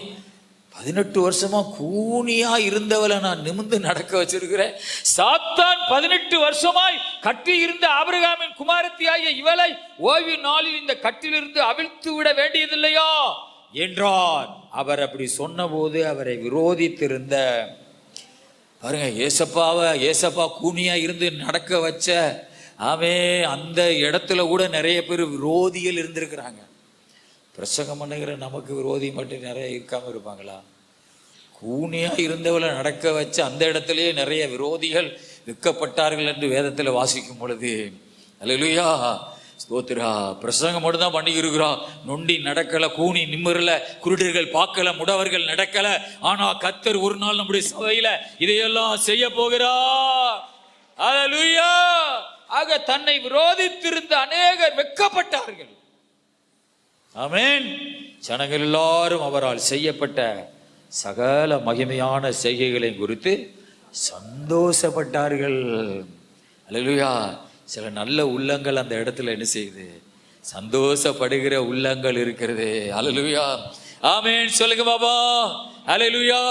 18 வருஷமா கூனியா இருந்தவளை நான் நிமிர்ந்து நடக்க வச்சிருக்கிறேன். சாத்தான் 18 வருஷமாய் கட்டி இருந்த ஆபிரகாமின் குமாரத்தியாகிய இவளை ஓய்வு நாளில் இந்த கட்டிலிருந்து அவிழ்த்து விட வேண்டியதில்லையா என்றார். அவர் அப்படி சொன்ன போது அவரை விரோதித்திருந்த, பாருங்க, ஏசப்பா கூனியா இருந்து நடக்க வச்ச அந்த இடத்துல கூட நிறைய பேர் விரோதிகள் இருந்திருக்கிறாங்க. பிரசங்கம் பண்ணுகிற நமக்கு விரோதி மட்டும் நிறைய இருக்காம இருப்பாங்களா? கூனியா இருந்தவளை நடக்க வச்சு அந்த இடத்துலயே நிறைய விரோதிகள் விற்கப்பட்டார்கள் என்று வேதத்தில் வாசிக்கும் பொழுது, அல்லேலூயா, ஸ்தோத்திரா. பிரசங்கம் மட்டும் தான் பண்ணி இருக்கிறோம். நொண்டி நடக்கல, கூனி நிம்மறல, குருடர்கள் பார்க்கல, முடவர்கள் நடக்கல. ஆனா கர்த்தர் ஒரு நாள் நம்முடைய சபையில இதையெல்லாம் செய்ய போகிறார். அல்லேலூயா. ஆக தன்னை விரோதித்திருந்த அநேகர் வெட்கப்பட்டார்கள். ஆமென். ஜனங்கள் எல்லாரும் அவரால் செய்யப்பட்ட சகல மகிமையான செய்கைகளை குறித்து சந்தோஷப்பட்டார்கள். அல்லேலூயா. சில நல்ல உள்ளங்கள் அந்த இடத்துல என்ன செய்யுது? சந்தோஷப்படுகிற உள்ளங்கள் இருக்கிறது. அல்லேலூயா, ஆமென். சொல்லுங்க பாபா. அல்லேலூயா.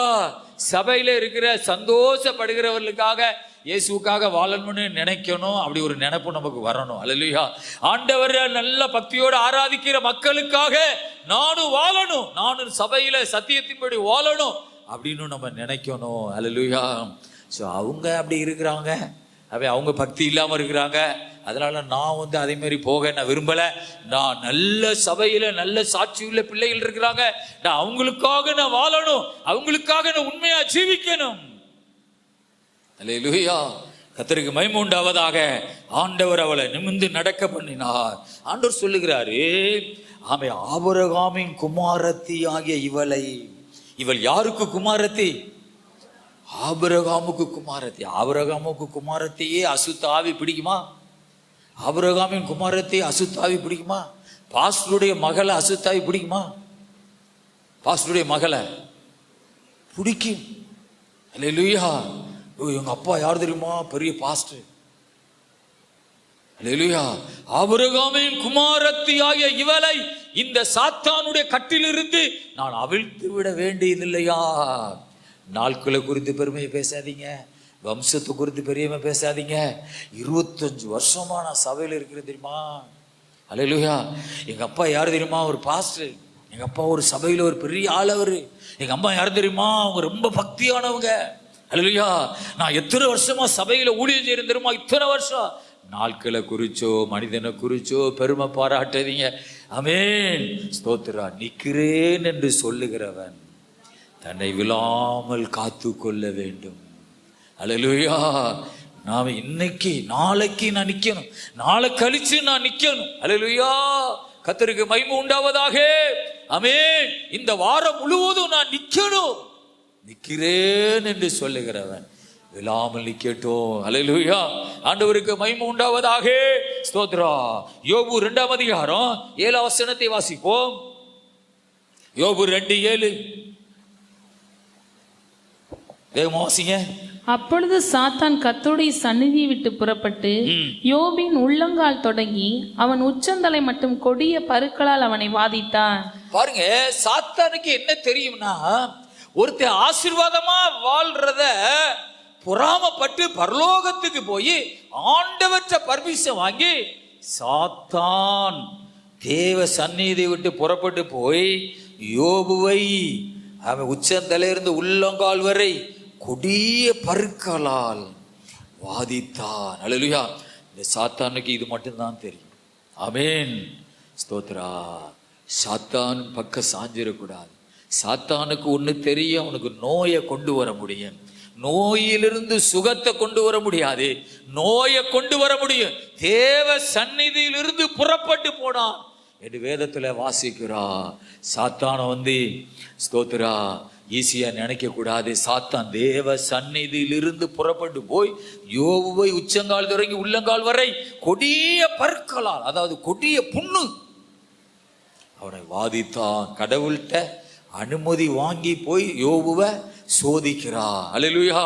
சபையில இருக்கிற சந்தோஷப்படுகிறவர்களுக்காக, இயேசுக்காக வாழணும்னு நினைக்கணும். அப்படி ஒரு நினைப்பு நமக்கு வரணும். அல்லேலூயா. ஆண்டவரை நல்ல பக்தியோடு ஆராதிக்கிற மக்களுக்காக நானும் வாழணும், நானும் சபையில சத்தியத்தின்படி வாழணும் அப்படின்னு நம்ம நினைக்கணும். அல்லேலூயா. ஸோ அவங்க அப்படி இருக்கிறாங்க, அவங்க பக்தி இல்லாம இருக்கிறாங்க. அதனால நான் அதே மாதிரி போக நான் விரும்பல. நான் நல்ல சபையில நல்ல சாட்சியுள்ள பிள்ளைகள் இருக்கிறாங்க, நான் அவங்களுக்காக நான் வாழணும், அவங்களுக்காக நான் உண்மையா ஜீவிக்கணும். அல்லேலூயா. கர்த்தருக்கு மகிமை உண்டாவதாக. ஆண்டவர் அவளை நிமிர்ந்து நடக்க பண்ணினார். ஆண்டவர் சொல்லுகிறாரு, ஆபிரகாமின் குமாரத்தி ஆகிய இவள் யாருக்கு குமாரத்தி? ஆபிரகாமுக்கு குமாரத்தி. ஆபிரகாமுக்கு குமாரத்தியே அசுத்த ஆவி பிடிக்குமா? ஆபிரகாமின் குமாரத்தி அசுத்த ஆவி பிடிக்குமா? பாஸ்டருடைய மகளை அசுத்த ஆவி பிடிக்குமா? பாஸ்டருடைய மகளை பிடிக்கும். அல்லேலூயா. எங்க அப்பா யார் தெரியுமா? பெரிய பாஸ்டர். அல்லேலூயா. ஆபிரகாமின் குமாரத்தி ஆகிய இவளை இந்த சாத்தானுடைய கட்டிலிருந்து நான் அவிழ்த்து விட வேண்டியதில்லையா? நாட்களை குறித்து பெருமையை பேசாதீங்க, வம்சத்தை குறித்து பெரியமை பேசாதீங்க. 25 வருஷமா நான் சபையில் இருக்கிறேன் தெரியுமா? அல்லேலூயா. எங்க அப்பா யார் தெரியுமா? ஒரு பாஸ்டர். எங்க அப்பா ஒரு சபையில ஒரு பெரிய ஆள். அவரு எங்க அம்மா யார் தெரியுமா? அவங்க ரொம்ப பக்தியானவங்க. அல்லேலூயா. நான் எத்தனை வருஷமா சபையில ஊழியம் செய்யறேன் தெரியுமா? இத்தனை வருஷம். நாட்களை குறிச்சோ மனிதனை குறிச்சோ பெருமை பாராட்டாதீங்க. ஆமென். ஸ்தோத்திரா. நிக்கிறேன் என்று சொல்லுகிறவன் தன்னை விழாமல் காத்து கொள்ள வேண்டும். அல்லேலூயா. நாம இன்னைக்கு நாளைக்கு நான் நிக்கணும், நாளை கழிச்சு நான் நிக்கணும். அல்லேலூயா. கர்த்தருக்கு மகிமை உண்டாவதாக. ஆமென். இந்த வாரம் முழுவதும் நான் நிக்கணும். நிக்கிறேன் என்று சொல்லுகிறவன் விழாமல் நிக்கட்டும். அல்லேலூயா. ஆண்டவருக்கு மகிமை உண்டாவதாக. ஸ்தோத்திரா. யோபு 2ஆம் அதிகாரம் 7ஆம் வசனத்தை வாசிப்போம். யோபு 2:7. வேகமா வாசிங்க. அப்பொழுது சாத்தான் கர்த்தருடைய சந்நிதியை விட்டு புறப்பட்டு யோபின் உள்ளங்கால் தொடங்கி அவன் உச்சந்தலை மட்டும் கொடிய பருக்களால் அவனை வாதித்தான். பாருங்க, சாத்தானுக்கு என்ன தெரியும்னா, ஒருத்தர் ஆசீர்வாதமா வாழ்றத பொறாமப்பட்டு பரலோகத்துக்கு போய் ஆண்டவற்ற பர்மிஷன் வாங்கி சாத்தான் தேவ சந்நிதியை விட்டு புறப்பட்டு போய் யோபுவை அவன் உச்சந்தலையிலிருந்து உள்ளங்கால் வரை கொடிய பருக்களால் வாதித்தான். அல்லேலூயா. இந்த சாத்தானுக்கு இது மட்டும்தான் தெரியும். ஆமென், ஸ்தோத்ரா. சாத்தான் பக்கம் சாஞ்சிடக்கூடாது. சாத்தானுக்கு ஒன்று தெரியும், அவனுக்கு நோயை கொண்டு வர முடியும். நோயிலிருந்து சுகத்தை கொண்டு வர முடியாது, நோயை கொண்டு வர முடியும். தேவ சந்நிதியிலிருந்து புறப்பட்டு போனான் என்று வேதத்துல வாசிக்கிறா. சாத்தான ஸ்தோத்ரா ஈஸியா நினைக்க கூடாது. சாத்தான் தேவ சந்நிதியிலிருந்து புறப்பட்டு போய் யோபுவை உச்சங்கால் தொடங்கி உள்ளங்கால் வரை கொடிய பற்களால், அதாவது கொடிய புண்ணு, அவனை வாதித்தான். கடவுள்கிட்ட அனுமதி வாங்கி போய் யோபுவை சோதிக்கிறா. அல்லேலூயா.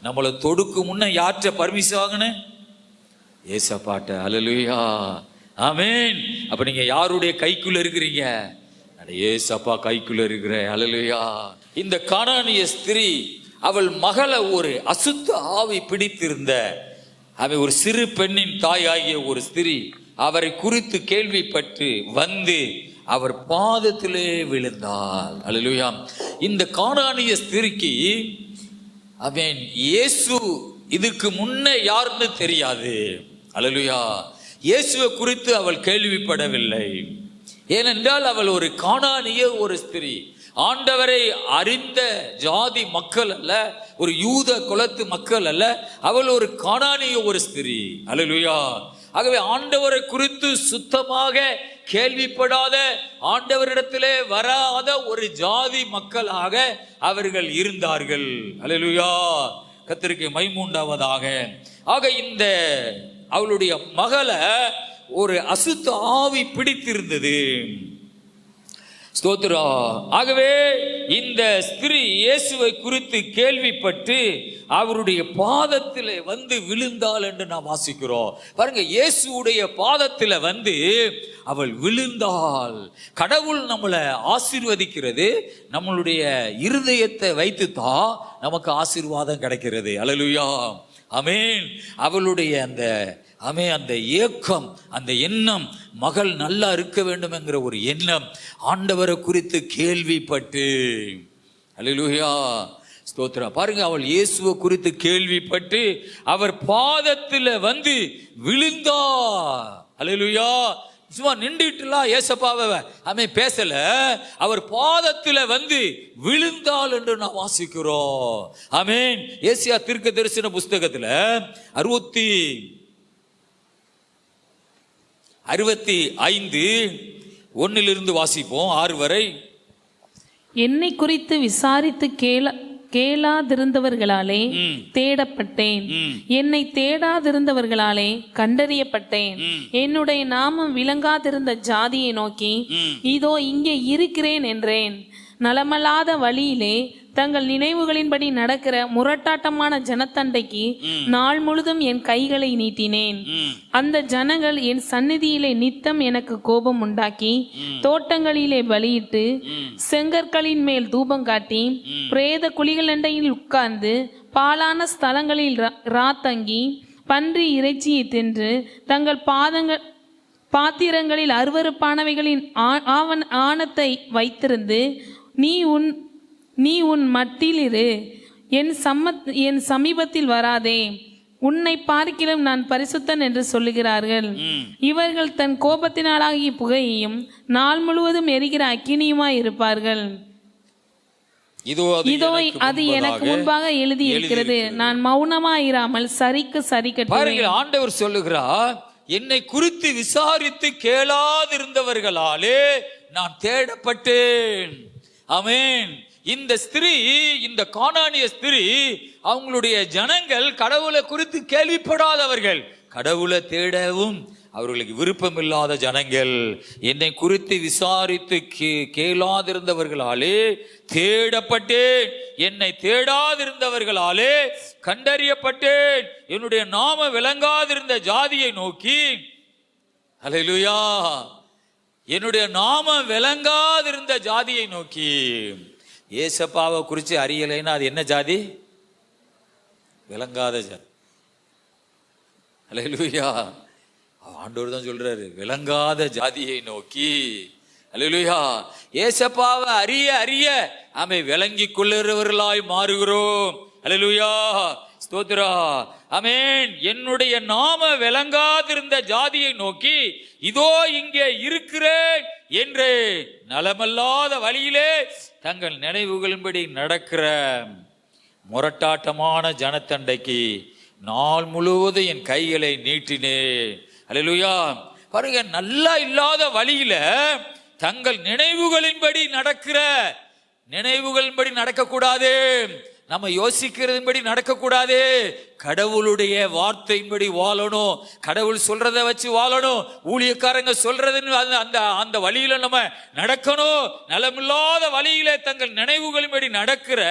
நம்மளை தொடுக்கு முன்ன யார்கிட்ட பர்மிஷன் வாங்கினேன்? ஏசப்பாட்ட. அல்லேலூயா. ஆமென். அப்ப நீங்க யாருடைய கைக்குள்ள இருக்கிறீங்க? ஏசப்பா கைக்குள்ள இருக்கிற. அல்லேலூயா. இந்த கானானிய ஸ்திரீ அவள் மகளை ஒரு அசுத்த ஆவி பிடித்திருந்த அவள் ஒரு சிறு பெண்ணின் தாய் ஆகிய ஒரு ஸ்திரீ அவரை குறித்து கேள்விப்பட்டு அவர் பாதத்திலே விழுந்தாள். அல்லேலூயா. இந்த கானானிய ஸ்திரீக்கு அவன் இயேசு இதுக்கு முன்ன யாருன்னு தெரியாது. அல்லேலூயா. இயேசுவை குறித்து அவள் கேள்விப்படவில்லை. ஏனென்றால் அவள் ஒரு கானானிய ஒரு ஸ்திரீ, ஆண்டவரை அறிந்த ஜாதி மக்கள் அல்ல, ஒரு யூத குலத்து மக்கள் அல்ல. அவள் ஒரு கானானிய ஒரு ஸ்திரீ. அல்லேலூயா. ஆகவே ஆண்டவரை குறித்து சுத்தமாக கேள்விப்படாத, ஆண்டவரிடத்திலே வராத ஒரு ஜாதி மக்களாக அவர்கள் இருந்தார்கள். அல்லேலூயா. கர்த்தருக்கு மகிமை உண்டாவதாக. ஆக இந்த அவளுடைய மகளை ஒரு அசுத்த ஆவி பிடித்திருந்தது. ஸ்தோத்திரா. ஆகவே இந்த ஸ்திரீ இயேசுவை குறித்து கேள்விப்பட்டு அவருடைய பாதத்தில் விழுந்தாள் என்று நாம் வாசிக்கிறோம். பாருங்க, இயேசுடைய பாதத்தில் அவள் விழுந்தாள். கடவுள் நம்மளை ஆசீர்வதிக்கிறது நம்மளுடைய இருதயத்தை வைத்து தான் நமக்கு ஆசீர்வாதம் கிடைக்கிறது. அல்லேலூயா. ஆமென். அவளுடைய அந்த ஏக்கம், அந்த எண்ணம், மகள் நல்லா இருக்க வேண்டும் என்கிற ஒரு எண்ணம், ஆண்டவரை குறித்து கேள்விப்பட்டு. அல்லேலூயா. ஸ்தோத்திரம். பாருங்க, அவள் இயேசுவை குறித்து கேள்விப்பட்டு அவர் பாதத்தில் விழுந்தா. அல்லேலூயா. சும்மா நின்றுட்டுலாம் ஏசப்பாவை பேசல, அவர் பாதத்தில் விழுந்தாள் என்று நான் வாசிக்கிறோம். ஆமென். ஏசியா தீர்க்க தரிசன புஸ்தகத்தில் 65:1 வாசிப்போம், 6 வரை. என்னை குறித்து விசாரித்து கேளாதிருந்தவர்களாலே தேடப்பட்டேன், என்னை தேடாதிருந்தவர்களாலே கண்டறியப்பட்டேன். என்னுடைய நாமம் விளங்காதிருந்த ஜாதியை நோக்கி இதோ இங்கே இருக்கிறேன் என்றேன். நலமல்லாத வழியிலே தங்கள் நினைவுகளின்படி நடக்கிற முரட்டாட்டமான ஜனத்தண்டைக்கு நாள் முழுதும் என் கைகளை நீட்டினேன். அந்த ஜனங்கள் என் சந்நிதியிலே நித்தம் எனக்கு கோபம் உண்டாக்கி தோட்டங்களிலே பலியிட்டு செங்கற்களின் மேல் தூபம் காட்டி பிரேத குழிகள் அண்டையில் உட்கார்ந்து பாலான ஸ்தலங்களில் ராத்தங்கி பன்றி இறைச்சியை தின்று தங்கள் பாத்திரங்களில் அருவருப்பானவைகளின் ஆணத்தை வைத்திருந்து நீ உன் மட்டிலிரு, என் சமீபத்தில் வராதே, உன்னை பார்க்கிலும் நான் பரிசுத்தன் என்று சொல்லுகிறார்கள். இவர்கள் தன் கோபத்தினாலாகிய புகையையும் நாள் முழுவதும் எரிகிற அக்கினியுமாய் இருப்பார்கள். இதோ அது எனக்கு முன்பாக எழுதி இருக்கிறது, நான் மௌனமாயிராமல் சரிக்கு சரி கட்டுவேன். ஆண்டவர் சொல்லுகிறார், என்னை குறித்து விசாரித்து கேளாதிருந்தவர்களாலே நான் தேடப்பட்டேன். ஆமென். இந்த ஸ்திரீ, இந்த கானானிய ஸ்திரீ, அவங்களுடைய ஜனங்கள் கடவுளை குறித்து கேள்விப்படாதவர்கள், கடவுளை தேடவும் அவர்களுக்கு விருப்பம் இல்லாத ஜனங்கள். என்னை குறித்து விசாரித்து கேளாதிருந்தவர்களாலே தேடப்பட்டேன், என்னை தேடாதிருந்தவர்களாலே கண்டறியப்பட்டேன். என்னுடைய நாம விளங்காதிருந்த ஜாதியை நோக்கி, அல்லேலூயா, என்னுடைய நாம விளங்காதிருந்த ஜாதியை நோக்கி. ஏசப்பாவை குறித்து அறியலைன்னா அது என்ன ஜாதி? விளங்காத ஜாதி. அல்லேலூயா. ஆண்டவர் தான் சொல்றாரு, விளங்காத ஜாதியை நோக்கி. அல்லேலூயா. ஏசப்பாவை அறிய அறிய ஆமை விளங்கி கொள்ளுறவர்களாய் மாறுகிறோம். அல்லேலூயா. ஸ்தோத்திரா. ஆமென், என்னுடைய நாம விளங்காதிருந்த ஜாதியை நோக்கி இதோ இங்கே இருக்கிறேன் என்று நலமல்லாத வழியிலே தங்கள் நினைவுகளின்படி நடக்கிற முரட்டாட்டமான ஜனத்தண்டைக்கு நாள் முழுவதும் என் கைகளை நீட்டினேன். அல்லேலூயா. பாருங்க, நல்லா இல்லாத வழியில தங்கள் நினைவுகளின்படி நடக்கிற, நினைவுகளின்படி நடக்கக்கூடாது, நம்ம யோசிக்கிறதுபடி நடக்கக்கூடாது, கடவுளுடைய வார்த்தையின்படி வாழணும், கடவுள் சொல்றதை வச்சு வாழணும், ஊழியக்காரங்க சொல்றதுன்னு அந்த வழியில நம்ம நடக்கணும். நலமில்லாத வழியில தங்கள் நினைவுகளின்படி நடக்கிற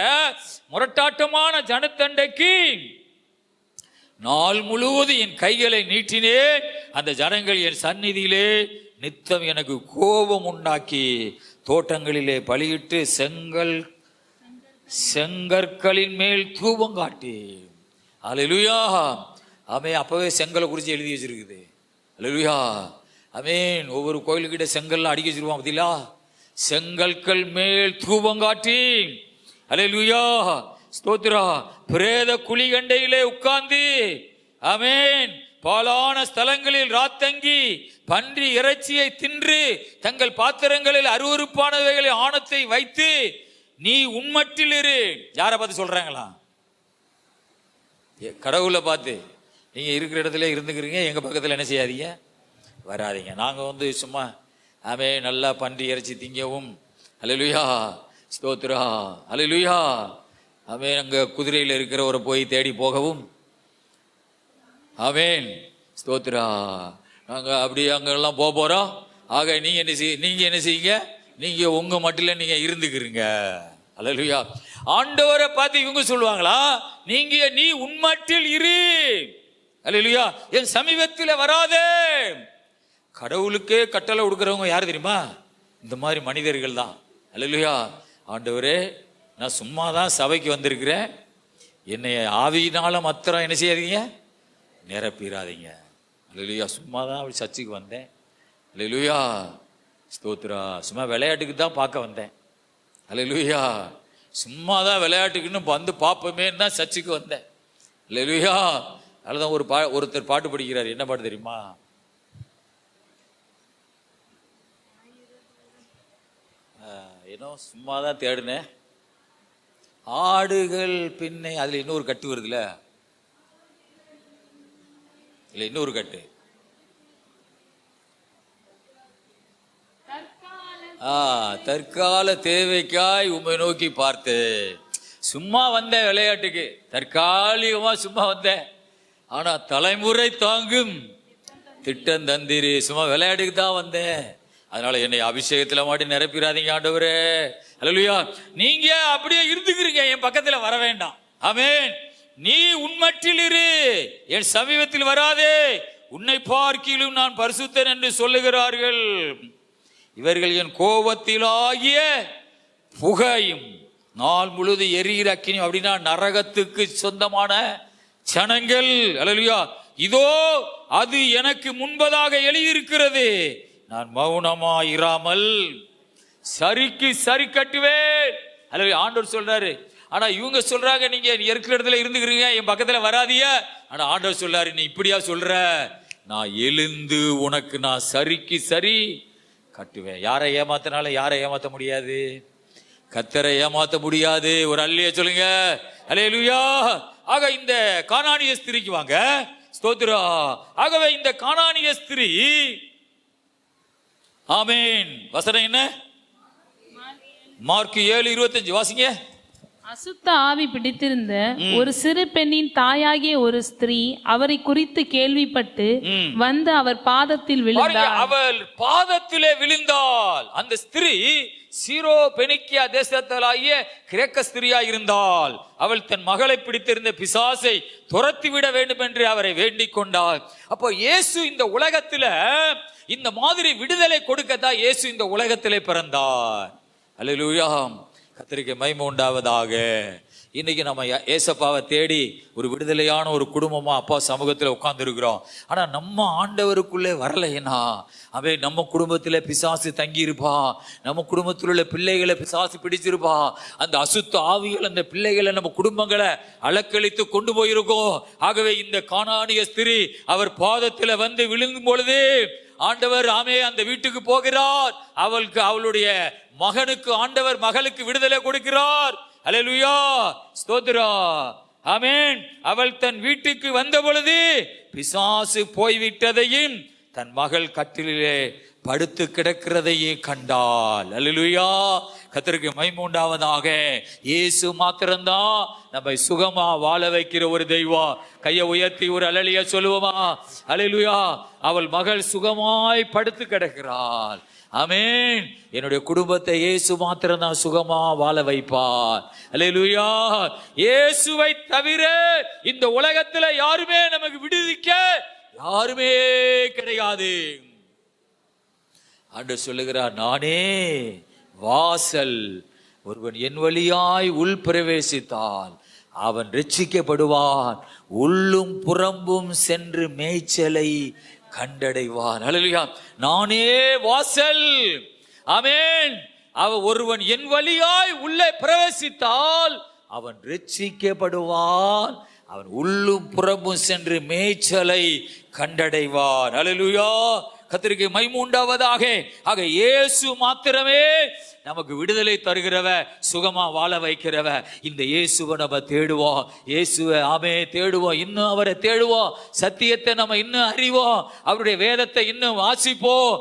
முரட்டாட்டமான ஜனத்தண்டைக்கு நாள் முழுவதும் என் கைகளை நீட்டினேன். அந்த ஜனங்கள் என் சந்நிதியிலே நித்தம் எனக்கு கோபம் உண்டாக்கி தோட்டங்களிலே பலியிட்டு செங்கற்களின் மேல் தூபம் காட்டி. அல்லேலூயா. ஆமென். அப்பவே செங்கலை குறித்து எழுதி வச்சிருக்குது. அல்லேலூயா. ஆமென். ஒவ்வொரு கோயிலுக்கிட்ட செங்கல்லாம் அடிக்க வச்சிருவான் பார்த்தீங்களா? செங்கற்கள் மேல் தூபம் காட்டி. அல்லேலூயா. ஸ்தோத்திரா. பிரேத குழிகண்டையிலே உட்கார்ந்து, ஆமென், பாலான ஸ்தலங்களில் ராத்தங்கி பன்றி இறைச்சியை தின்று தங்கள் பாத்திரங்களில் அருவருப்பானவைகளை ஆணத்தை வைத்து நீ உண்மட்டில் இரு. யாரை பார்த்து சொல்றாங்களா? கடவுளை பார்த்து. நீங்க இருக்கிற இடத்துல இருந்துக்கிறீங்க, எங்க பக்கத்தில் என்ன செய்யாதீங்க, வராதீங்க. நாங்க சும்மா ஆமென் நல்லா பன்றி இறைச்சி திங்கவும், அல்லேலூயா, ஸ்தோத்திரா, அல்லேலூயா, ஆமென், அங்க குதிரையில் இருக்கிறவரை போய் தேடி போகவும், ஆமென், ஸ்தோத்திரா, நாங்க அப்படி அங்கெல்லாம் போறோம். ஆக நீங்க என்ன செய்யுங்க, நீங்க உங்க மட்டில நீங்க இருந்துக்கிறீங்க. அல்லேலூயா. ஆண்டவரை பார்த்து இவங்க சொல்லுவாங்களா, நீ உன்மட்டில் இரு, அல்லேலூயா, என் சமீபத்தில் வராதே. கடவுளுக்கே கட்டளை கொடுக்கிறவங்க யாரு தெரியுமா? இந்த மாதிரி மனிதர்கள் தான். அல்லேலூயா. ஆண்டவரே, நான் சும்மா தான் சபைக்கு வந்திருக்கிறேன், என்னை ஆவியினால மாத்திரம் என்ன செய்யாதீங்க, நிரப்பிடாதீங்க. அல்லேலூயா. சும்மா தான் அப்படி சர்ச்சுக்கு வந்தேன். அல்லேலூயா, ஸ்தோத்திரா. சும்மா விளையாட்டுக்கு தான் பார்க்க வந்தேன். அல்லேலூயா. சும்மா தான் விளையாட்டுக்குன்னு வந்து பார்ப்போமேன்னு தான் சர்ச்சுக்கு வந்தேன். அல்லேலூயா. அதுதான் ஒருத்தர் பாட்டு படிக்கிறார். என்ன பாட்டு தெரியுமா? ஏன்னோ சும்மா தான் தேடினேன், ஆடுகள் பின்னை. அதுல இன்னொரு கட்டு வருதுல, இல்ல இன்னொரு கட்டு, தற்கால தேவைக்காய் உம்மை நோக்கி பார்த்து. சும்மா வந்தேன் விளையாட்டுக்கு, தற்காலிகமா சும்மா வந்தேன், ஆனா தலைமுறை தாங்கும் திட்டம் தந்திரி. சும்மா விளையாட்டுக்கு தான் வந்தேன், அதனால என்னை அபிஷேகத்துல மாட்டி நிரப்பிடாதீங்க ஆண்டவரே. அல்லேலூயா. நீங்க அப்படியே இருந்துக்கிறீங்க, என் பக்கத்துல வர வேண்டாம். ஆமென். நீ உன்மட்டில் இரு, என் சமீபத்தில் வராதே, உன்னை பார்க்கிலும் நான் பரிசுத்தன் என்று சொல்லுகிறார்கள். இவர்கள் என் கோபத்திலாகிய புகையும் நாள் முழுது எரிகிற அக்கினி. அப்படின்னா நரகத்துக்கு சொந்தமான ஜனங்கள். அல்லேலூயா. இதோ அது எனக்கு முன்பதாக எழுதியிருக்கிறது, நான் மௌனமாயிராமல் சரிக்கு சரி கட்டுவேன். அல்லேலூயா. ஆண்டவர் சொல்றாரு. ஆனா இவங்க சொல்றாங்க, நீங்க இருக்கிற இடத்துல இருந்துக்கிறீங்க, என் பக்கத்துல வராதீங்க. ஆனா ஆண்டவர் சொல்றாரு, நீ இப்படியா சொல்ற, நான் எழுந்து உனக்கு நான் சரிக்கு சரி கட்டுவேன். யாரை ஏமாத்தினால யாரை ஏமாத்த முடியாது, கர்த்தரை ஏமாத்த முடியாது. ஒரு அல்லேலூயா சொல்லுங்க. அல்லேலூயா. ஆக இந்த கானானிய ஸ்திரீக்கு வாங்க. ஸ்தோத்திரா. ஆகவே இந்த கானானிய ஸ்திரீ, ஆமென், வசனம் என்ன? மார்க் 7:25 வாசிங்க. அசுத்த ஆவி பிடித்திருந்த ஒரு சிறு பெண்ணின் தாயாகிய ஒரு ஸ்திரீ அவரை குறித்து கேள்விப்பட்டு வந்து அவர் பாதத்தில் விழுந்தாள். அவள் பாதத்திலே விழுந்தாள். அந்த ஸ்திரீ சீரோ பெனிக்கியா தேசத்தாகிய கிரேக்க ஸ்திரியா இருந்தாள். அவள் தன் மகளை பிடித்திருந்த பிசாசை துரத்தி விட வேண்டும் என்று அவரை வேண்டிக் கொண்டாள். அப்போ இயேசு இந்த உலகத்துல இந்த மாதிரி விடுதலை கொடுக்கத்தான் இயேசு இந்த உலகத்திலே பிறந்தார். அல்லேலூயா. கர்த்தருக்கு மகிமை உண்டாவதாக. இன்னைக்கு நம்ம ஏசப்பாவை தேடி ஒரு விடுதலையான ஒரு குடும்பமா அப்பா சமூகத்தில் உட்கார்ந்து இருக்கிறோம். ஆனா நம்ம ஆண்டவருக்குள்ளே வரலைன்னா அவன் நம்ம குடும்பத்துல பிசாசு தங்கி இருப்பான். நம்ம குடும்பத்தில் உள்ள பிள்ளைகளை பிசாசு பிடிச்சிருப்பான். அந்த அசுத்த ஆவிகள் அந்த பிள்ளைகளை நம்ம குடும்பங்களை அலக்களித்து கொண்டு போயிருக்கோம். ஆகவே இந்த கானானிய ஸ்திரீ அவர் பாதத்துல வந்து விழுந்தும் பொழுது ஆண்டவர் அந்த வீட்டுக்கு போகிறார். அவளுடைய மகனுக்கு ஆண்டவர் மகளுக்கு விடுதலை கொடுக்கிறார். அல்லேலூயா, ஸ்தோத்திரம், ஆமென். அவள் தன் வீட்டுக்கு வந்த பொழுது பிசாசு போய்விட்டதையும் தன் மகள் கட்டிலே படுத்து கிடக்கிறதையே கண்டாள். அல்லேலூயா, கர்த்தருக்கு மகிமை உண்டாவதாக. இயேசு மாத்திரம்தான் நம்மை சுகமா வாழ வைக்கிற ஒரு தெய்வம். கையை உயர்த்தி ஒரு அல்லேலூயா சொல்லுவோமா? அல்லேலூயா. அவள் மகள் சுகமாய் படுத்து கிடக்கிறாள். ஆமென். என்னுடைய குடும்பத்தை இயேசு மாத்திரம் தான் சுகமா வாழ வைப்பார். அல்லேலூயா. இயேசுவை தவிர இந்த உலகத்துல யாருமே நமக்கு விடுவிக்க யாருமே கிடையாது. ஆண்டவர் சொல்லுகிறார், நானே வாசல். ஒருவன் என் வழியாய் உள் பிரவேசித்தால் அவன் ரட்சிக்கப்படுவான், உள்ளும் புறம்பும் சென்று மேய்ச்சலை கண்டடைவான். அல்லேலூயா. நானே வாசல். ஆமென். ஒருவன் என் வழியாய் உள்ளே பிரவேசித்தால் அவன் ரட்சிக்கப்படுவான், அவன் உள்ளும் புறம்பும் சென்று மேய்ச்சலை கண்டடைவான். அல்லேலூயா, கர்த்தருக்கு மகிமை உண்டாவதாக. ஆக இயேசு மாத்திரமே நமக்கு விடுதலை தருகிறவ, சுகமா வாழ வைக்கிறவ. இந்த இயேசுவை நம்ம தேடுவோம். இயேசுவை தேடுவோம், இன்னும் அவரை தேடுவோம். சத்தியத்தை நம்ம இன்னும் அறிவோம். அவருடைய வேதத்தை இன்னும் வாசிப்போம்.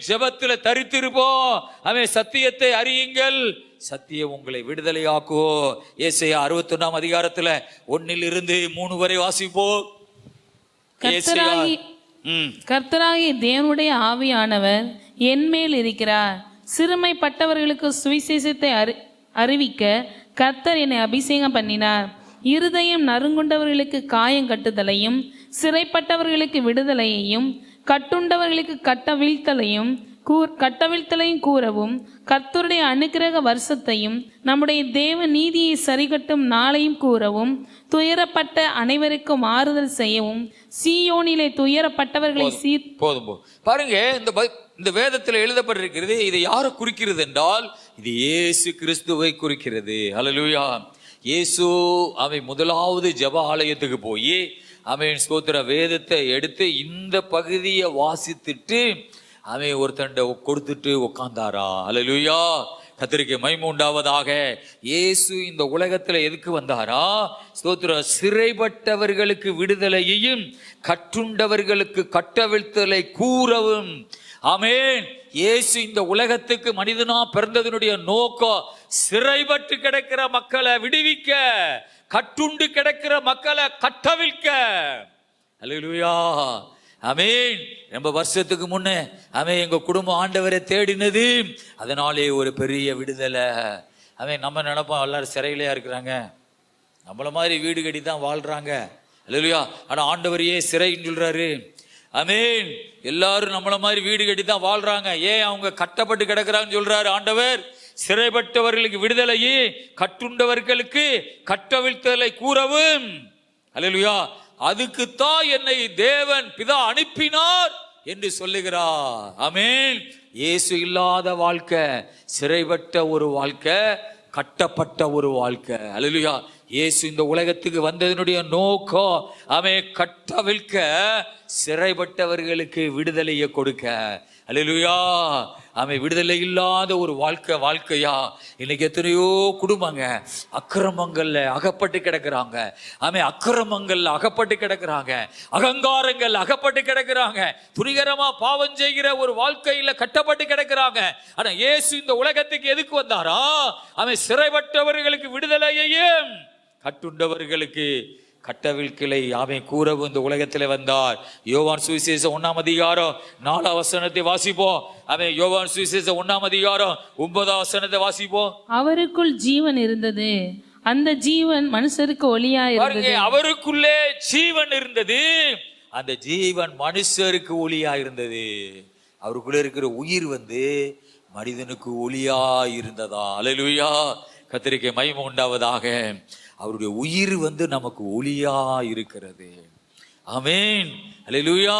ஜெபத்துல தரித்திருப்போம். சத்தியத்தை அறியுங்கள், சத்தியம் உங்களை விடுதலையாக்குவோ. ஏசாயா 61 அதிகாரத்துல 1 வரை வாசிப்போம். கர்த்தராகிய தேவனுடைய ஆவியானவர் என் மேல் இருக்கிறார். சிறுமைப்பட்டவர்களுக்கு சுவிசேஷத்தை அறிவிக்க கர்த்தர் என்னை அபிஷேகம் பண்ணினார். இருதயம் நறுங்குண்டவர்களுக்கு காயம் கட்டுதலையும், சிறைப்பட்டவர்களுக்கு விடுதலையையும், கட்டுண்டவர்களுக்கு கட்டவிழ்த்தலையும் கூறவும், கர்த்தருடைய அனுக்கிரக வருஷத்தையும் நம்முடைய தேவ நீதியை சரிகட்டும் நாளையும் கூறவும், துயரப்பட்ட அனைவருக்கும் ஆறுதல் செய்யவும், சீயோனிலே துயரப்பட்டவர்களை போதும். பாருங்க, இந்த வேதத்தில் எழுதப்பட்டிருக்கிறது. இது யாரை குறிக்கிறது என்றால் இது இயேசு கிறிஸ்துவை குறிக்கிறது. அல்லேலூயா. இயேசு முதலாவது ஜெப ஆலயத்துக்கு போய் ஸ்தோத்திர வேதத்தை எடுத்து இந்த பகுதியை வாசித்துட்டு ஒருத்தண்ட கொடுத்துட்டு உட்கார்ந்தாரா. அல்லேலூயா, கர்த்தருக்கு மகிமை உண்டாவதாக. இயேசு இந்த உலகத்துல எதுக்கு வந்தாரா? ஸ்தோத்திர சிறைப்பட்டவர்களுக்கு விடுதலையையும், கட்டுண்டவர்களுக்கு கட்டவிழ்த்தலை கூறவும். ஆமென். இயேசு இந்த உலகத்துக்கு மனிதனா பிறந்ததனுடைய நோக்கம் சிறைப்பட்டு கிடக்கிற மக்களை விடுவிக்க, கட்டுண்டு கிடக்கிற மக்களை கட்டவிழ்க்க. அல்லேலூயா, ஆமென். ரொம்ப வருஷத்துக்கு முன்னே எங்க குடும்பம் ஆண்டவரை தேடினது, அதனாலே ஒரு பெரிய விடுதலை. நம்ம நினைப்போம் எல்லாரும் சிறையிலையா இருக்கிறாங்க, நம்மள மாதிரி வீடு கட்டி தான் வாழ்றாங்க. அல்லேலூயா. ஆனா ஆண்டவரையே சிறைன்னு சொல்றாரு. ஆமென். எல்லாரும் நம்மள மாதிரி வீடு கட்டி தான் வாழ்றாங்க, ஏன் அவங்க கட்டப்பட்டு கிடக்குறாங்கன்னு சொல்றாரு ஆண்டவர். சிறைப்பட்டவர்களுக்கு விடுதலையே, கட்டுண்டவர்களுக்கு கட்டவிழ்த்தலை கூறவும். அல்லேலூயா. அதுக்குத்தான் என்னை தேவன் பிதா அனுப்பினார் என்று சொல்லுகிறார். ஆமென். இயேசு இல்லாத வாழ்க்கை சிறைப்பட்ட ஒரு வாழ்க்கை, கட்டப்பட்ட ஒரு வாழ்க்கை. அல்லேலூயா. இயேசு இந்த உலகத்துக்கு வந்ததனுடைய நோக்கம் கட்டவிழ்க்க, சிறைப்பட்டவர்களுக்கு விடுதலையை கொடுக்க. அல்லேலூயா. விடுதலை இல்லாத ஒரு வாழ்க்கையா இன்னைக்கு எத்தனையோ குடும்பங்க அக்கிரமங்கள்ல அகப்பட்டு கிடக்குறாங்க. அக்கிரமங்கள்ல அகப்பட்டு கிடக்குறாங்க, அகங்காரங்கள் அகப்பட்டு கிடக்குறாங்க, துணிகரமா பாவம் செய்கிற ஒரு வாழ்க்கையில கட்டப்பட்டு கிடக்குறாங்க. ஆனா இயேசு இந்த உலகத்துக்கு எதுக்கு வந்தாரா? சிறைப்பட்டவர்களுக்கு விடுதலையையும், கட்டுண்டவர்களுக்கு கட்டவிழ்க்கலை கூறவும் இந்த உலகத்தில் வந்தார். யோவான் சுவிசேஷம் 1 அதிகாரம் 4 வசனத்தை வாசிப்போம். யோவான் சுவிசேஷம் 1 அதிகாரம் 9 வசனத்தை வாசிப்போம். அவருக்குள் ஜீவன் இருந்தது, அந்த ஜீவன் மனுஷருக்கு ஒளியா இருந்தது. அவருக்குள்ளே ஜீவன் இருந்தது, அந்த ஜீவன் மனுஷருக்கு ஒளியா இருந்தது. அவருக்குள்ள இருக்கிற உயிர் மனிதனுக்கு ஒளியா இருந்ததா. அல்லேலூயா, கர்த்தருக்கு மகிமை உண்டாவதாக. அவருடைய உயிர் நமக்கு ஒளியா இருக்கிறது. ஆமென், அல்லேலூயா.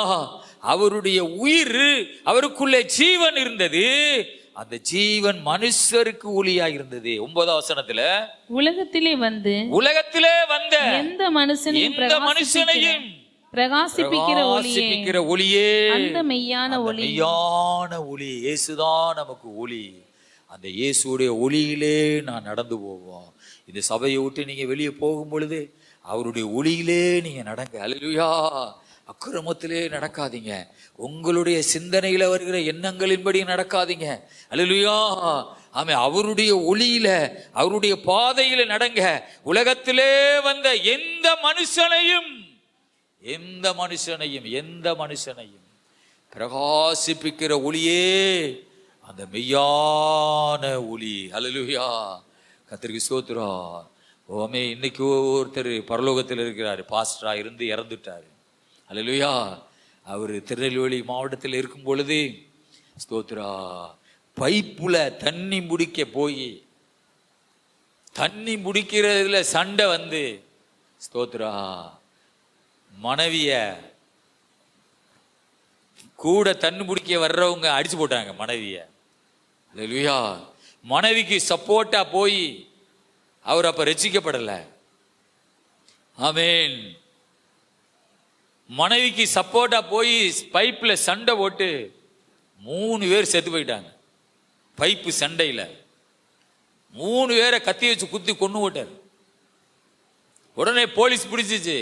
அவருடைய உயிர், அவருக்குள்ளே ஜீவன் இருந்தது. அந்த ஜீவன் மனுஷருக்கு ஒளியா இருந்தது. 9ஆம் வசனத்துல, உலகத்திலே வந்த எந்த மனுஷனையும் பிரகாசிப்பிக்கிற ஒளியே அந்த மெய்யான ஒளி. இயேசுதான் நமக்கு ஒளி. அந்த இயேசுடைய ஒளியிலே நான் நடந்து போவோம். இந்த சபையை விட்டு நீங்க வெளியே போகும் பொழுது அவருடைய ஒளியிலே நீங்க நடங்க. அல்லேலூயா. அக்கிரமத்திலே நடக்காதீங்க. உங்களுடைய சிந்தனையில வருகிற எண்ணங்களின்படி நடக்காதீங்க. அல்லேலூயா. ஆமே, அவருடைய ஒளியில, அவருடைய பாதையில நடங்க. உலகத்திலே வந்த எந்த மனுஷனையும் பிரகாசிப்பிக்கிற ஒளியே அந்த மெய்யான ஒளி. அல்லேலூயா, கர்த்தருக்கு ஸ்தோத்திரம். ஓமே, இன்னைக்கு ஒருத்தர் பரலோகத்தில் இருக்கிறாரு, பாஸ்டரா இருந்து இறந்துட்டாரு. அல்லேலூயா. அவர் திருநெல்வேலி மாவட்டத்தில் இருக்கும் பொழுது ஸ்தோத்திரா, பைப்புல தண்ணி முடிக்கிறதுல சண்டை ஸ்தோத்திரா, மனைவிய கூட தண்ணி முடிக்க வர்றவங்க அடிச்சு போட்டாங்க மனைவிய. அல்லேலூயா. மனைவிக்கு சப்போர்ட்டா போய் அவர் அப்ப ரட்சிக்கப்படல. ஆமென். மனைவிக்கு சப்போர்ட்டா போய் பைப்ல சண்டை போட்டு 3 பேர் செத்து போயிட்டாங்க. பைப்பு சண்டையில 3 பேரை கத்தி வச்சு குத்தி கொன்னு போட்டார். உடனே போலீஸ் பிடிச்சிச்சு.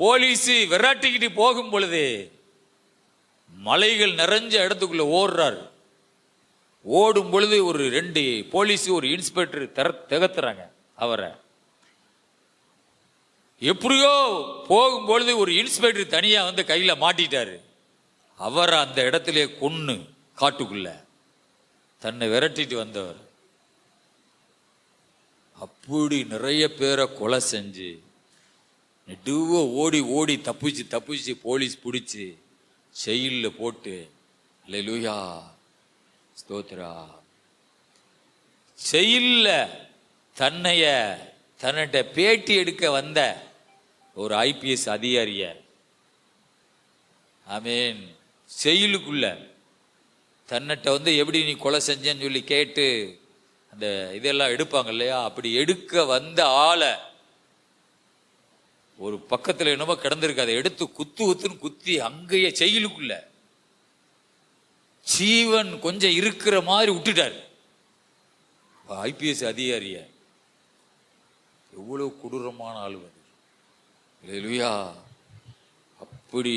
போலீஸ் விரட்டிக்கிட்டு போகும் பொழுது மலைகள் நிறைஞ்ச இடத்துக்குள்ள ஓடுறாரு. ஓடும் பொழுது ஒரு 2 போலீஸ், ஒரு இன்ஸ்பெக்டர் திகத்துறாங்க அவரை. எப்படியோ போகும்பொழுது ஒரு இன்ஸ்பெக்டர் தனியா கையில மாட்டிட்டாரு. அவரை அந்த இடத்திலே கொன்னு காட்டுக்குள்ள தன்னை விரட்டிட்டு வந்தவர். அப்படி நிறைய பேரை கொலை செஞ்சு நெடுவ ஓடி தப்பிச்சு போலீஸ் பிடிச்சு ஜெயில்ல போட்டு. அல்லேலூயா, ஸ்தோத்திரா. ஜெயில்ல தன்னிட்ட பேட்டி எடுக்க வந்த ஒரு IPS அதிகாரிய, ஆமேன், ஜெயிலுக்குள்ள தன்னிட்ட எப்படி நீ கொலை செஞ்சேன்னு சொல்லி கேட்டு அந்த இதெல்லாம் எடுப்பாங்க இல்லையா, அப்படி எடுக்க வந்த ஆளை ஒரு பக்கத்துல என்னமோ கிடந்திருக்கு, அதை எடுத்து குத்துன்னு குத்தி அங்கேயே ஜெயிலுக்குள்ள ஜீவன் கொஞ்சம் இருக்கிற மாதிரி விட்டுட்டாரு. IPS அதிகாரிய எவ்வளவு கொடூரமான ஆளு அது. அல்லேலூயா. அப்படி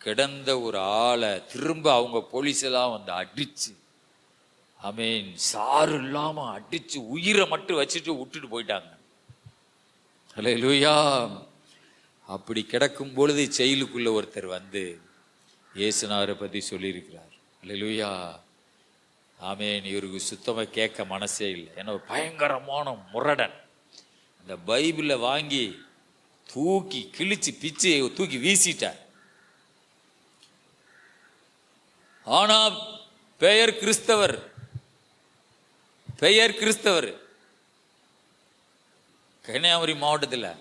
கிடந்த ஒரு ஆளை திரும்ப அவங்க போலீஸ் எல்லாம் அடிச்சு, ஆமேன், சாறு இல்லாம அடிச்சு உயிரை மட்டும் வச்சுட்டு விட்டுட்டு போயிட்டாங்க. அல்லேலூயா. அப்படி கிடக்கும் பொழுது ஜெயிலுக்குள்ள ஒருத்தர் இயேசுநாதரை பத்தி சொல்லியிருக்கிறார். அல்லேலூயா. ஆமேன். இவருக்கு சுத்தமா கேட்க மனசே இல்லை. ஏன்னா பயங்கரமான முரடன். அந்த பைபிளை வாங்கி தூக்கி கிழிச்சு பிச்சு தூக்கி வீசிட்டார். ஆனா பெயர் கிறிஸ்தவர். கன்னியாகுமரி மாவட்டத்தில்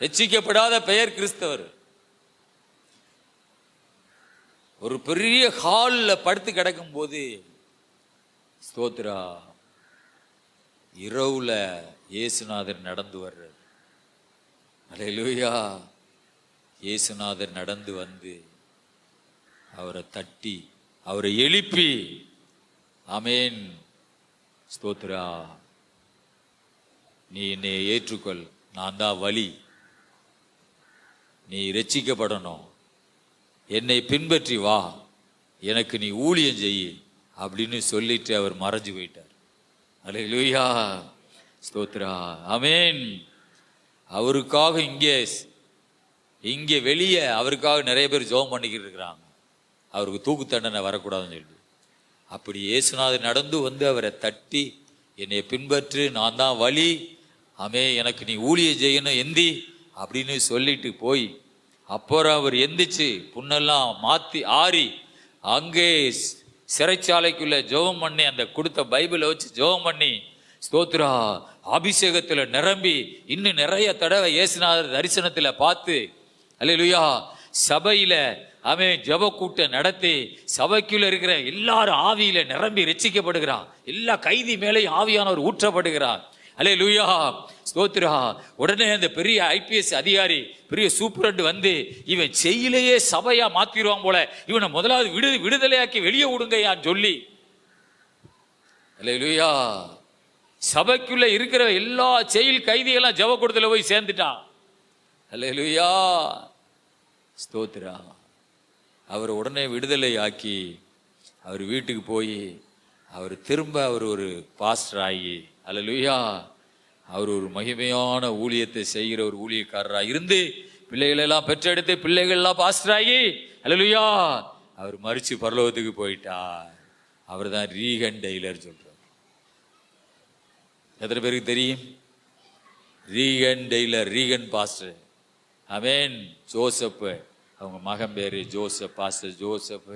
ரட்சிக்கப்படாத பெயர் கிறிஸ்தவர். ஒரு பெரிய ஹாலில் படுத்து கிடக்கும் போது ஸ்தோத்திரா, இரவுல இயேசுநாதர் நடந்து வர்றார். அல்லேலூயா. இயேசுநாதர் நடந்து அவரை தட்டி அவரை எழுப்பி, ஆமேன், ஸ்தோத்திரா, நீ என்னை ஏற்றுக்கொள், நான் தான் வழி, நீ ரட்சிக்கப்படணும், என்னை பின்பற்றி வா, எனக்கு நீ ஊழியம் செய்ய அப்படின்னு சொல்லிட்டு அவர் மறைஞ்சு போயிட்டார். அல்லேலூயா, ஸ்தோத்திரா, ஆமேன். அவருக்காக இங்கே வெளியே அவருக்காக நிறைய பேர் ஜெபம் பண்ணிக்கிட்டு இருக்கிறாங்க, அவருக்கு தூக்கு தண்டனை வரக்கூடாதுன்னு சொல்லி. அப்படி இயேசுநாதர் நடந்து அவரை தட்டி, என்னை பின்பற்று, நான் தான் வழி, ஆமே, எனக்கு நீ ஊழியம் செய்யணும் எந்தி அப்படின்னு சொல்லிட்டு போய், அப்புறம் அவர் எந்திரிச்சு புண்ணெல்லாம் மாற்றி ஆறி அங்கே சிறைச்சாலைக்குள்ள ஜெபம் பண்ணி அந்த கொடுத்த பைபிளை வச்சு ஜெபம் பண்ணி ஸ்தோத்ரா அபிஷேகத்துல நிரம்பி இன்னும் நிறைய தடவை இயேசுநாதர் தரிசனத்துல பார்த்து அல்லேலூயா சபையில அவன் ஜெப கூட்டம் நடத்தி சபைக்குள்ள இருக்கிற எல்லாரும் ஆவியில நிரம்பி ரட்சிக்கப்படுகிறான். எல்லா கைதி மேலேயும் ஆவியானவர் ஊற்றப்படுகிறார். அல்லேலூயா ஸ்தோத்ரா. உடனே அந்த பெரிய IPS அதிகாரி பெரிய சூப்பரண்ட் வந்து இவன் செய்யிலேயே சபையா மாத்திடுவான் போல, இவனை முதலாவது விடுதலையாக்கி வெளியே விடுங்கயான்னு சொல்லி அல்லேலூயா சபைக்குள்ள இருக்கிற எல்லா செயல் கைதியெல்லாம் ஜெப கூட்டத்துல போய் சேர்ந்துட்டான். அல்லேலூயா ஸ்தோத்ரா. அவர் உடனே விடுதலை ஆக்கி அவர் வீட்டுக்கு போய் அவர் திரும்ப ஒரு பாஸ்டர் ஆகி அல்லேலூயா அவர் ஒரு மகிமையான ஊழியத்தை செய்கிற ஒரு ஊழியக்காரராக இருந்து பிள்ளைகளெல்லாம் பெற்றெடுத்து பிள்ளைகள்லாம் பாஸ்டர் ஆகி அல்லேலூயா அவர் மரிச்சு பரலோகத்துக்கு போயிட்டார். அவர் தான் ரீகன் டெய்லர் சொல்றார். எத்தனை பேருக்கு தெரியும்? Reagan Taylor, Reagan pastor. Amen. Joseph அவங்க மகன் பேரு ஜோசப், பாஸ்டர் ஜோசப்.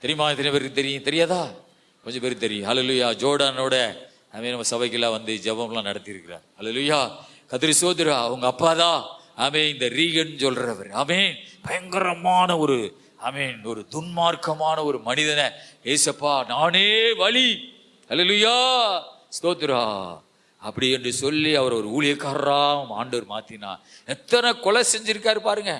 தெரியுமா? எத்தனை பேருக்கு தெரியும்? தெரியாதா? கொஞ்சம் பேருக்கு தெரியும். ஹல்லேலூயா. ஜோர்டானோட ஆமென் நம்ம சபைக்கெல்லாம் வந்து ஜெபம்லாம் நடத்தி இருக்கிறார். ஹல்லேலூயா. கர்த்தரை சோதரா அவங்க அப்பா தான் ஆமென் இந்த ரீகன் சொல்றவர். ஆமென். பயங்கரமான ஒரு ஆமென் ஒரு துன்மார்க்கமான ஒரு மனிதனை ஏசப்பா நானே வழி ஹல்லேலூயா ஸ்தோத்ரா அப்படி என்று சொல்லி அவர் ஒரு ஊழியக்காரரா ஆண்டவர் மாத்தினா. எத்தனை கொலை செஞ்சிருக்காரு பாருங்க.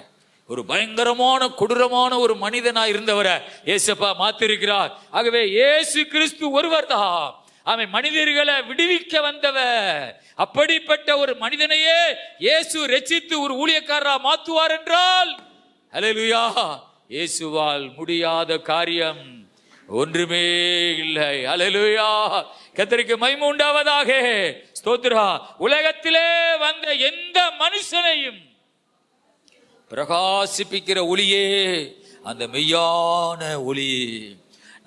ஒரு பயங்கரமான கொடூரமான ஒரு மனிதனா இருந்தவரை ஏசப்பா மாத்திருக்கிறார். ஆகவே இயேசு கிறிஸ்து ஒருவர் தான் அவன் மனிதர்களை விடுவிக்க வந்தவர். அப்படிப்பட்ட ஒரு மனிதனையே இயேசு ரட்சித்து ஒரு ஊழியக்காரரா மாத்துவார் என்றால் ஹல்லேலூயா இயேசுவால் முடியாத காரியம் ஒன்றுமே இல்லை. ஹல்லேலூயா. கர்த்தருக்கு மகிமை உண்டாவதாக. ஸ்தோத்திரா. உலகத்திலே வந்த எந்த மனுஷனையும் பிரகாசிப்பிக்கிற ஒளியே அந்த மெய்யான ஒளி.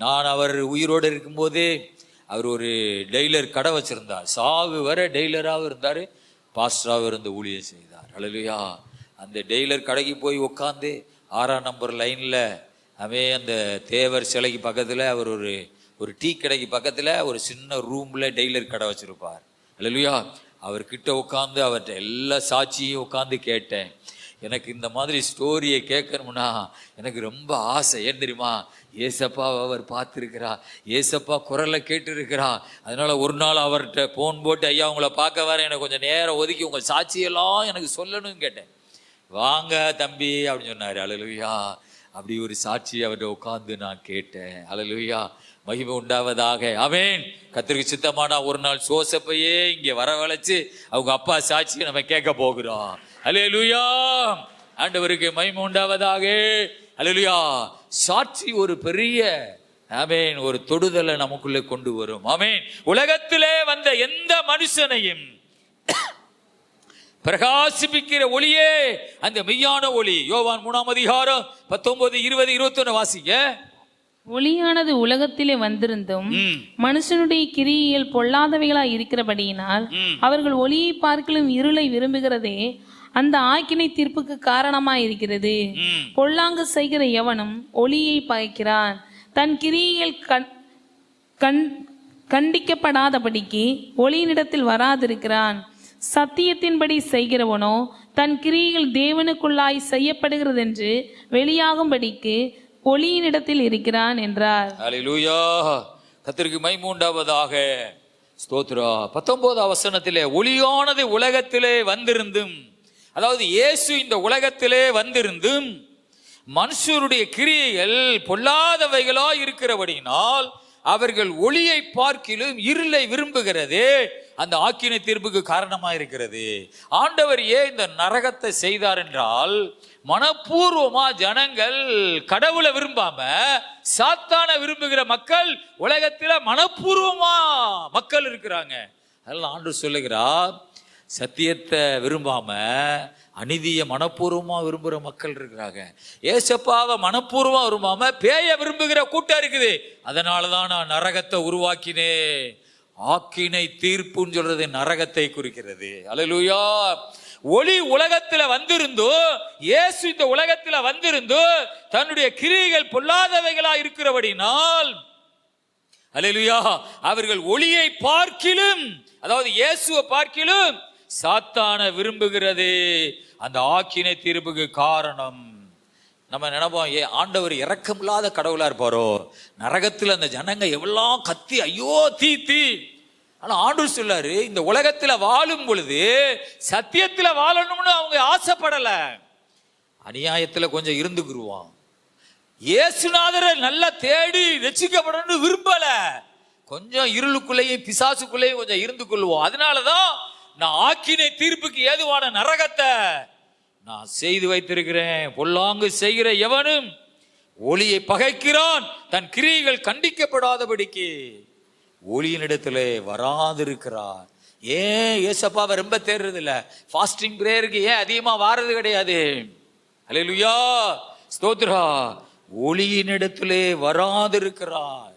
நான் அவர் உயிரோடு இருக்கும்போதே அவர் ஒரு டெய்லர் கடை வச்சிருந்தார். சாவு வர டெய்லராகவும் இருந்தார், பாஸ்டராகவும் இருந்து ஊழியம் செய்தார். ஹல்லேலூயா. அந்த டெய்லர் கடைக்கு போய் உட்காந்து 6ஆம் நம்பர் லைனில் அவன் அந்த தேவர் சிலைக்கு பக்கத்தில் அவர் ஒரு டீ கடைக்கு பக்கத்தில் ஒரு சின்ன ரூமில் டெய்லர் கடை வச்சுருப்பார். ஹல்லேலூயா. அவர்கிட்ட உட்காந்து அவர்கிட்ட எல்லா சாட்சியும் உட்காந்து கேட்டேன். எனக்கு இந்த மாதிரி ஸ்டோரியை கேட்கணும்னா எனக்கு ரொம்ப ஆசை. ஏன் தெரியுமா? ஏசப்பா அவர் பார்த்துருக்கிறா, ஏசப்பா குரலை கேட்டுருக்கிறா. அதனால ஒரு நாள் அவர்கிட்ட ஃபோன் போட்டு ஐயா உங்களை பார்க்க வர எனக்கு கொஞ்சம் நேரம் ஒதுக்கி உங்கள் சாட்சியெல்லாம் எனக்கு சொல்லணும்னு கேட்டேன். வாங்க தம்பி அப்படின்னு சொன்னார். ஹல்லேலூயா. அப்படி ஒரு சாட்சி அவர்கிட்ட உட்காந்து நான் கேட்டேன். ஹல்லேலூயா. மகிமை உண்டாவதாக. ஆமென். கர்த்தருக்கு சித்தமானா ஒரு நாள் ஜோசப்பையே இங்கே வரவழைச்சு அவங்க அப்பா சாட்சியை நம்ம கேட்க போகிறோம். ஹல்லேலூயா. ஆண்டவருக்கு மகிமை உண்டாவதாக. ஹல்லேலூயா. சாட்சி ஒரு பெரிய ஆமென் ஒரு தொடுதலை நமக்குள்ளே கொண்டு வரும். ஆமென். உலகத்திலே வந்த எந்த மனுஷனையும் பிரகாசிப்பிக்கிற ஒளியே அந்த மெய்யான ஒளி. யோவான் 3ஆம் அதிகாரம் 19, 20, 21 வாசிங்க. ஒளியானது உலகத்திலே வந்திருந்தும் மனுஷனுடைய கிரியையில் பொல்லாதவைகளாய் இருக்கிறபடியினால் அவர்கள் ஒளியை பார்க்கலும் இருளை விரும்புகிறதே அந்த ஆக்கினை தீர்ப்புக்கு காரணமாய் இருக்கிறது. பொல்லாங்கு செய்கிற எவனும் ஒளியை பாய்க்கிறான், தன் கிரியையில் கண்டிக்கப்படாதபடிக்கு ஒளியினிடத்தில் வராதிருக்கிறான். சத்தியத்தின்படி செய்கிறவனோ தன் கிரியைகள் தேவனுக்குள்ளாய் செய்யப்படுகிறது என்று வெளியாகும்படிக்கு ஒளியினிடத்தில் இருக்கிறான் என்றார். ஹல்லேலூயா. கர்த்தருக்கு மகிமை உண்டாவதாக. ஸ்தோத்திரா. 19ஆம் வசனத்திலே ஒளியானது உலகத்திலே வந்திருந்தும், அதாவது இயேசு இந்த உலகத்திலே வந்திருந்தும் மனுஷருடைய கிரியைகள் பொல்லாதவைகளா இருக்கிறபடியினால் அவர்கள் ஒளியை பார்க்கிலும் இருளை விரும்புகிறது அந்த ஆக்கினை தீர்ப்புக்கு காரணமா இருக்கிறது. ஆண்டவர் ஏன் இந்த நரகத்தை செய்தார் என்றால் மனப்பூர்வமா ஜனங்கள் கடவுளை விரும்பாம சாத்தான விரும்புகிற மக்கள் உலகத்துல மனப்பூர்வமா மக்கள் இருக்கிறாங்க. அதெல்லாம் ஆண்டவர் சொல்லுகிறார் சத்தியத்தை விரும்பாம அநீதியை மனப்பூர்வமா விரும்புகிற மக்கள் இருக்கிறாங்க. ஏசப்பாவை மனப்பூர்வமா விரும்பாம பேய விரும்புகிற கூட்டம் இருக்குது. அதனாலதான் நான் நரகத்தை உருவாக்கினேன். ஆக்கினை தீர்ப்புன்னு சொல்றது நரகத்தை குறிக்கிறது. ஹல்லேலூயா. ஒளி உலகத்துல வந்திருந்தோ, இயேசு இந்த உலகத்துல வந்திருந்தோ தன்னுடைய கிரியைகள் பொல்லாதவைகளா இருக்கிறபடினால், அல்லேலூயா, அவர்கள் ஒளியை பார்க்கிலும், அதாவது இயேசுவை பார்க்கிலும் சாத்தான விரும்புகிறது அந்த ஆக்கினை தீர்ப்புக்கு காரணம். நம்ம நினைப்போம், ஆண்டவர் இரக்கமில்லாத கடவுளா இருப்பாரோ, நரகத்தில் அந்த ஜனங்க எவ்வளவு கத்தி ஐயோ தீ தீ. ஆனா ஆண்டவர் சொல்லாரு, இந்த உலகத்துல வாழும் பொழுது சத்தியத்துல வாழணும்னு அவங்க ஆசைப்படல, அநியாயத்துல கொஞ்சம் இருந்துக்குருவான். இயேசுநாதரை நல்லா தேடி ரட்சிக்கப்படணும்னு விரும்பல, கொஞ்சம் இருளுக்குள்ளேயும் பிசாசுக்குள்ளேயும் கொஞ்சம் இருந்து கொள்வோம். அதனாலதான் நான் ஆக்கினை தீர்ப்புக்கு ஏதுவான நரகத்தை நான் செய்து வைத்திருக்கிறேன். பொல்லாங்கு செய்கிற எவனும் ஒளியை பகைக்கிறான், தன் கிரியைகள் கண்டிக்கப்படாதபடிக்கு ஒளியினிடத்திலே வராதிருக்கிறார். ஏன் ஏசப்பாவை ரொம்ப தேடுறது இல்ல, ஃபாஸ்டிங் பிரேயருக்கு ஏன் அதிகமா வாரது கிடையாது? அல்லேலூயா, ஸ்தோத்ரா. ஒளியினிடத்திலே வராதிருக்கிறார்.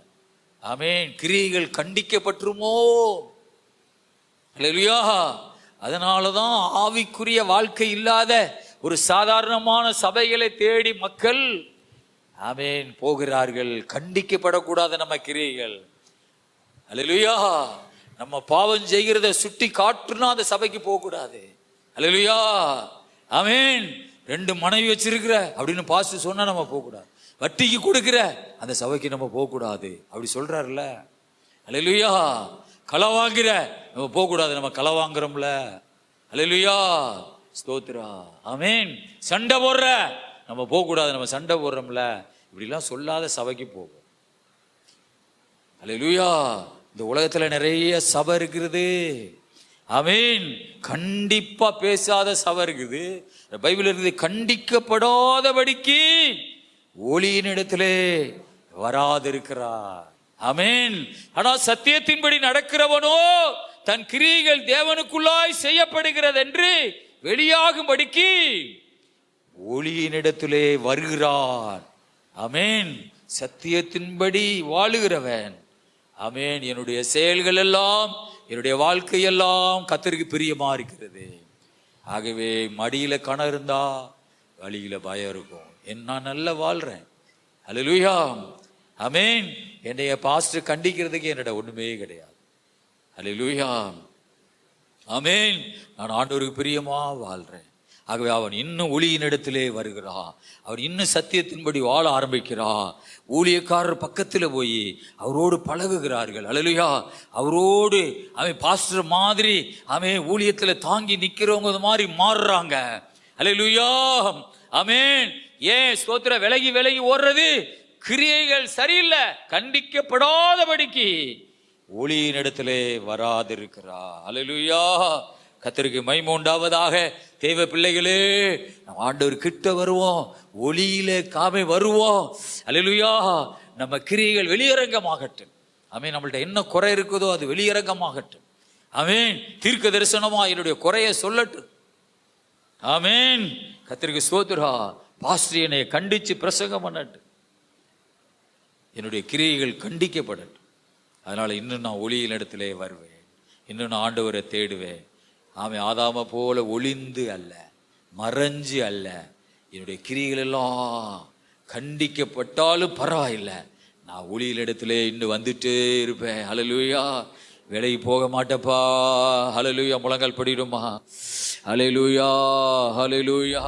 ஆமென். கிரியைகள் கண்டிக்கப்பட்டுருமோ? அல்லேலூயா. அதனாலதான் ஆவிக்குரிய வாழ்க்கை இல்லாத ஒரு சாதாரணமான சபைகளை தேடி மக்கள் ஆமென் போகிறார்கள். கண்டிக்கப்படக்கூடாது நம்ம கிரியைகள். அல்லேலூயா. நம்ம பாவம் செய்கிறத சுட்டி காட்டுனா அந்த சபைக்கு போக கூடாது. அல்லேலூயா. ஆமென். 2 மனைவி வச்சிருக்கிற அப்படின்னு பாஸ்டர் சொன்னா நம்ம போக கூடாது. வட்டிக்கு கொடுக்கிற அந்த சபைக்கு நம்ம போக கூடாது அப்படி சொல்றாருல்ல. அல்லேலூயா. களை வாங்குற நம்ம போக கூடாது, நம்ம களை வாங்குறோம்ல. அல்லேலூயா, ஸ்தோத்திரா. ஆமென். சண்டை போடுற நம்ம போக கூடாது, நம்ம சண்டை போடுறோம்ல. இப்படிலாம் சொல்லாத சபைக்கு போகும். அல்லேலூயா. இந்த உலகத்துல நிறைய சபை இருக்கிறது. ஆமென். கண்டிப்பா பேசாத சபை இருக்குது. பைபிள் இருக்குது, கண்டிக்கப்படாதபடிக்கு ஒளியினிடத்திலே வராதிருக்கிறார். ஆமென். ஆனா சத்தியத்தின்படி நடக்கிறவனோ தன் கிரியைகள் தேவனுக்குள்ளாய் செய்யப்படுகிறது என்று வெளியாகும்படிக்கு ஒளியினிடத்திலே வருகிறார். ஆமென். சத்தியத்தின்படி வாழுகிறவன். ஆமென். என்னுடைய செயல்கள் எல்லாம், என்னுடைய வாழ்க்கையெல்லாம் கர்த்தருக்கு பிரியமா இருக்கிறது. ஆகவே மடியில கணம் இருந்தா வழியில பயம் இருக்கும். நான் நல்லா வாழ்றேன். அல்லேலூயா. ஆமென். என்னைய பாஸ்டர் கண்டிக்கிறதுக்கு என்னோட ஒண்ணுமே கிடையாது. அல்லேலூயா. ஆமென். நான் ஆண்டவருக்கு பிரியமா வாழ்றேன். ஆகவே அவன் இன்னும் ஒளியினிடத்திலே வருகிறான். அவன் இன்னும் சத்தியத்தின்படி வாழ ஆரம்பிக்கிறான். ஊழியக்காரர் பக்கத்தில் போய் அவரோடு பழகுகிறார்கள். அல்லேலூயா. அவரோடு அவன் பாஸ்டர் மாதிரி அவன் ஊழியத்தில் தாங்கி நிற்கிறவங்க மாதிரி மாறுறாங்க. அல்லேலூயா. ஆமென். ஏன் ஸ்தோத்திர, விலகி விலகி ஓடுறது கிரியைகள் சரியில்லை, கண்டிக்கப்படாதபடிக்கு ஒளியினிடத்திலே வராதிருக்கிறார். அல்லேலூயா. கர்த்தருக்கு மகிமை உண்டாவதாக. தேவ பிள்ளைகளே, நம்ம ஆண்டவர் கிட்ட வருவோம், ஒளியிலே காமை வருவோம். அல்லேலூயா. நம்ம கிரியைகள் வெளியரங்கமாகட்டும். ஆமென். நம்மள்ட்ட என்ன குறை இருக்குதோ அது வெளியரங்கமாகட்டும். ஆமென். தீர்க்க தரிசனமா என்னுடைய குறைய சொல்லட்டும். ஆமென். கர்த்தருக்கு ஸ்தோத்திரா. பாஸ்டர் என்னை கண்டிச்சு பிரசங்கம் பண்ணட்டும். என்னுடைய கிரியைகள் கண்டிக்கப்படட்டும். அதனால இன்னும் நான் ஒளியின் இடத்திலே வருவேன். இன்னும் நான் ஆண்டவரை தேடுவேன். ஆமை ஆதாம போல ஒளிந்து அல்ல, மறைஞ்சு அல்ல. என்னுடைய கிரியைகள் எல்லாம் கண்டிக்கப்பட்டாலும் பரவாயில்லை, நான் ஒளியின் இடத்திலே இன்னும் வந்துட்டே இருப்பேன். ஹல்லேலூயா. விலகி போக மாட்டேப்பா. ஹல்லேலூயா. முழங்கால் படிடுமா. ஹல்லேலூயா. ஹல்லேலூயா.